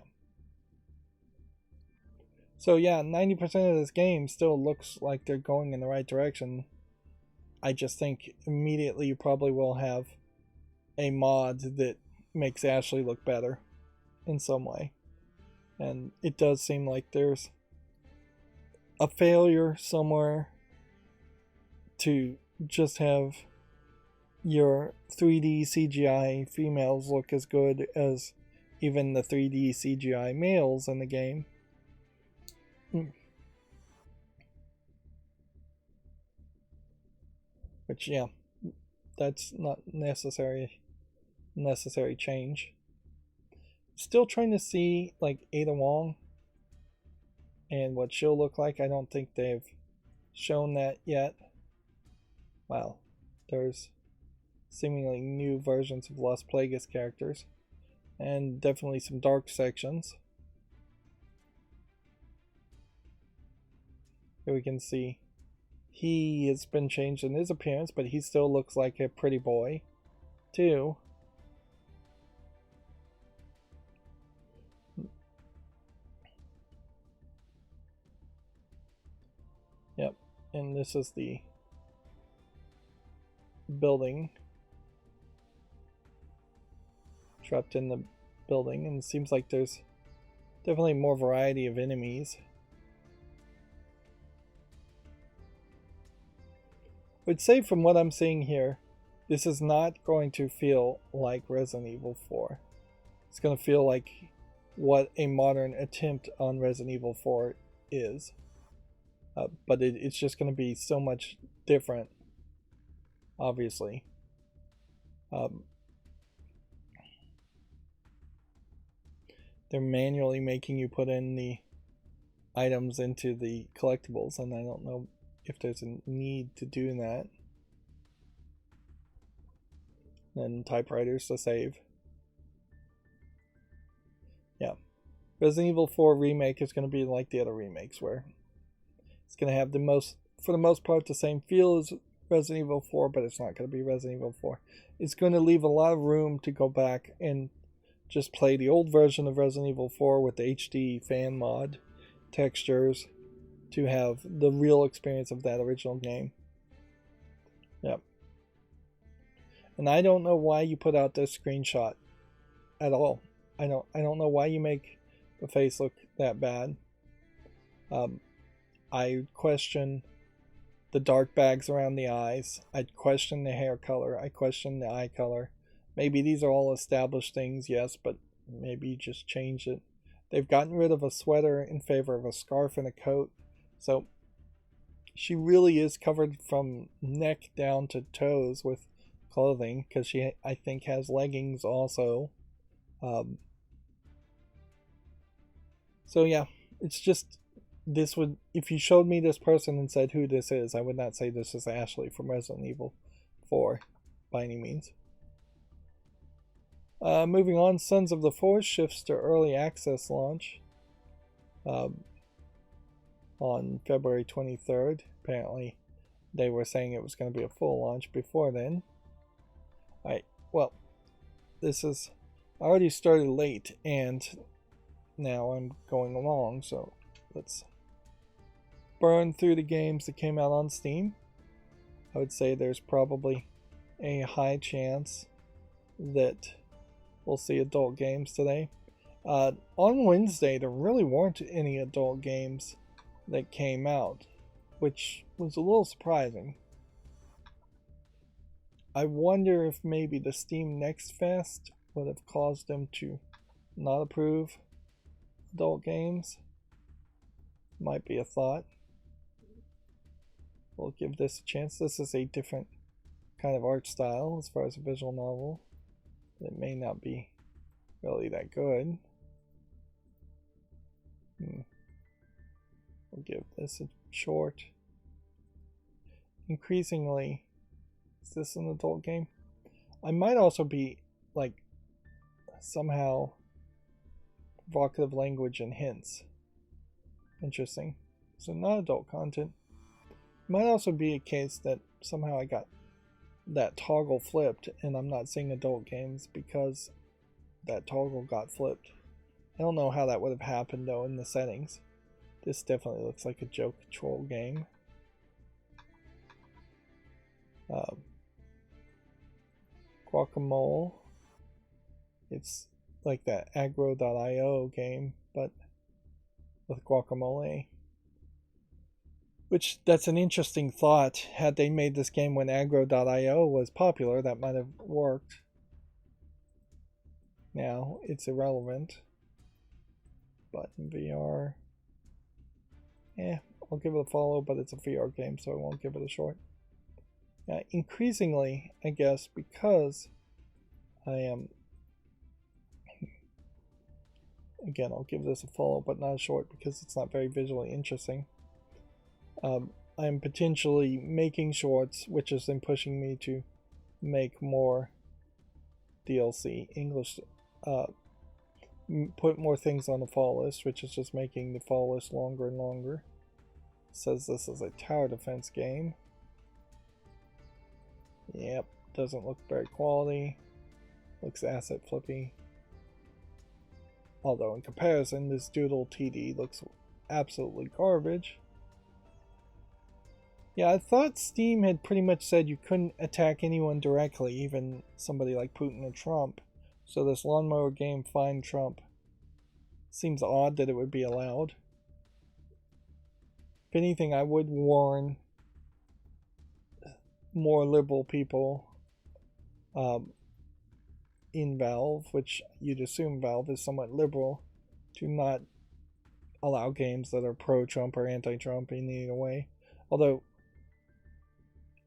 So yeah, 90% of this game still looks like they're going in the right direction. I just think immediately you probably will have a mod that makes Ashley look better in some way. And it does seem like there's a failure somewhere to just have your 3D CGI females look as good as even the 3D CGI males in the game. Which, yeah, that's not necessary change. Still trying to see like Ada Wong and what she'll look like. I don't think they've shown that yet. Wow, there's seemingly new versions of Las Plagas characters, and definitely some dark sections. Here we can see he has been changed in his appearance, but he still looks like a pretty boy, too. Yep, and this is the building. Trapped in the building, and it seems like there's definitely more variety of enemies. I would say from what I'm seeing here, this is not going to feel like Resident Evil 4. It's going to feel like what a modern attempt on Resident Evil 4 is. But it's just going to be so much different, obviously. They're manually making you put in the items into the collectibles, and I don't know if there's a need to do that. And typewriters to save. Yeah. Resident Evil 4 Remake is going to be like the other remakes, where it's going to have for the most part, the same feel as Resident Evil 4, but it's not going to be Resident Evil 4. It's going to leave a lot of room to go back and just play the old version of Resident Evil 4 with the HD fan mod textures to have the real experience of that original game. Yep. And I don't know why you put out this screenshot at all. I don't know why you make the face look that bad. I question the dark bags around the eyes. I question the hair color. I question the eye color. Maybe these are all established things, yes, but maybe you just change it. They've gotten rid of a sweater in favor of a scarf and a coat. So she really is covered from neck down to toes with clothing, because she, I think, has leggings also. So yeah, it's just, this would, if you showed me this person and said who this is, I would not say this is Ashley from Resident Evil 4 by any means. Moving on, Sons of the Force shifts to early access launch on February 23rd. Apparently, they were saying it was going to be a full launch before then. Alright, well, this is, I already started late, and now I'm going along, so let's burn through the games that came out on Steam. I would say there's probably a high chance that we'll see adult games today. On Wednesday, there really weren't any adult games that came out, which was a little surprising. I wonder if maybe the Steam Next Fest would have caused them to not approve adult games. Might be a thought. We'll give this a chance. This is a different kind of art style as far as a visual novel. It may not be really that good. We'll give this a short. Increasingly, is this an adult game? I might also be like somehow provocative language and hints. Interesting. So not adult content. Might also be a case that somehow I got that toggle flipped and I'm not seeing adult games because that toggle got flipped. I don't know how that would have happened though in the settings. This definitely looks like a joke control game. Guacamole. It's like that aggro.io game, but with guacamole. Which, that's an interesting thought. Had they made this game when aggro.io was popular, that might have worked. Now, it's irrelevant. Button VR. I'll give it a follow, but it's a VR game, so I won't give it a short. Increasingly, I guess, because I am... Again, I'll give this a follow, but not a short, because it's not very visually interesting. I'm potentially making shorts, which is then pushing me to make more DLC English, put more things on the fall list, which is just making the fall list longer and longer. says this is a tower defense game. Yep, doesn't look very quality. Looks asset flippy. Although in comparison, this Duel TD looks absolutely garbage. Yeah, I thought Steam had pretty much said you couldn't attack anyone directly, even somebody like Putin or Trump. So this lawnmower game, Find Trump, seems odd that it would be allowed. If anything, I would warn more liberal people in Valve, which you'd assume Valve is somewhat liberal, to not allow games that are pro-Trump or anti-Trump in either way. Although,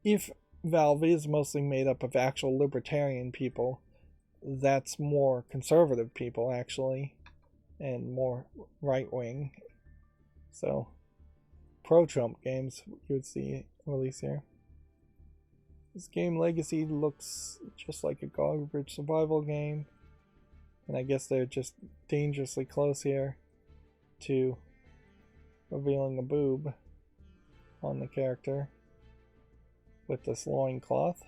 if Valve is mostly made up of actual libertarian people, that's more conservative people, actually, and more right-wing. So, pro-Trump games you would see release here. This game Legacy looks just like a garbage survival game, and I guess they're just dangerously close here to revealing a boob on the character with this loincloth,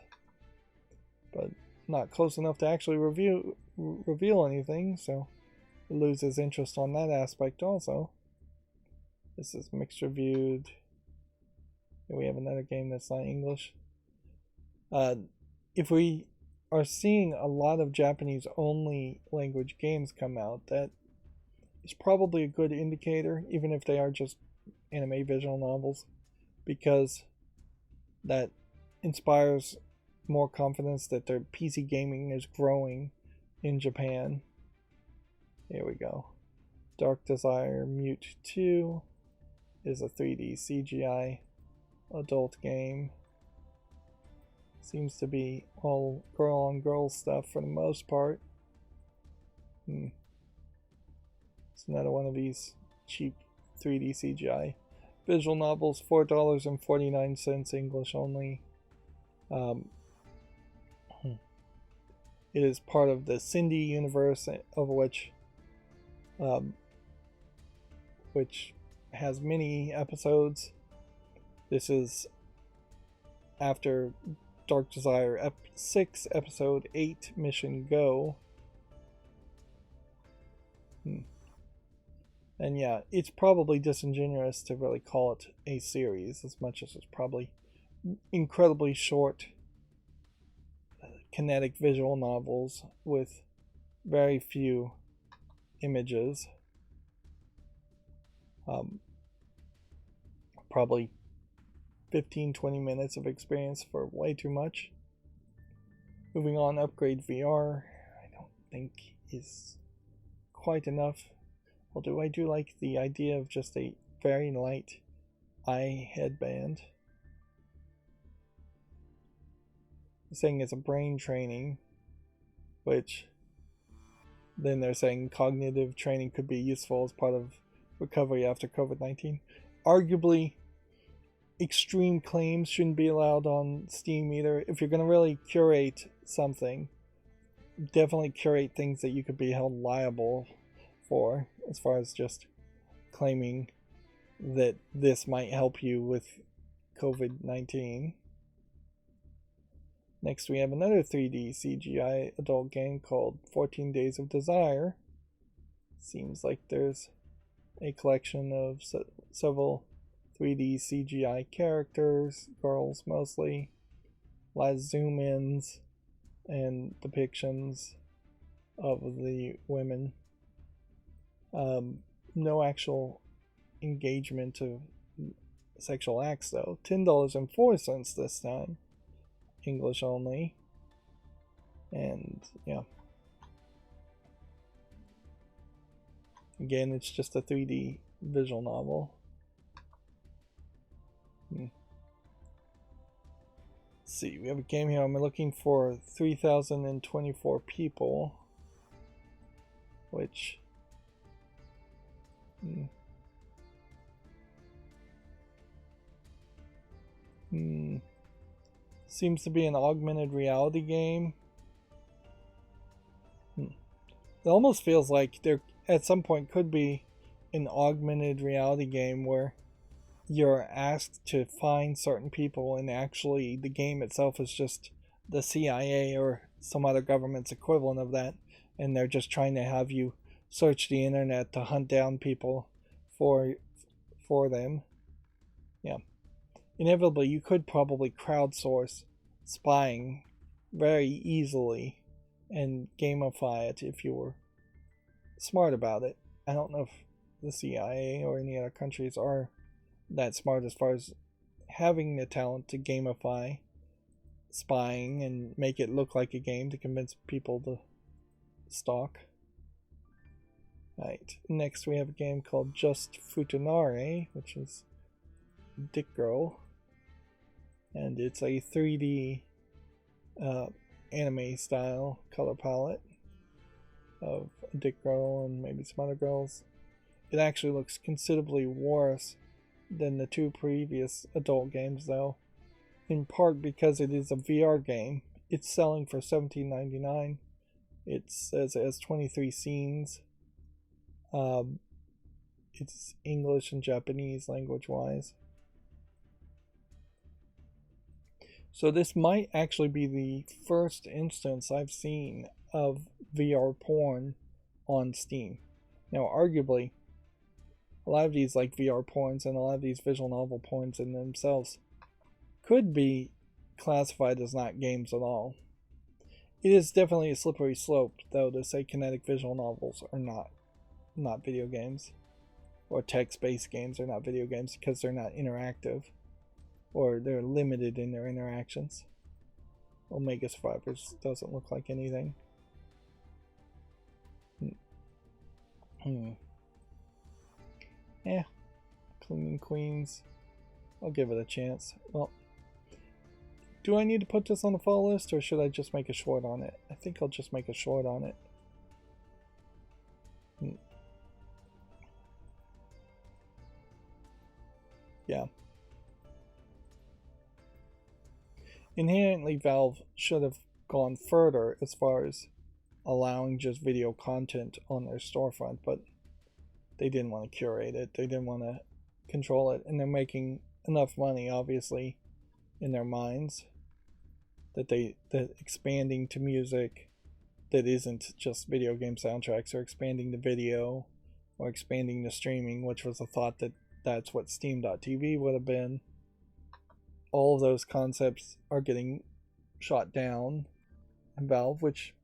but not close enough to actually reveal anything, so it loses interest on that aspect also. This is mixed reviewed. Here we have another game that's not English. If we are seeing a lot of Japanese only language games come out, that is probably a good indicator, even if they are just anime visual novels, because that inspires more confidence that their PC gaming is growing in Japan. Here we go. Dark Desire Mute 2 is a 3D CGI adult game. Seems to be all girl on girl stuff for the most part. It's another one of these cheap 3D CGI visual novels, $4.49 English only. It is part of the Cindy universe, of which has many episodes. This is after Dark Desire 6, Episode 8, Mission Go. And yeah, it's probably disingenuous to really call it a series, as much as it's probably incredibly short kinetic visual novels with very few images. Probably 15-20 minutes of experience for way too much. Moving on, Upgrade VR, I don't think is quite enough. Although I do like the idea of just a very light eye headband. They're saying it's a brain training, which then they're saying cognitive training could be useful as part of recovery after COVID-19. Arguably, extreme claims shouldn't be allowed on Steam either. If you're going to really curate something, definitely curate things that you could be held liable for, as far as just claiming that this might help you with COVID-19. Next we have another 3D CGI adult game called 14 Days of Desire. Seems like there's a collection of several 3D CGI characters, girls mostly, a lot of zoom-ins and depictions of the women. No actual engagement of sexual acts though. $10.04 this time. English only. And yeah. Again, it's just a 3D visual novel. Let's see, we have a game here. I'm looking for 3,024 people, which seems to be an augmented reality game. It almost feels like there at some point could be an augmented reality game where you're asked to find certain people, and actually the game itself is just the CIA or some other government's equivalent of that, and they're just trying to have you search the internet to hunt down people for them. Yeah. Inevitably, you could probably crowdsource spying very easily and gamify it if you were smart about it. I don't know if the CIA or any other countries are that smart as far as having the talent to gamify spying and make it look like a game to convince people to stalk. Right, next we have a game called Just Futanare, which is Dick Girl, and it's a 3D anime style color palette of a Dick Girl and maybe some other girls. It actually looks considerably worse than the two previous adult games, though, in part because it is a VR game. It's selling for $17.99. It says it has 23 scenes. It's English and Japanese language wise. So this might actually be the first instance I've seen of VR porn on Steam. Now, arguably, a lot of these like VR porns and a lot of these visual novel porns in themselves could be classified as not games at all. It is definitely a slippery slope, though, to say kinetic visual novels are not video games, or text-based games are not video games because they're not interactive, or they're limited in their interactions. Omega Survivors doesn't look like anything. Yeah, Clinging Queens. I'll give it a chance. Well, do I need to put this on the fall list, or should I just make a short on it? I think I'll just make a short on it. Yeah. Inherently, Valve should have gone further as far as allowing just video content on their storefront, but they didn't want to curate it. They didn't want to control it, and they're making enough money, obviously, in their minds that expanding to music that isn't just video game soundtracks, or expanding to video, or expanding to streaming, which was a thought that's what Steam.tv would have been. All of those concepts are getting shot down in Valve, which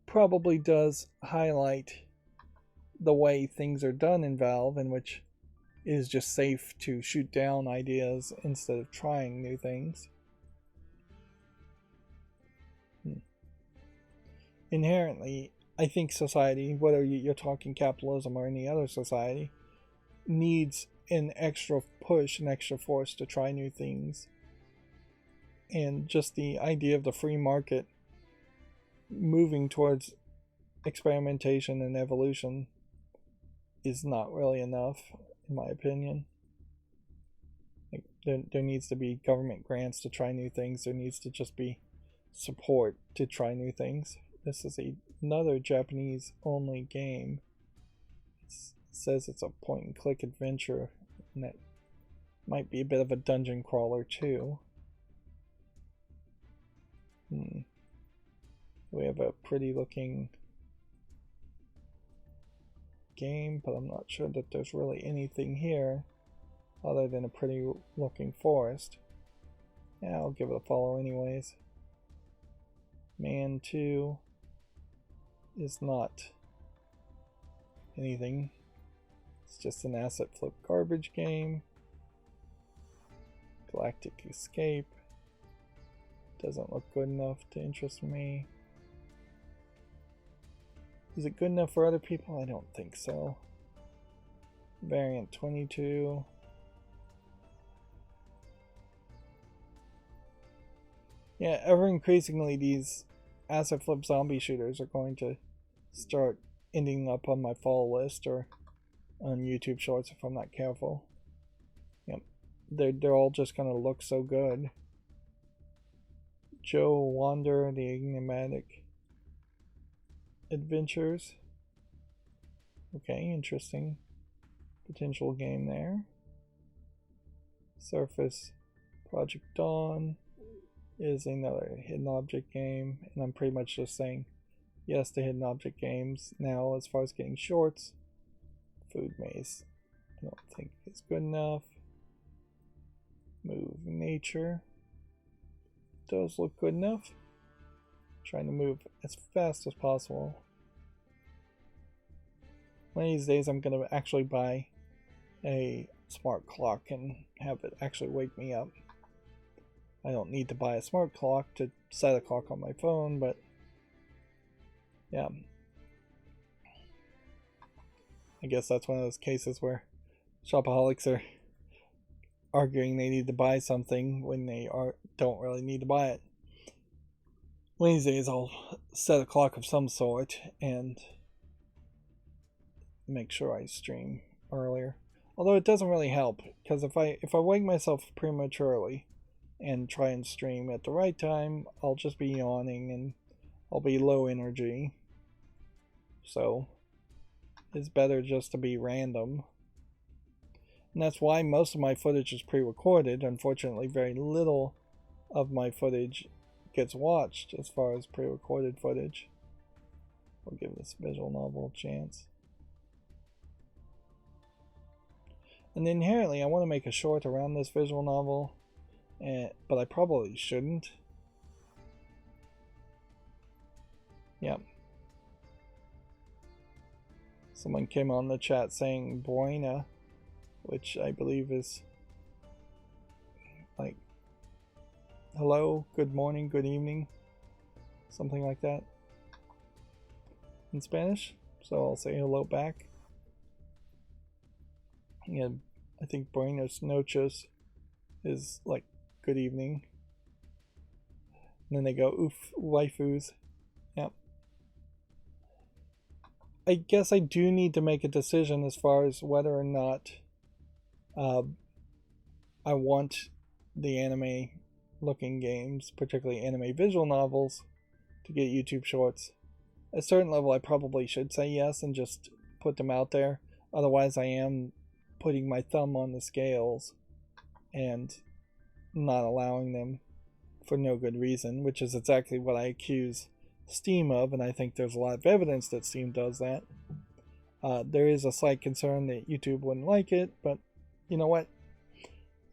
probably does highlight the way things are done in Valve, in which it is just safe to shoot down ideas instead of trying new things. Inherently, I think society, whether you're talking capitalism or any other society, needs an extra push, an extra force to try new things. And just the idea of the free market moving towards experimentation and evolution is not really enough, in my opinion. Like, there needs to be government grants to try new things. There needs to just be support to try new things. This is another Japanese only game. It says it's a point and click adventure, and that might be a bit of a dungeon crawler too. We have a pretty looking game, but I'm not sure that there's really anything here other than a pretty looking forest. Yeah, I'll give it a follow anyways. Man 2 is not anything. It's just an asset flip garbage game. Galactic Escape doesn't look good enough to interest me. Is it good enough for other people? I don't think so. Variant 22. Yeah, ever increasingly these asset flip zombie shooters are going to start ending up on my fall list or on YouTube Shorts if I'm not careful. Yep, they're all just gonna look so good. Joe Wander, the Enigmatic Adventures. Okay, interesting potential game there. Surface. Project Dawn is another hidden object game, and I'm pretty much just saying yes to hidden object games. Now, as far as getting shorts, Food Maze I don't think is good enough. Move Nature does look good enough. Trying to move as fast as possible. One of these days I'm going to actually buy a smart clock and have it actually wake me up. I don't need to buy a smart clock to set a clock on my phone, but yeah. I guess that's one of those cases where shopaholics are arguing they need to buy something when they don't really need to buy it. One of these days I'll set a clock of some sort and make sure I stream earlier. Although it doesn't really help, because if I wake myself prematurely and try and stream at the right time, I'll just be yawning and I'll be low energy. So it's better just to be random. And that's why most of my footage is pre-recorded. Unfortunately, very little of my footage gets watched as far as pre-recorded footage. We'll give this visual novel a chance. And inherently, I want to make a short around this visual novel, but I probably shouldn't. Yep. Someone came on the chat saying Buena, which I believe is like hello, good morning, good evening, something like that in Spanish. So I'll say hello back. And I think Buenos noches is like good evening. And then they go, oof, waifus. Yep. I guess I do need to make a decision as far as whether or not I want the anime looking games, particularly anime visual novels, to get YouTube shorts. At a certain level, I probably should say yes and just put them out there. Otherwise, I am putting my thumb on the scales and not allowing them for no good reason, which is exactly what I accuse Steam of, and I think there's a lot of evidence that Steam does that. There is a slight concern that YouTube wouldn't like it, but you know what?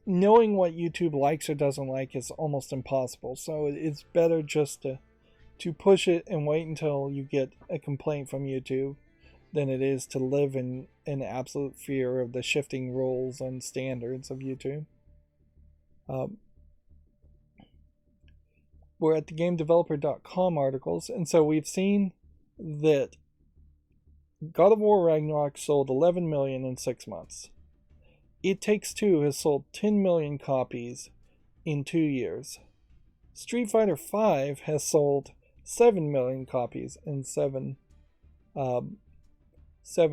Knowing what YouTube likes or doesn't like is almost impossible, so it's better just to push it and wait until you get a complaint from YouTube than it is to live in absolute fear of the shifting rules and standards of YouTube. We're at the GameDeveloper.com articles, and so we've seen that God of War Ragnarok sold 11 million in 6 months. It Takes Two has sold 10 million copies in 2 years. Street Fighter V has sold 7 million copies in 7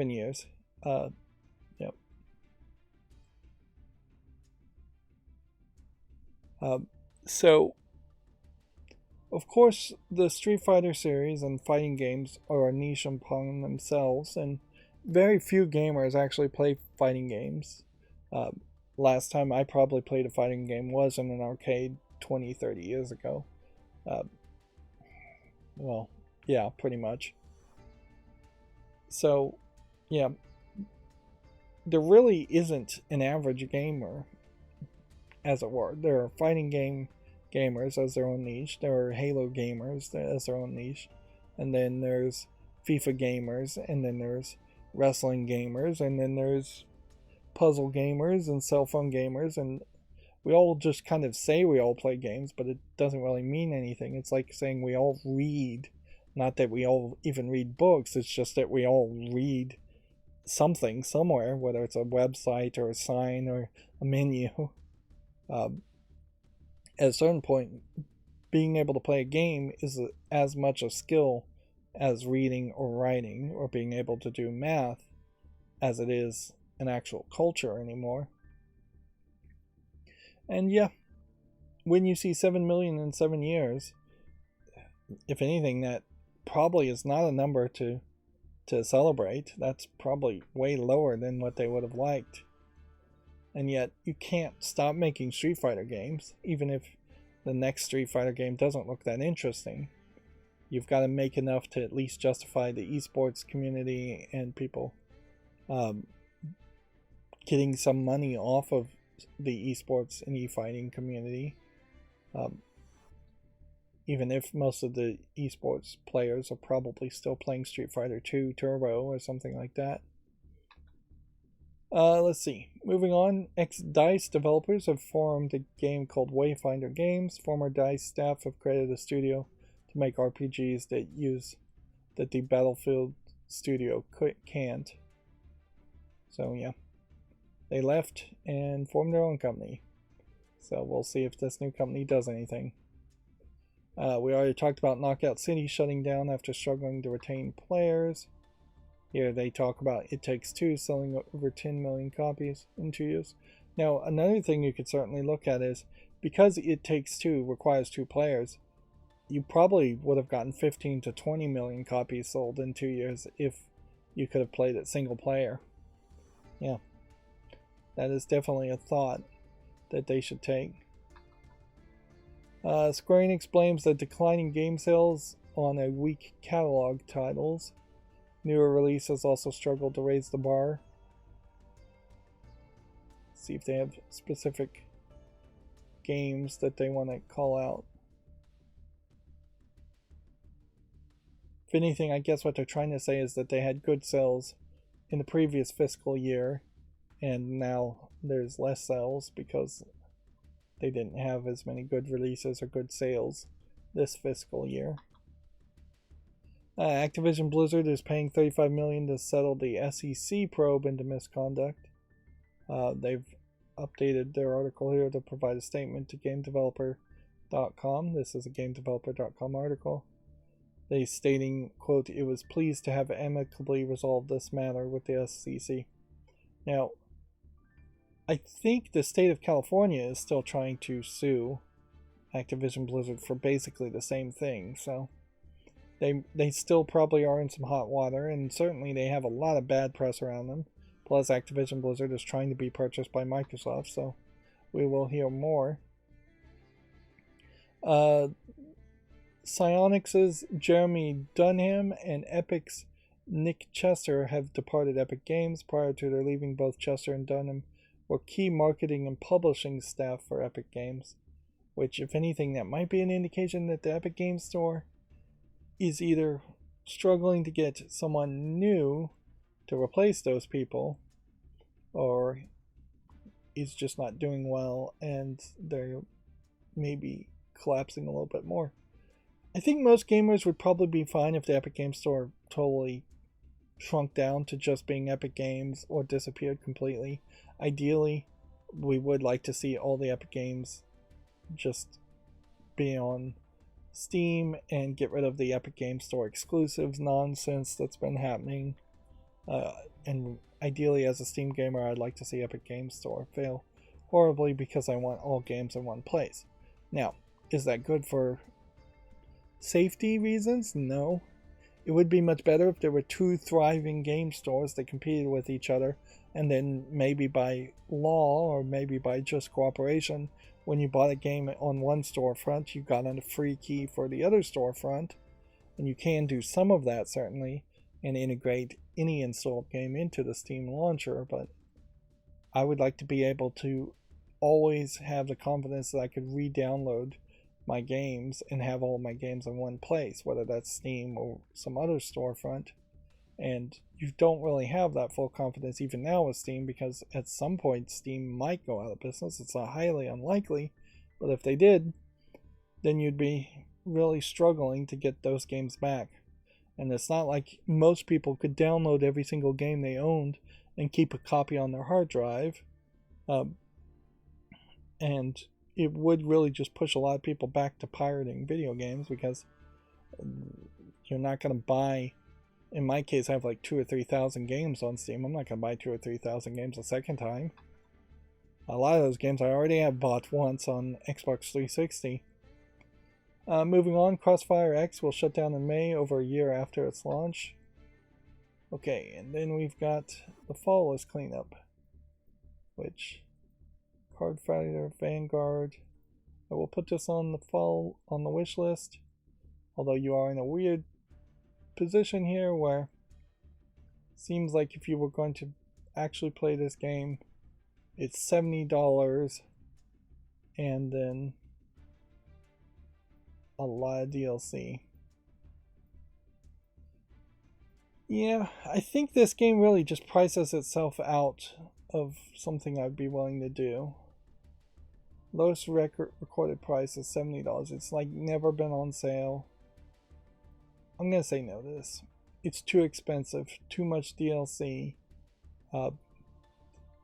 years. Yep. So, of course, the Street Fighter series and fighting games are a niche upon themselves, and very few gamers actually play fighting games. Last time I probably played a fighting game was in an arcade 20-30 years ago. Well, yeah, pretty much. So, yeah, there really isn't an average gamer, as it were. There are fighting game gamers as their own niche. There are Halo gamers as their own niche. And then there's FIFA gamers, and then there's wrestling gamers, and then there's puzzle gamers and cell phone gamers, and we all just kind of say we all play games, but it doesn't really mean anything. It's like saying we all read. Not that we all even read books, it's just that we all read something somewhere, whether it's a website or a sign or a menu. At a certain point, being able to play a game is as much a skill as reading or writing or being able to do math as it is an actual culture anymore. And yeah, when you see 7 million in 7 years, if anything, that probably is not a number to celebrate. That's probably way lower than what they would have liked. And yet you can't stop making Street Fighter games, even if the next Street Fighter game doesn't look that interesting. You've got to make enough to at least justify the esports community and people getting some money off of the esports and e-fighting community. Even if most of the esports players are probably still playing Street Fighter 2 Turbo or something like that. Let's see. Moving on, ex-DICE developers have formed a game called Wayfinder Games. Former DICE staff have created a studio to make RPGs that the Battlefield studio can't. So yeah, they left and formed their own company. So we'll see if this new company does anything. We already talked about Knockout City shutting down after struggling to retain players. Here they talk about It Takes Two selling over 10 million copies in 2 years. Now, another thing you could certainly look at is, because It Takes Two requires 2 players, you probably would have gotten 15 to 20 million copies sold in 2 years if you could have played it single player. Yeah, that is definitely a thought that they should take. Square Enix blames the declining game sales on a weak catalog titles. Newer releases also struggled to raise the bar. See if they have specific games that they want to call out. If anything, I guess what they're trying to say is that they had good sales in the previous fiscal year, and now there's less sales because they didn't have as many good releases or good sales this fiscal year. Activision Blizzard is paying $35 million to settle the SEC probe into misconduct. They've updated their article here to provide a statement to GameDeveloper.com. This is a GameDeveloper.com article. They stating, quote, "It was pleased to have amicably resolved this matter with the SEC." Now, I think the state of California is still trying to sue Activision Blizzard for basically the same thing, so they still probably are in some hot water, and certainly they have a lot of bad press around them. Plus, Activision Blizzard is trying to be purchased by Microsoft, so we will hear more. Psyonix's Jeremy Dunham and Epic's Nick Chester have departed Epic Games. Prior to their leaving, both Chester and Dunham were key marketing and publishing staff for Epic Games, which, if anything, that might be an indication that the Epic Games Store is either struggling to get someone new to replace those people, or is just not doing well and they're maybe collapsing a little bit more. I think most gamers would probably be fine if the Epic Games Store totally shrunk down to just being Epic Games or disappeared completely. Ideally, we would like to see all the Epic Games just be on Steam and get rid of the Epic Games Store exclusives nonsense that's been happening. And ideally, as a Steam gamer, I'd like to see Epic Games Store fail horribly because I want all games in one place. Now, is that good for safety reasons? No. It would be much better if there were 2 thriving game stores that competed with each other, and then maybe by law or maybe by just cooperation, when you bought a game on one storefront, you got a free key for the other storefront. And you can do some of that, certainly, and integrate any installed game into the Steam launcher, but I would like to be able to always have the confidence that I could re-download my games and have all my games in one place, whether that's Steam or some other storefront. And you don't really have that full confidence even now with Steam, because at some point Steam might go out of business. It's highly unlikely, but if they did, then you'd be really struggling to get those games back. And it's not like most people could download every single game they owned and keep a copy on their hard drive. And it would really just push a lot of people back to pirating video games, because you're not going to buy, in my case, I have like 2,000 or 3,000 games on Steam. I'm not going to buy 2,000 or 3,000 games a second time. A lot of those games I already have bought once on Xbox 360. Moving on, Crossfire X will shut down in May, over a year after its launch. Okay, and then we've got the Flawless cleanup, which Card Fighter Vanguard. I will put this on the wish list. Although you are in a weird position here where it seems like if you were going to actually play this game, it's $70 and then a lot of DLC. Yeah, I think this game really just prices itself out of something I'd be willing to do. Lowest recorded price is $70. It's like never been on sale. I'm gonna say no to this. It's too expensive, too much DLC.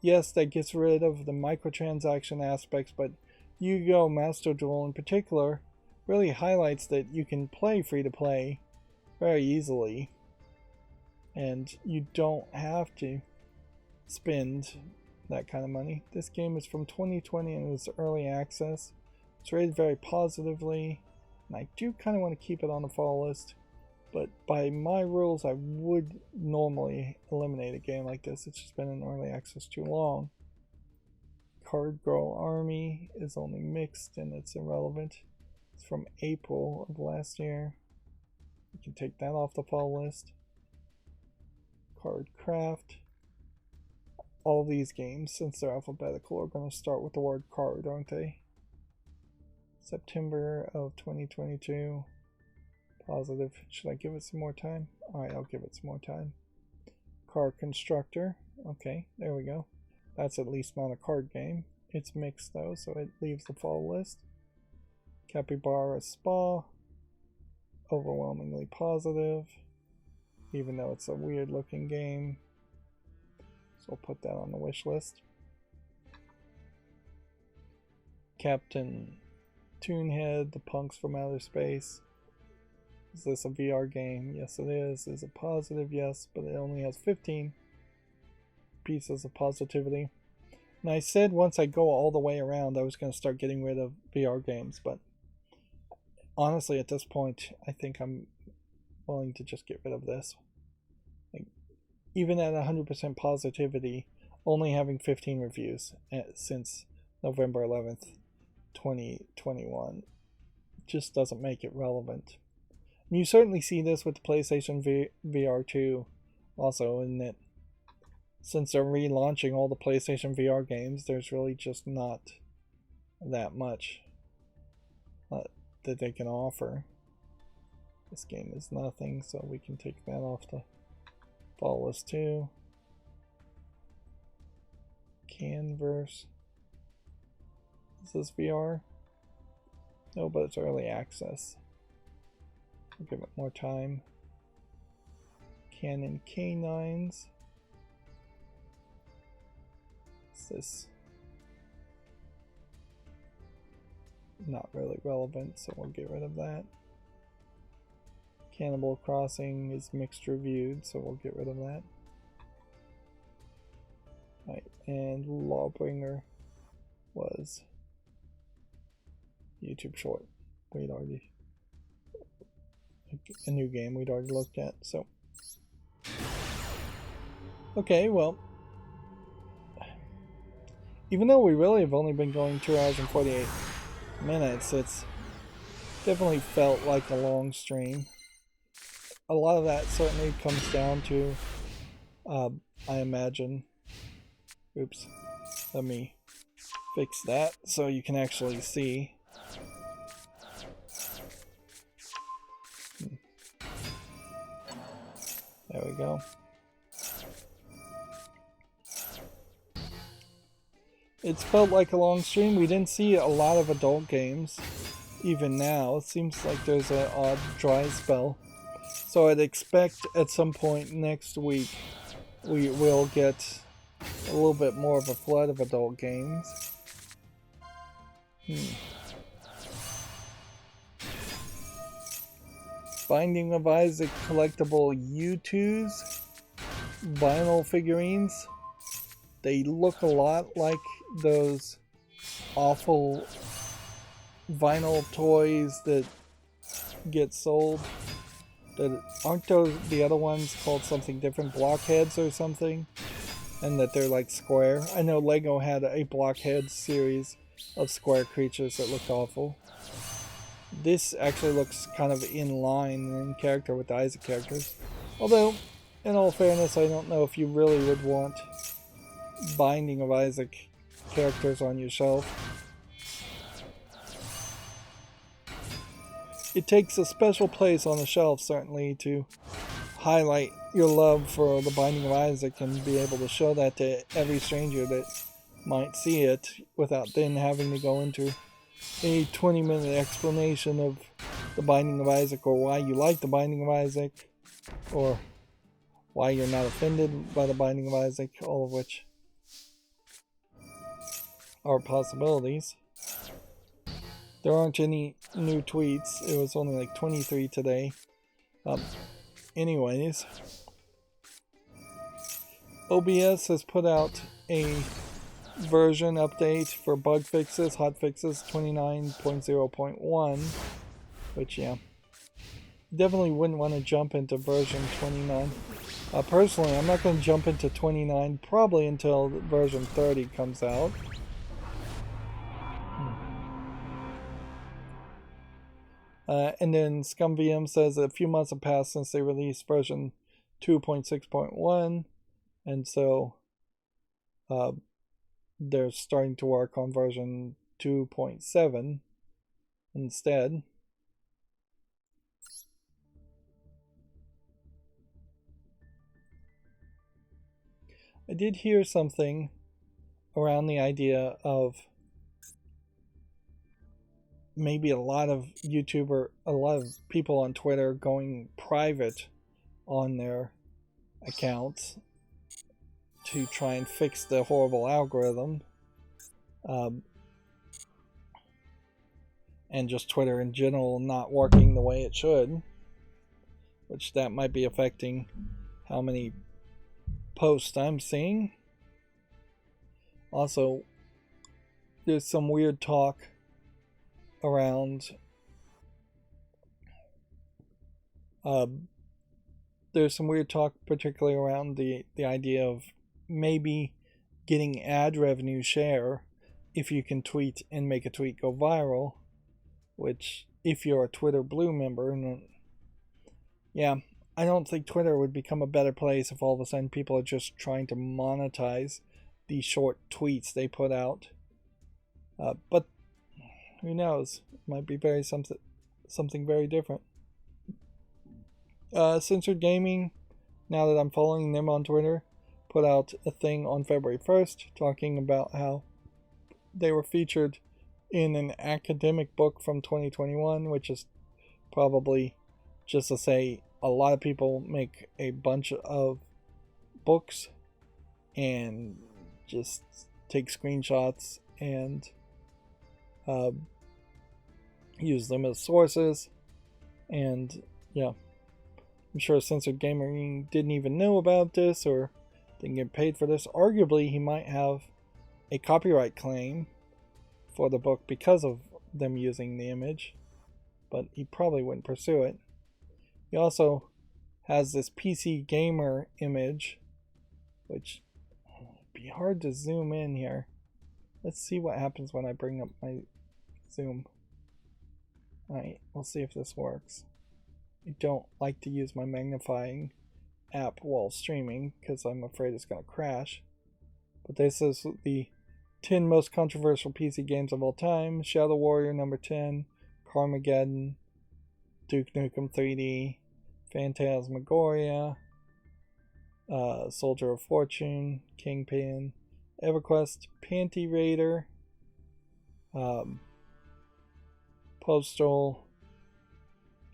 Yes, that gets rid of the microtransaction aspects, but Yu-Gi-Oh! Master Duel in particular really highlights that you can play free-to-play very easily. And you don't have to spend that kind of money. This game is from 2020 and it's early access. It's rated very positively, and I do kind of want to keep it on the fall list. But by my rules, I would normally eliminate a game like this. It's just been in early access too long. Card Girl Army is only mixed and it's irrelevant. It's from April of last year. You can take that off the fall list. Card Craft. All these games, since they're alphabetical, are going to start with the word card, aren't they? September of 2022. Positive. Should I give it some more time? Alright, I'll give it some more time. Card Constructor. Okay, there we go. That's at least not a card game. It's mixed though, so it leaves the fall list. Capybara Spa. Overwhelmingly positive, even though it's a weird looking game. So I'll put that on the wish list. Captain Toonhead, the Punks from Outer Space. Is this a VR game? Yes it is. Is it positive? Yes, but it only has 15 pieces of positivity. And I said once I go all the way around I was going to start getting rid of VR games, but honestly at this point I think I'm willing to just get rid of this. Like, even at 100% positivity, only having 15 reviews since November 11th, 2021 just doesn't make it relevant. And you certainly see this with the PlayStation VR 2 also, in that since they're relaunching all the PlayStation VR games, there's really just not that much that they can offer. This game is nothing, so we can take that off the fall list too. Canverse. Is this VR? No, but it's early access. I'll give it more time. Canon K9s. What's this? Not really relevant, so we'll get rid of that. Cannibal Crossing is mixed reviewed, so we'll get rid of that. Right, and Lawbringer was YouTube short. We'd already a new game we'd already looked at, so okay, well, even though we really have only been going 2 hours and 48 minutes, it's definitely felt like a long stream. A lot of that certainly comes down to I imagine, oops, let me fix that so you can actually see. There we go. It's felt like a long stream. We didn't see a lot of adult games. Even now, it seems like there's an odd dry spell. So I'd expect at some point next week we will get a little bit more of a flood of adult games. Binding of Isaac collectible U2s, vinyl figurines. They look a lot like those awful vinyl toys that get sold. Aren't those the other ones called something different, blockheads or something? and that they're like square. I know Lego had a blockhead series of square creatures that looked awful. This actually looks kind of in line in character with the Isaac characters. Although, in all fairness, I don't know if you really would want Binding of Isaac characters on your shelf. It takes a special place on the shelf, certainly, to highlight your love for the Binding of Isaac and be able to show that to every stranger that might see it without then having to go into a 20-minute explanation of the Binding of Isaac, or why you like the Binding of Isaac, or why you're not offended by the Binding of Isaac, all of which are possibilities. There aren't any new tweets. It was only like 23 today. Anyways, OBS has put out a version update for bug fixes, hot fixes 29.0.1, which, yeah, definitely wouldn't want to jump into version 29. Personally, I'm not going to jump into 29 probably until version 30 comes out. And then ScumVM says a few months have passed since they released version 2.6.1, and so they're starting to work on version 2.7 instead. I did hear something around the idea of maybe a lot of people on Twitter going private on their accounts to try and fix the horrible algorithm, and just Twitter in general not working the way it should, which that might be affecting how many posts I'm seeing. Also, there's some weird talk around particularly around the idea of maybe getting ad revenue share if you can tweet and make a tweet go viral, which, if you're a Twitter Blue member, yeah, I don't think Twitter would become a better place if all of a sudden people are just trying to monetize these short tweets they put out. But who knows? It might be something very different. Censored Gaming, now that I'm following them on Twitter, put out a thing on February 1st talking about how they were featured in an academic book from 2021, which is probably just to say a lot of people make a bunch of books and just take screenshots and use them as sources. And yeah, I'm sure Censored Gaming didn't even know about this or didn't get paid for this. Arguably, he might have a copyright claim for the book because of them using the image, but he probably wouldn't pursue it. He also has this PC gamer image, which would be hard to zoom in here. Let's see what happens when I bring up my zoom. Alright, we'll see if this works. I don't like to use my magnifying app while streaming because I'm afraid it's going to crash. But this is the 10 most controversial PC games of all time. Shadow Warrior number 10, Carmageddon, Duke Nukem 3D, Phantasmagoria, Soldier of Fortune, Kingpin, EverQuest, Panty Raider, Postal,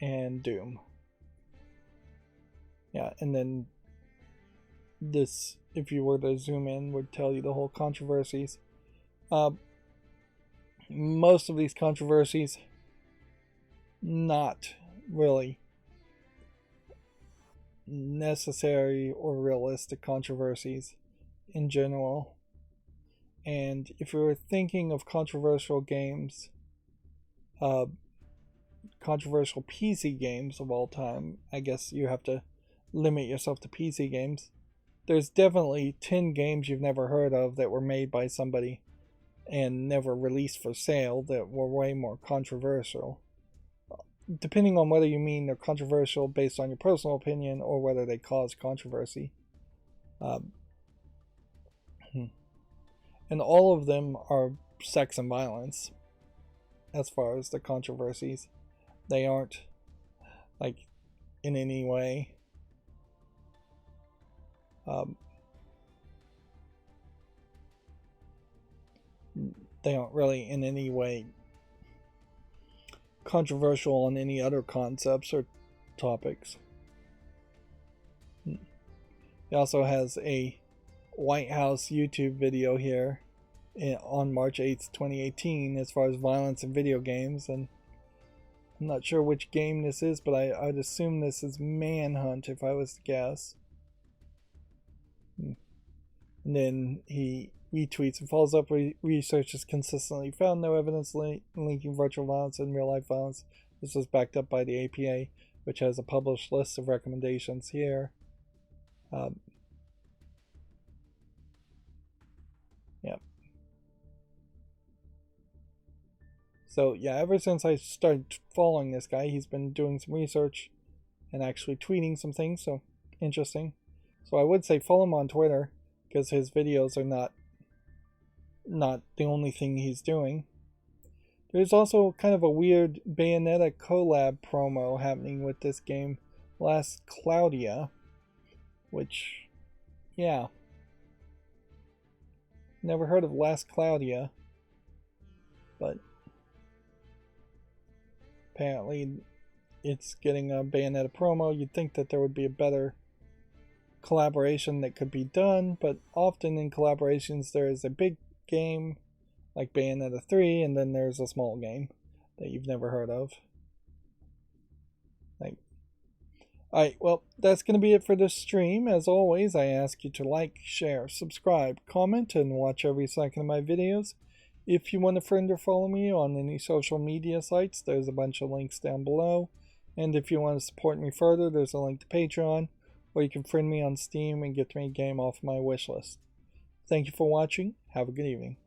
and Doom. Yeah, and then this, if you were to zoom in, would tell you the whole controversies. Most of these controversies, not really necessary or realistic controversies in general. And if you were thinking of controversial games, controversial PC games of all time, I guess you have to limit yourself to PC games. there's definitely 10 games you've never heard of that were made by somebody and never released for sale that were way more controversial. Depending on whether you mean they're controversial based on your personal opinion or whether they cause controversy. And all of them are sex and violence as far as the controversies. They aren't like in any way they aren't really in any way controversial on any other concepts or topics. He also has a White House YouTube video here on March 8th, 2018 as far as violence in video games, and I'm not sure which game this is, but I'd assume this is Manhunt if I was to guess. And then he retweets and follows up, research has consistently found no evidence linking virtual violence and real life violence. This was backed up by the APA, which has a published list of recommendations here. Yeah. So yeah, ever since I started following this guy, he's been doing some research and actually tweeting some things, so interesting. So I would say follow him on Twitter, because his videos are not the only thing he's doing. There's also kind of a weird Bayonetta collab promo happening with this game, Last Claudia, which, yeah, never heard of Last Claudia, but apparently it's getting a Bayonetta promo. You'd think that there would be a better collaboration that could be done, but often in collaborations there is a big game like Bayonetta 3 and then there's a small game that you've never heard of. Alright, well, that's going to be it for this stream. As always, I ask you to like, share, subscribe, comment, and watch every second of my videos. If you want to friend or follow me on any social media sites, there's a bunch of links down below. And if you want to support me further, there's a link to Patreon, or you can friend me on Steam and get me a game off my wish list. Thank you for watching. Have a good evening.